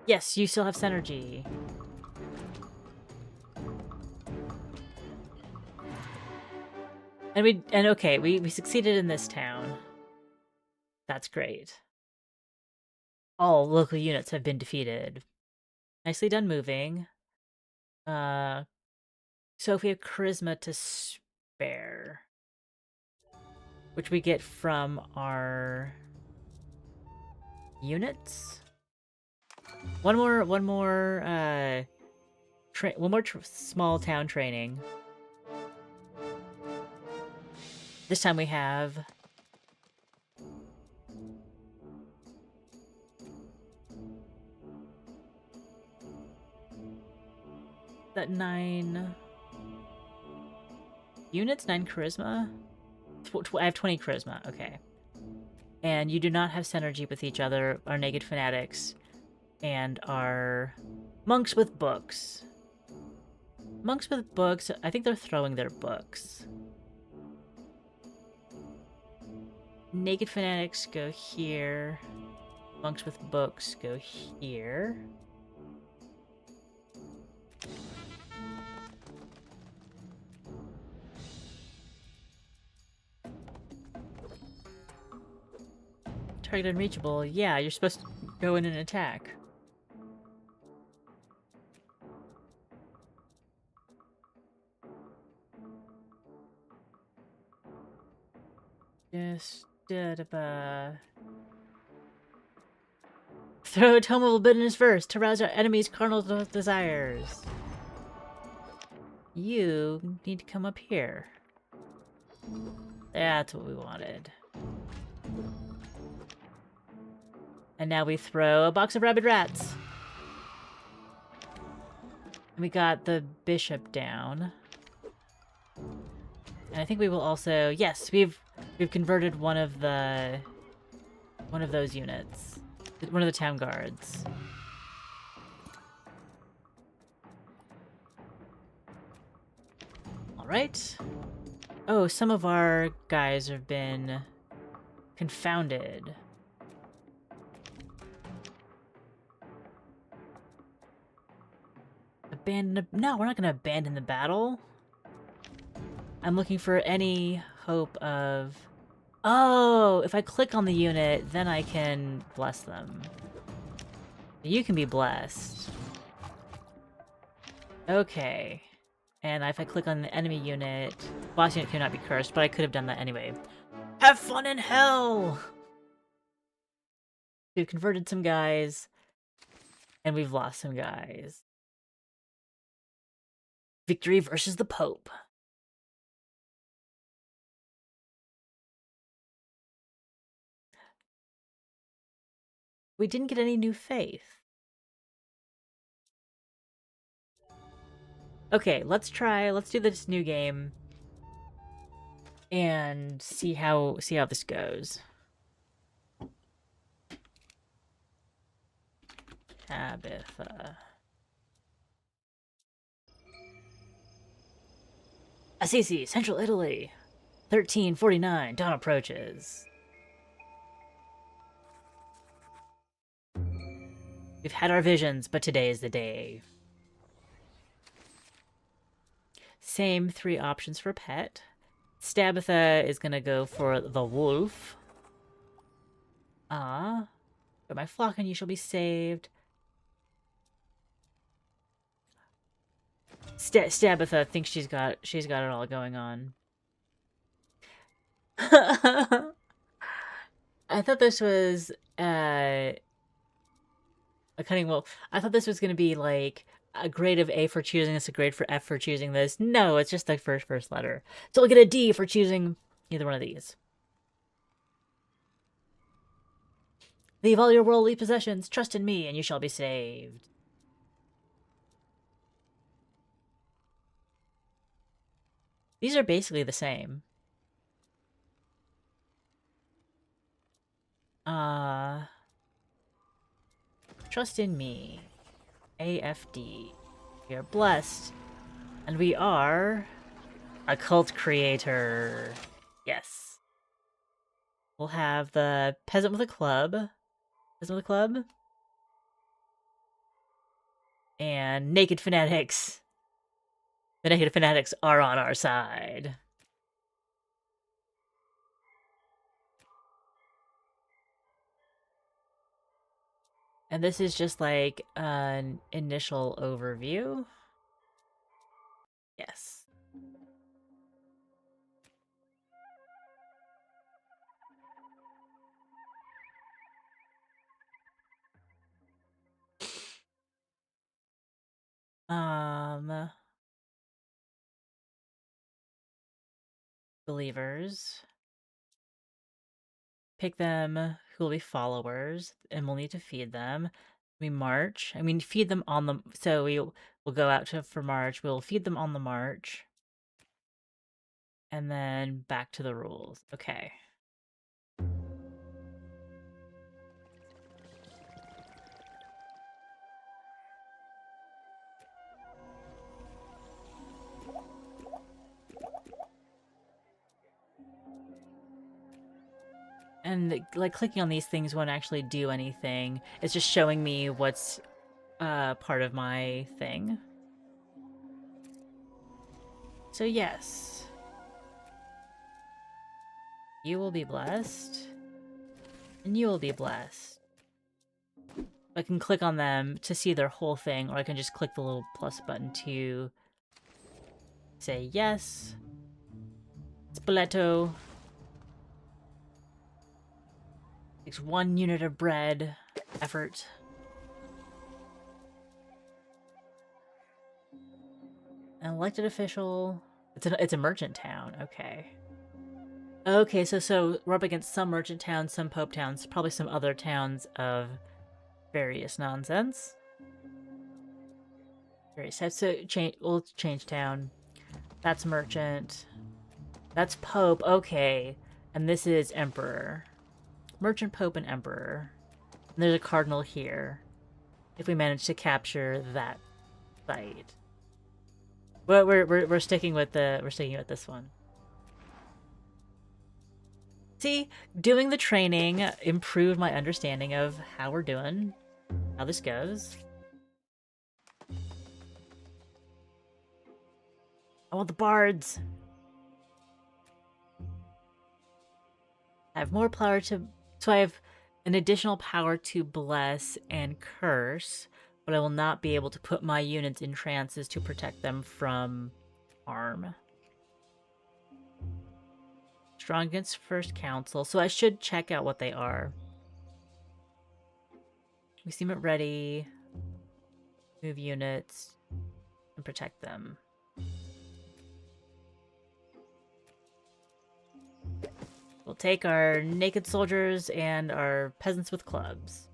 Yes, you still have synergy. And okay, we succeeded in this town. That's great. All local units have been defeated. Nicely done moving. So if we have charisma to spare, which we get from our units. One more small town training. This time we have that 9 units, 9 charisma. I have 20 charisma. Okay. And you do not have synergy with each other, our naked fanatics, and our monks with books. Monks with books, I think they're throwing their books. Naked fanatics go here. Monks with books go here. Target unreachable. Yeah, you're supposed to go in and attack. Just throw a tome of bitterness first to rouse our enemy's carnal desires. You need to come up here. That's what we wanted. And now we throw a box of rabid rats. And we got the bishop down. And I think we will also, yes, we've converted one of those units. One of the town guards. Alright. Oh, some of our guys have been confounded. No, we're not gonna abandon the battle. I'm looking for any hope of... Oh, if I click on the unit, then I can bless them. You can be blessed. Okay. And if I click on the enemy unit, boss unit cannot be cursed, but I could have done that anyway. Have fun in hell! We've converted some guys, and we've lost some guys. Victory versus the Pope. We didn't get any new faith. Okay, let's do this new game and see how this goes. Tabitha. Assisi, Central Italy. 1349, dawn approaches. We've had our visions, but today is the day. Same 3 options for pet. Stabitha is gonna go for the wolf. But my flock and you shall be saved. Stabitha thinks she's got it all going on. I thought this was a cunning wolf. I thought this was gonna be like a grade of A for choosing this, a grade for F for choosing this. No, it's just the first letter. So we'll get a D for choosing either one of these. Leave all your worldly possessions, trust in me, and you shall be saved. These are basically the same. Trust in me. AFD. We are blessed. And we are a cult creator. Yes. We'll have the peasant with a club. Peasant with a club. And naked fanatics. The naked fanatics are on our side. And this is just like an initial overview. Yes. Believers. Pick them who will be followers, and we'll need to feed them. We march. I mean, feed them on the... So we'll go out for march. We'll feed them on the march. And then back to the rules. Okay. And, like, clicking on these things won't actually do anything. It's just showing me what's part of my thing. So, yes. You will be blessed. And you will be blessed. I can click on them to see their whole thing, or I can just click the little plus button to say yes. Spoleto. Takes 1 unit of bread. Effort. An elected official. It's a merchant town. Okay. Okay, so we're up against some merchant towns, some pope towns, probably some other towns of various nonsense. Various types. So we'll change town. That's merchant. That's pope. Okay. And this is emperor. Merchant, pope, and emperor. And there's a cardinal here. If we manage to capture that site. Well, we're sticking with this one. See, doing the training improved my understanding of how we're doing, how this goes. I want the bards. I have more power to... So I have an additional power to bless and curse, but I will not be able to put my units in trances to protect them from harm. Strong against First Council, so I should check out what they are. We seem at ready. Move units and protect them. We'll take our naked soldiers and our peasants with clubs.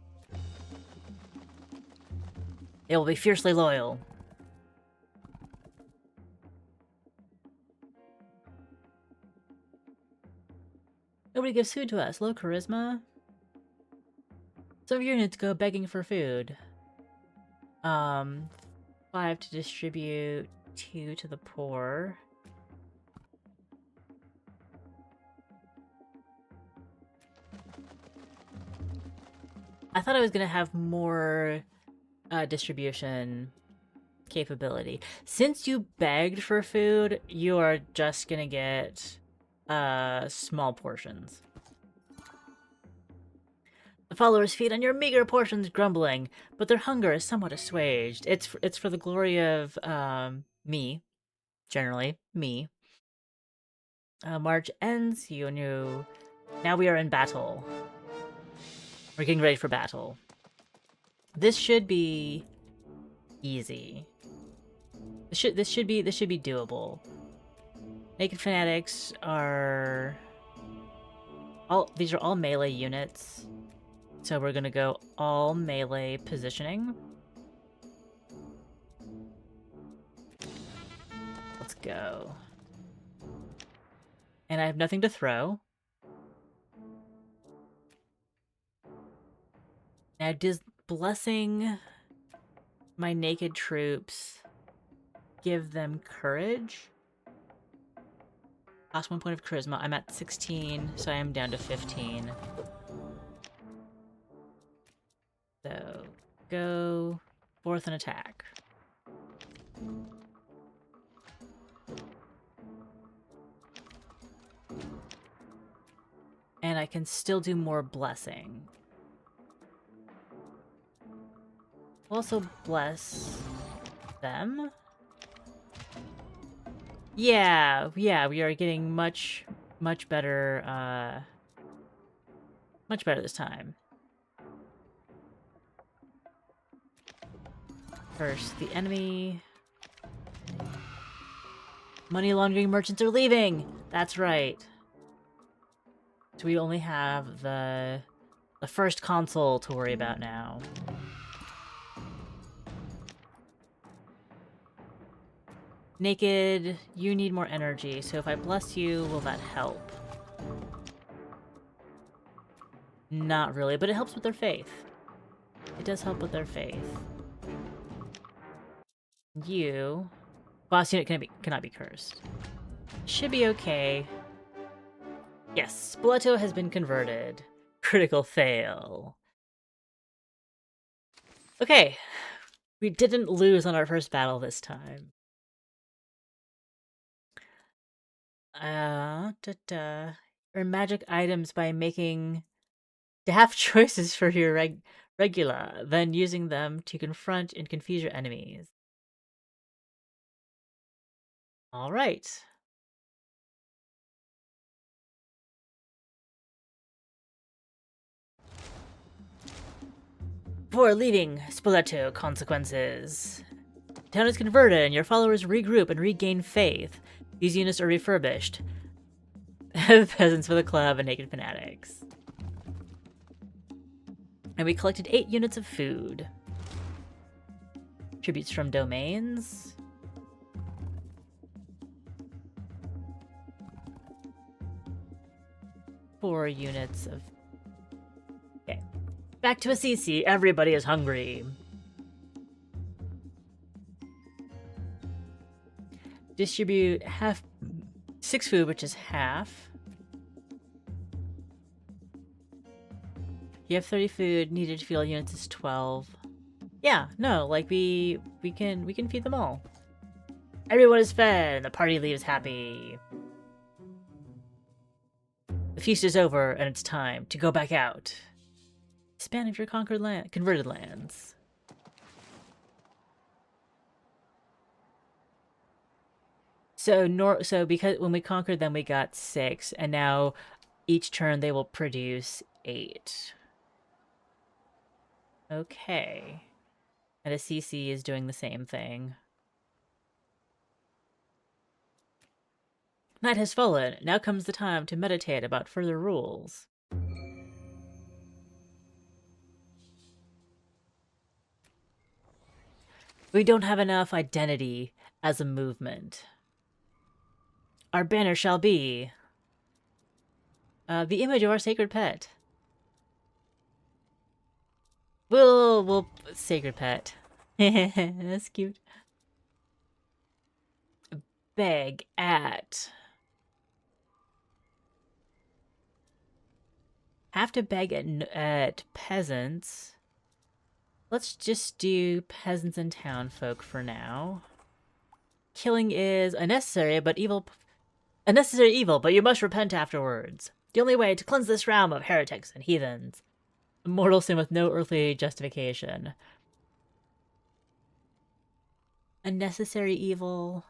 They will be fiercely loyal. Nobody gives food to us. Low charisma. Some units go begging for food. 5 to distribute, 2 to the poor. I thought I was gonna have more distribution capability. Since you begged for food, you are just gonna get small portions. The followers feed on your meager portions, grumbling, but their hunger is somewhat assuaged. It's for the glory of me, generally me. March ends. You knew. Now we are in battle. We're getting ready for battle. This should be easy. This should be doable. Naked fanatics are these are all melee units. So we're gonna go all melee positioning. Let's go. And I have nothing to throw. And I blessing my naked troops give them courage? Lost 1 point of charisma. I'm at 16, so I am down to 15. So, go forth and attack. And I can still do more blessing. Also bless them. Yeah, we are getting much better, much better this time. First, the enemy. Money laundering merchants are leaving! That's right. So we only have the first console to worry about now. Naked, you need more energy, so if I bless you, will that help? Not really, but it helps with their faith. It does help with their faith. You... Boss unit cannot be cursed. Should be okay. Yes, Spoleto has been converted. Critical fail. Okay. We didn't lose on our first battle this time. Earn magic items by making daft choices for your regula, then using them to confront and confuse your enemies. Alright. Before leaving Spoleto, consequences. Town is converted and your followers regroup and regain faith. These units are refurbished. Peasants for the club and naked fanatics. And we collected 8 units of food. Tributes from domains. Four units of... Okay. Back to Assisi. Everybody is hungry. Distribute 6 food, which is half. You have 30 food. Needed to fuel units is 12. Yeah, no, like we can feed them all. Everyone is fed, and the party leaves happy. The feast is over, and it's time to go back out. Expand of your converted lands. So because when we conquered them, we got 6, and now each turn they will produce 8. Okay. And Assisi is doing the same thing. Night has fallen. Now comes the time to meditate about further rules. We don't have enough identity as a movement. Our banner shall be the image of our sacred pet. We'll sacred pet. That's cute. Beg at. Have to beg at peasants. Let's just do peasants and town folk for now. Killing is a necessary evil, but you must repent afterwards. The only way to cleanse this realm of heretics and heathens. A mortal sin with no earthly justification. A necessary evil.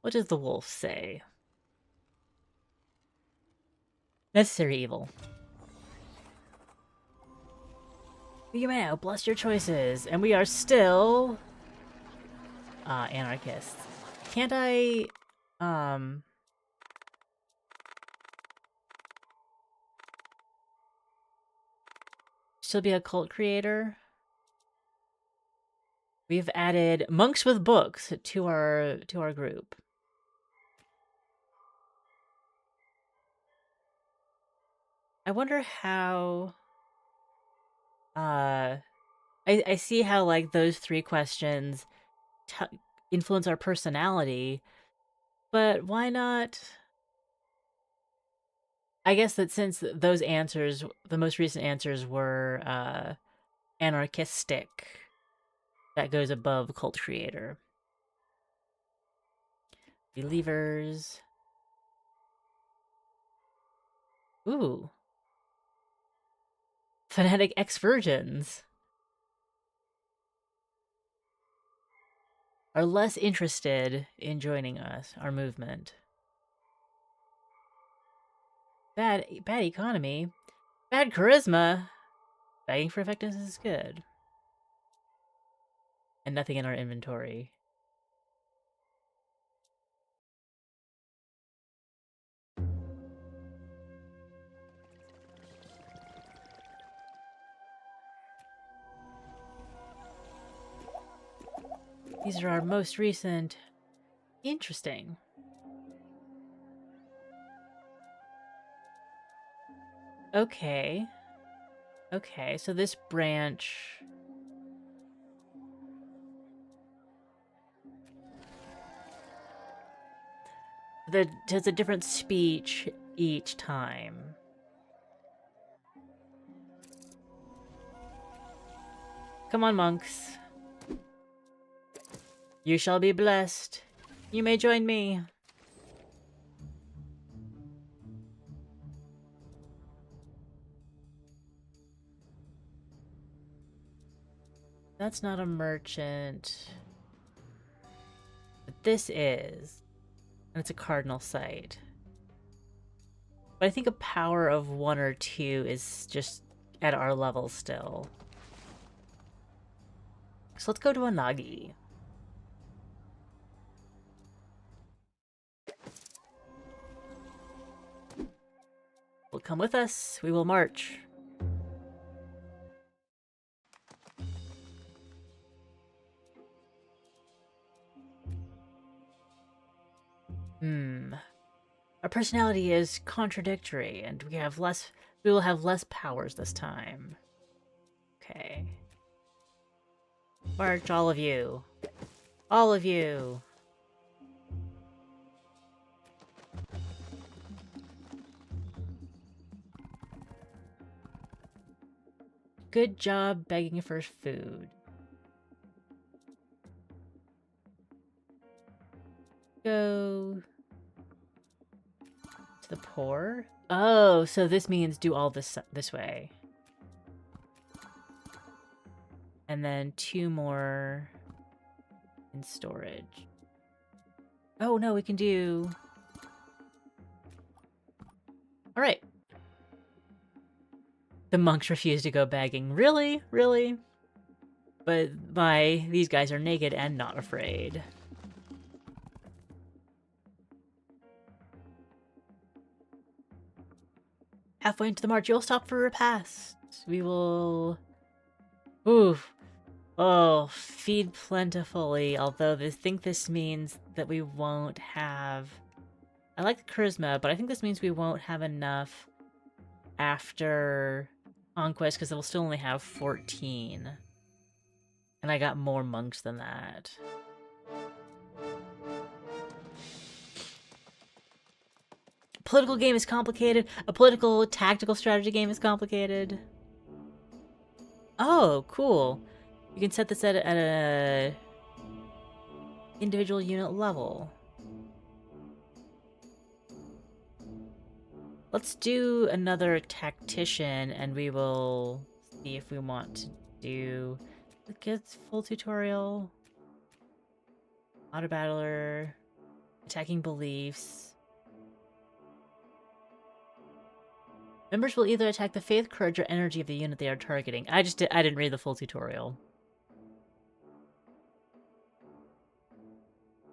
What does the wolf say? Necessary evil. You may now bless your choices, and we are still anarchists. Can't I still be a cult creator? We've added monks with books to our group. I wonder how I see how, like, those three questions influence our personality, but why not? I guess that since those answers, the most recent answers were anarchistic, that goes above cult creator. Believers. Ooh. Fanatic ex-virgins are less interested in joining us, our movement. Bad economy. Bad charisma. Begging for effectiveness is good. And nothing in our inventory. These are our most recent. Interesting. Okay. Okay, so this branch... There's a different speech each time. Come on, monks. You shall be blessed. You may join me. That's not a merchant. But this is. And it's a cardinal site. But I think a power of 1 or 2 is just at our level still. So let's go to Anagi. Will come with us. We will march. Our personality is contradictory, and we will have less powers this time. Okay. March, all of you. All of you. Good job begging for food. Go to the poor. Oh, so this means do all this way. And then 2 more in storage. Oh no, we can do... Alright. The monks refuse to go begging. Really? Really? But these guys are naked and not afraid. Halfway into the march, you'll stop for repast. We will... Oof. Oh, feed plentifully, although I think this means that we won't have... I like the charisma, but I think this means we won't have enough after conquest, because we'll still only have 14. And I got more monks than that. Political game is complicated. A political tactical strategy game is complicated. Oh, cool. You can set this at a individual unit level. Let's do another tactician, and we will see if we want to do... Get full tutorial. Auto battler. Attacking beliefs. Members will either attack the faith, courage, or energy of the unit they are targeting. I didn't read the full tutorial.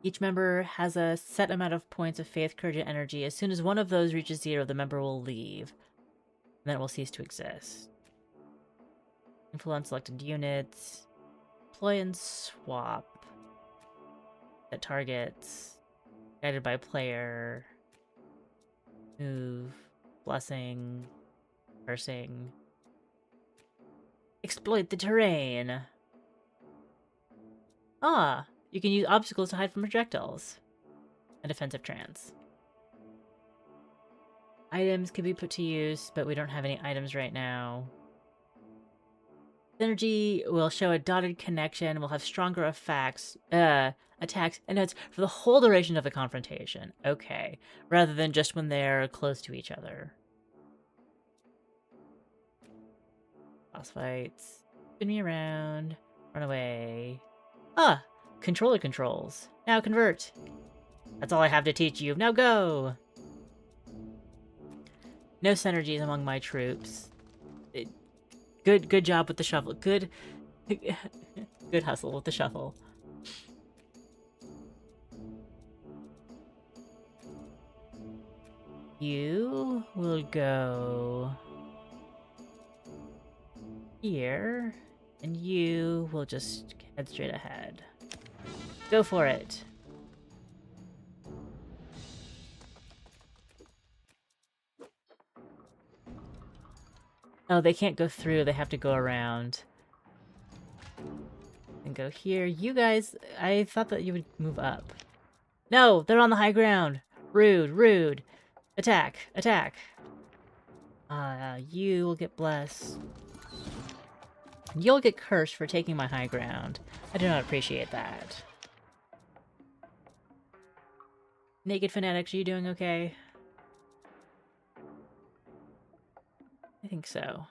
Each member has a set amount of points of faith, courage, and energy. As soon as one of those reaches 0, the member will leave. And then it will cease to exist. Influence selected units. Deploy and swap. Set targets. Guided by player. Move. Blessing. Cursing. Exploit the terrain. Ah, you can use obstacles to hide from projectiles. A defensive trance. Items can be put to use, but we don't have any items right now. Synergy will show a dotted connection, will have stronger attacks and notes for the whole duration of the confrontation. Okay. Rather than just when they're close to each other. Boss fights. Spin me around. Run away. Ah! Controller controls. Now convert. That's all I have to teach you. Now go! No synergies among my troops. Good job with the shuffle. Good hustle with the shuffle. You will go here, and you will just head straight ahead. Go for it. Oh, they can't go through. They have to go around. And go here. You guys, I thought that you would move up. No, they're on the high ground. Rude, rude. Attack, attack. You will get blessed. You'll get cursed for taking my high ground. I do not appreciate that. Naked Fanatics, are you doing okay? I think so.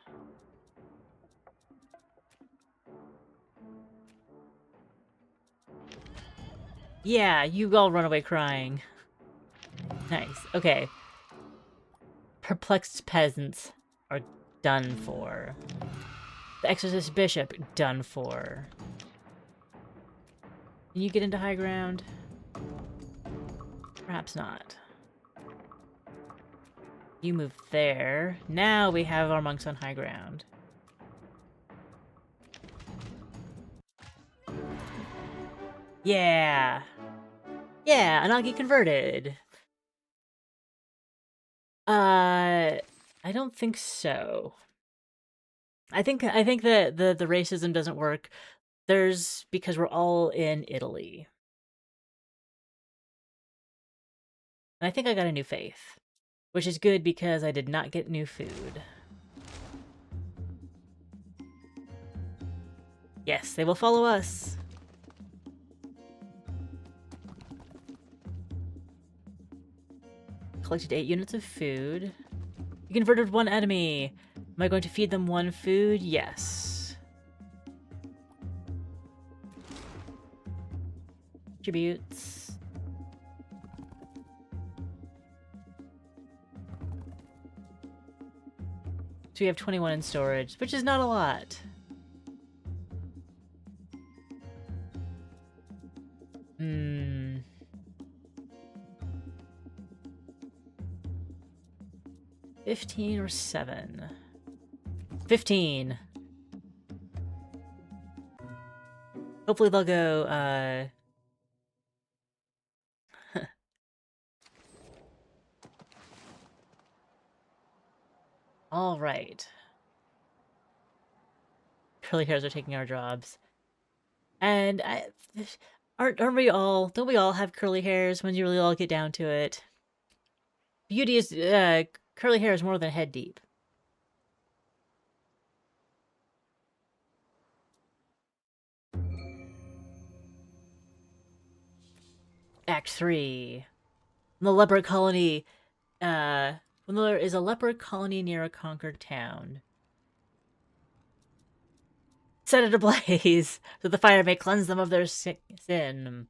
Yeah, you all run away crying. Nice. Okay. Perplexed peasants are done for. The Exorcist Bishop, done for. Can you get into high ground? Perhaps not. You move there. Now we have our monks on high ground. Yeah! Yeah, and I'll get converted. I don't think so. I think that the racism doesn't work. Because we're all in Italy. And I think I got a new faith. Which is good because I did not get new food. Yes, they will follow us. Collected 8 units of food. You converted 1 enemy. Am I going to feed them 1 food? Yes. Tributes. So we have 21 in storage, which is not a lot. Hmm. 15 or 7? 15. Hopefully they'll go, All right. Curly hairs are taking our jobs. And aren't we all, don't we all have curly hairs when you really all get down to it? Beauty is, curly hair is more than head deep. Act 3. The leopard colony, when there is a leopard colony near a conquered town. Set it ablaze, so the fire may cleanse them of their sin.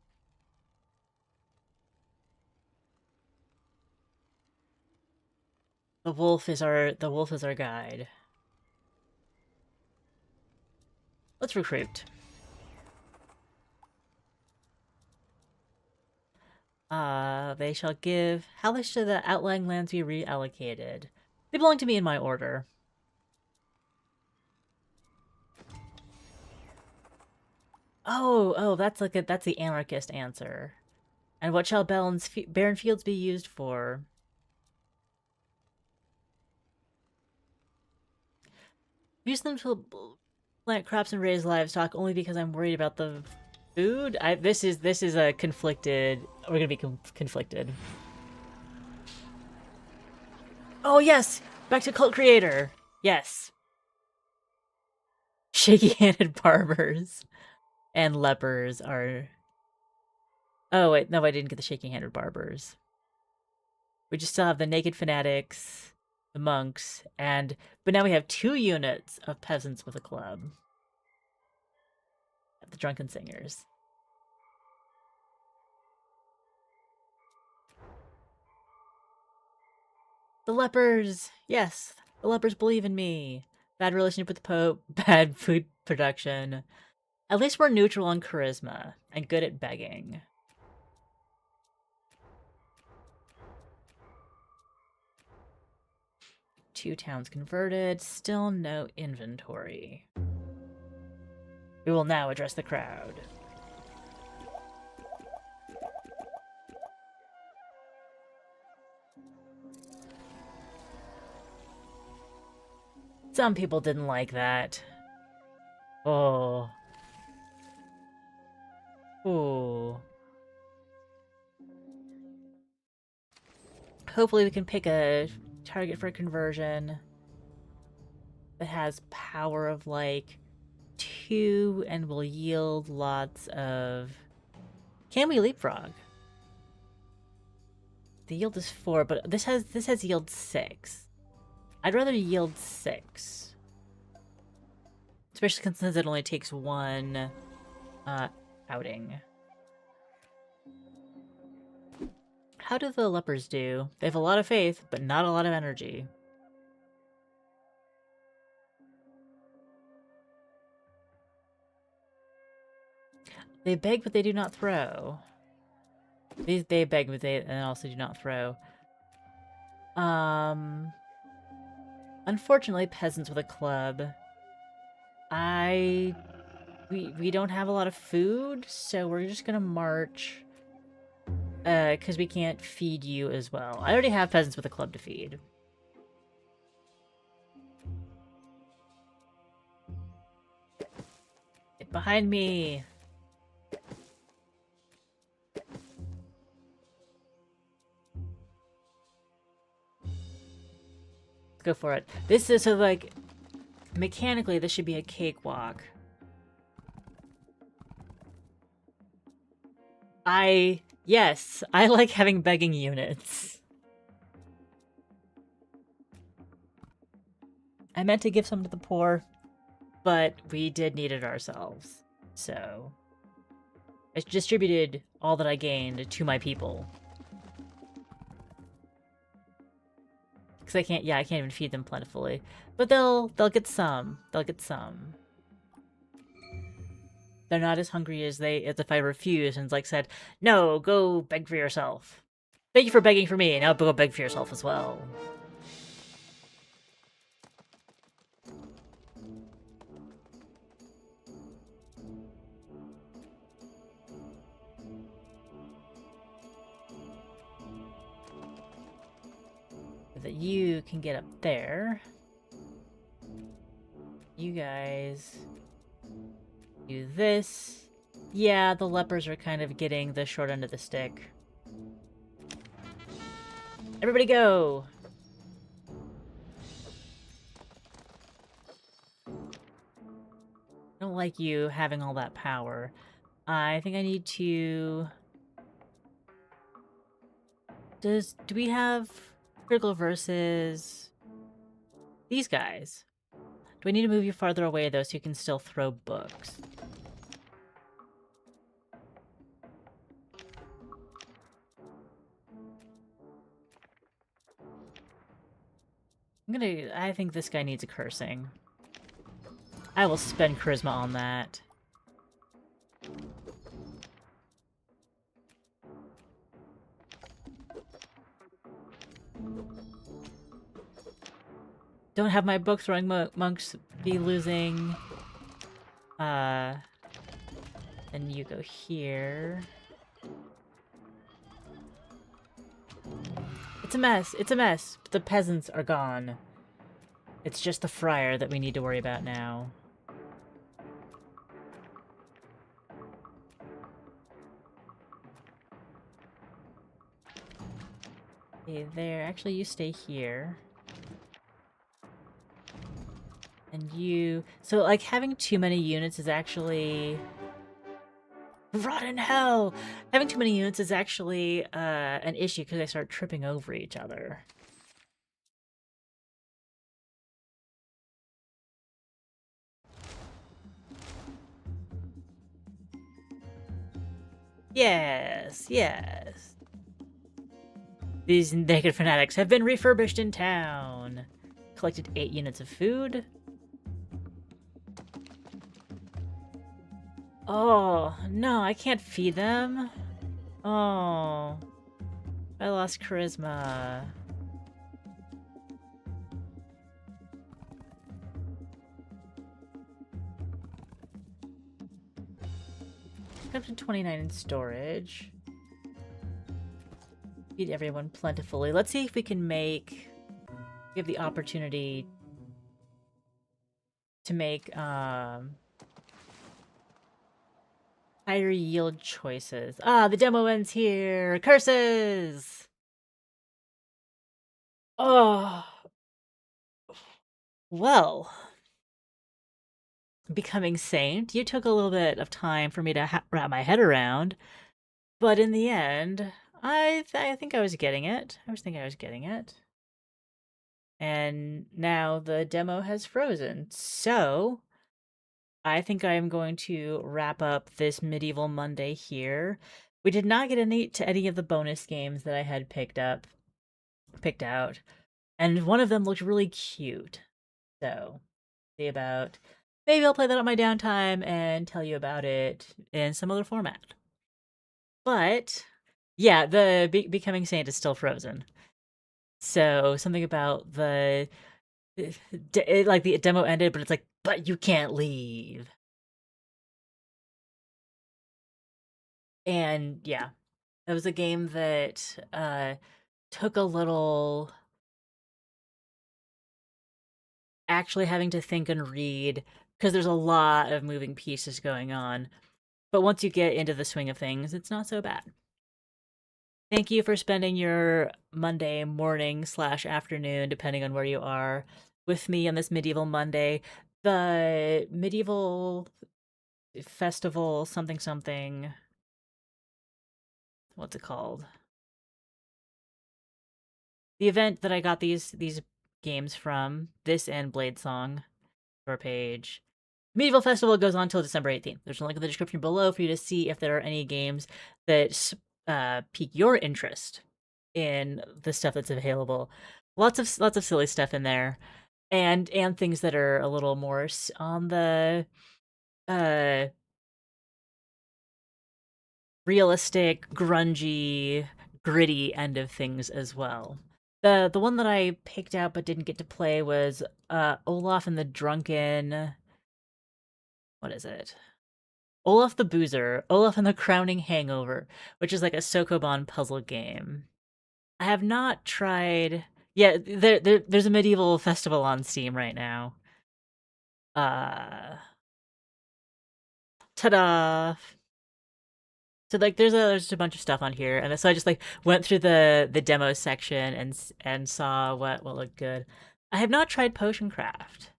The wolf is our guide. Let's recruit. They shall give. How much should the outlying lands be reallocated? They belong to me in my order. Oh, that's that's the anarchist answer. And what shall barren fields be used for? Use them to Plant crops and raise livestock only because I'm worried about the food. This is a conflicted. We're gonna be conflicted. Oh yes, back to cult creator. Yes. Shaky-handed barbers and lepers are. Oh wait, no, I didn't get the shaky-handed barbers. We just still have the naked fanatics, the monks, but now we have 2 units of peasants with a club. The drunken singers. The lepers! Yes! The lepers believe in me! Bad relationship with the Pope, bad food production. At least we're neutral on charisma, and good at begging. Two towns converted, still no inventory. We will now address the crowd. Some people didn't like that. Oh. Ooh. Hopefully we can pick a target for conversion that has power of like 2 and will yield lots of... Can we leapfrog? The yield is 4, but this has yield 6. I'd rather yield 6. Especially since it only takes 1 outing. How do the lepers do? They have a lot of faith, but not a lot of energy. They beg, but they do not throw. They beg, but they also do not throw. Unfortunately, peasants with a club. We don't have a lot of food, so we're just gonna march. Because we can't feed you as well. I already have peasants with a club to feed. Get behind me! Let's go for it. This is so like... Mechanically, this should be a cakewalk. Yes, I like having begging units. I meant to give some to the poor, but we did need it ourselves. So, I distributed all that I gained to my people. Because I can't even feed them plentifully. But they'll get some. They'll get some. They're not as hungry as if I refused and like said, no, go beg for yourself. Thank you for begging for me, now go beg for yourself as well. So that you can get up there. You guys do this. Yeah, the lepers are kind of getting the short end of the stick. Everybody go! I don't like you having all that power. I think I need to... Do we have critical versus these guys? Do I need to move you farther away, though, so you can still throw books? I think this guy needs a cursing. I will spend charisma on that. Don't have my book throwing monks be losing. And you go here. It's a mess. It's a mess. But the peasants are gone. It's just the friar that we need to worry about now. Stay there. Actually, you stay here. And you... So, like, having too many units is actually... Rot in hell! Having too many units is actually an issue because they start tripping over each other. Yes, yes. These naked fanatics have been refurbished in town. Collected 8 units of food. Oh, no, I can't feed them. Oh, I lost charisma. Up to 29 in storage. Feed everyone plentifully. Let's see if we can make... We have the opportunity to make higher yield choices. Ah, the demo ends here. Curses! Oh. Well, becoming saint, you took a little bit of time for me to wrap my head around, but in the end, I think I was getting it. I was thinking I was getting it. And now the demo has frozen. So, I think I am going to wrap up this Medieval Monday here. We did not get to any of the bonus games that I had picked out. And one of them looked really cute. So, see about... Maybe I'll play that on my downtime and tell you about it in some other format. But, yeah, the Becoming Saint is still frozen. So, something about the... like, the demo ended, but it's like, but you can't leave. And, yeah, it was a game that took a little actually having to think and read, because there's a lot of moving pieces going on. But once you get into the swing of things, it's not so bad. Thank you for spending your Monday morning / afternoon, depending on where you are, with me on this Medieval Monday. The Medieval Festival something something. What's it called? The event that I got these games from, this and Blade Song, for page. Medieval Festival goes on until December 18th. There's a link in the description below for you to see if there are any games that pique your interest in the stuff that's available. Lots of silly stuff in there, and things that are a little more on the uh realistic, grungy, gritty end of things as well. The one that I picked out but didn't get to play was Olaf and the Drunken... What is it? Olaf the Boozer, Olaf and the Crowning Hangover, which is like a Sokoban puzzle game. I have not tried... Yeah, there's a medieval festival on Steam right now. Ta-da! So like there's just a bunch of stuff on here, and so I just like went through the demo section and saw what looked good. I have not tried Potion Craft.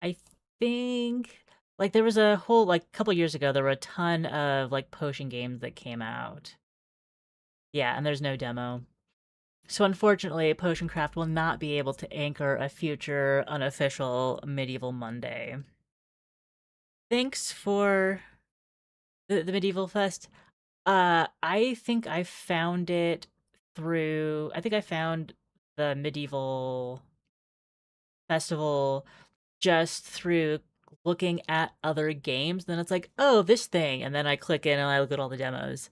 I think like there was a whole like couple years ago there were a ton of like potion games that came out. Yeah, and there's no demo. So unfortunately, Potion Craft will not be able to anchor a future unofficial Medieval Monday. Thanks for the Medieval Fest. I think I found it through... I think I found the Medieval Festival just through looking at other games. Then it's like, oh, this thing. And then I click in and I look at all the demos.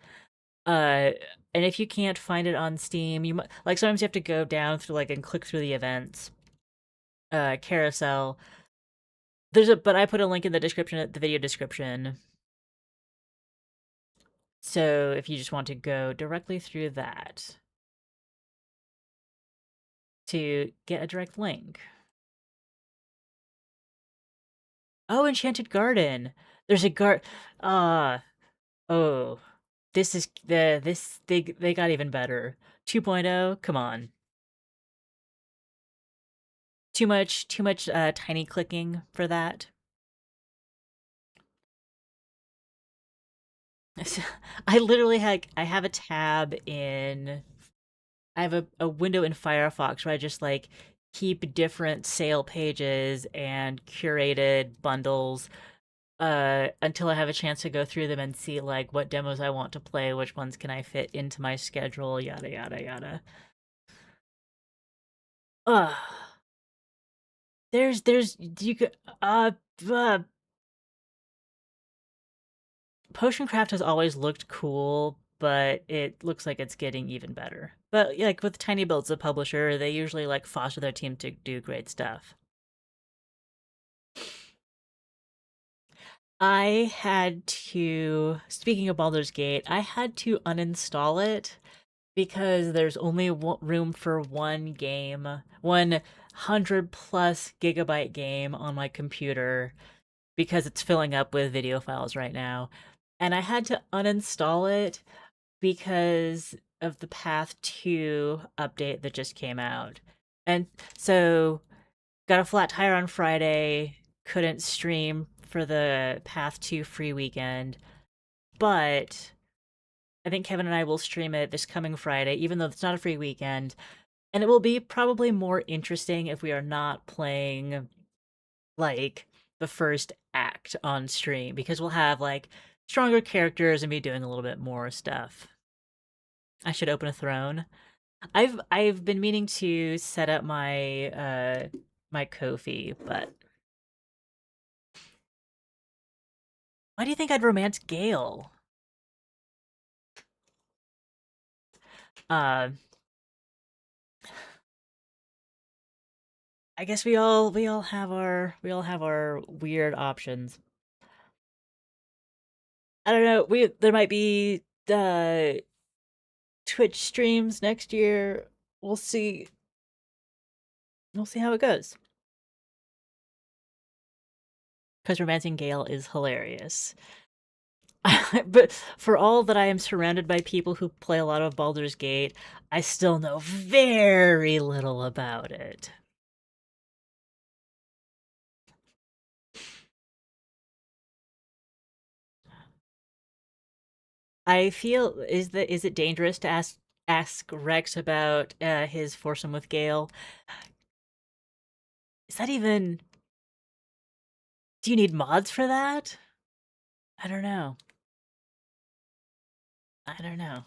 And if you can't find it on Steam, you like sometimes you have to go down through like and click through the events carousel. But I put a link in the description, the video description. So if you just want to go directly through that to get a direct link. Oh, Enchanted Garden. There's a oh. This is they got even better. 2.0, come on. Too much tiny clicking for that. I have a tab in I have a window in Firefox where I just like keep different sale pages and curated bundles until I have a chance to go through them and see like what demos I want to play, which ones can I fit into my schedule, yada yada yada. Uh there's you could uh Potion Craft has always looked cool, but it looks like it's getting even better. But yeah, like with Tiny Builds, the publisher, they usually like foster their team to do great stuff. I had to, speaking of Baldur's Gate, I had to uninstall it because there's only room for one game, 100 plus gigabyte game on my computer because it's filling up with video files right now. And I had to uninstall it because of the Path 2 update that just came out. And so got a flat tire on Friday, couldn't stream for the Path 2 free weekend, but I think Kevin and I will stream it this coming Friday, even though it's not a free weekend. And it will be probably more interesting if we are not playing like the first act on stream because we'll have like stronger characters and be doing a little bit more stuff. I should open a throne. I've been meaning to set up my Ko-fi, but why do you think I'd romance Gale? Uh, I guess we all have our weird options. I don't know. We there might be Twitch streams next year. We'll see. We'll see how it goes. Because romancing Gale is hilarious. But for all that I am surrounded by people who play a lot of Baldur's Gate, I still know very little about it. I feel is it dangerous to ask Rex about his foursome with Gale? Is that even? Do you need mods for that? I don't know. I don't know.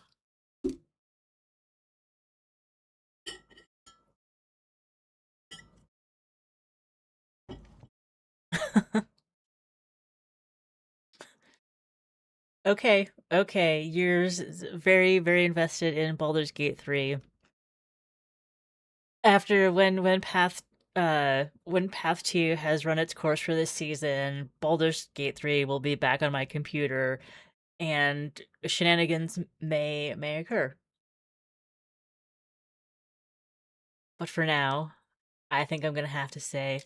Okay, okay. You're very, very invested in Baldur's Gate 3. After when Path 2 has run its course for this season, Baldur's Gate 3 will be back on my computer and shenanigans may occur. But for now, I think I'm gonna have to say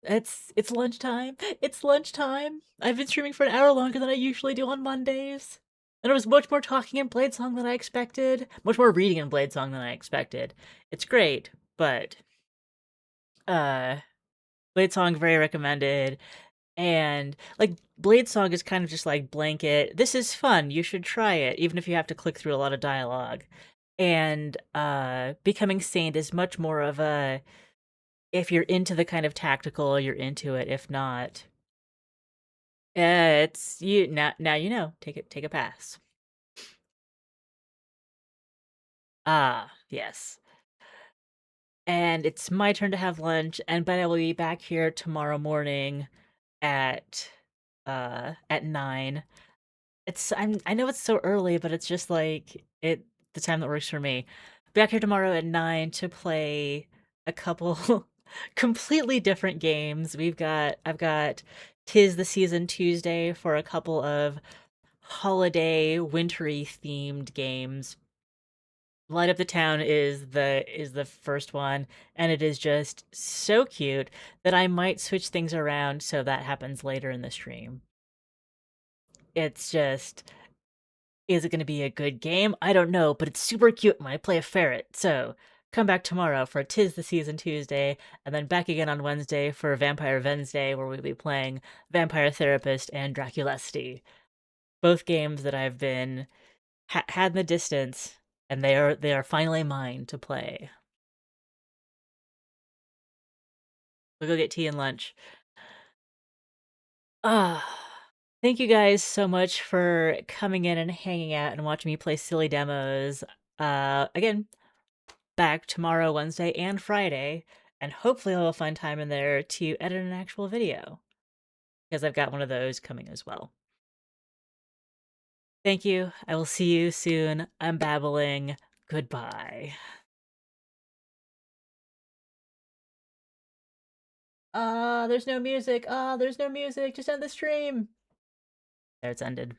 it's lunchtime. It's lunchtime. I've been streaming for an hour longer than I usually do on Mondays. And it was much more talking in Bladesong than I expected. Much more reading in Bladesong than I expected. It's great, but uh Bladesong very recommended. And like Bladesong is kind of just like blanket, this is fun, you should try it, even if you have to click through a lot of dialogue. And Becoming Saint is much more of a if you're into the kind of tactical, you're into it. If not, it's you now you know. Take a pass. Ah, yes. And it's my turn to have lunch, and but I will be back here tomorrow morning at 9. I know it's so early, but it's just like the time that works for me. Back here tomorrow at 9 to play a couple completely different games. I've got Tis the Season Tuesday for a couple of holiday wintry themed games. Light Up the Town is the first one, and it is just so cute that I might switch things around so that happens later in the stream. It's just Is it going to be a good game? I don't know, but it's super cute when I play a ferret. So come back tomorrow for 'Tis the Season Tuesday, and then back again on Wednesday for Vampire Vednesday, where we'll be playing Vampire Therapist and Draculesti. Both games that I've been had in the distance, and they are finally mine to play. We'll go get tea and lunch. Thank you guys so much for coming in and hanging out and watching me play silly demos. Again, back tomorrow, Wednesday, and Friday, and hopefully I'll find time in there to edit an actual video, because I've got one of those coming as well. Thank you. I will see you soon. I'm babbling. Goodbye. There's no music. There's no music. Just end the stream. There, it's ended.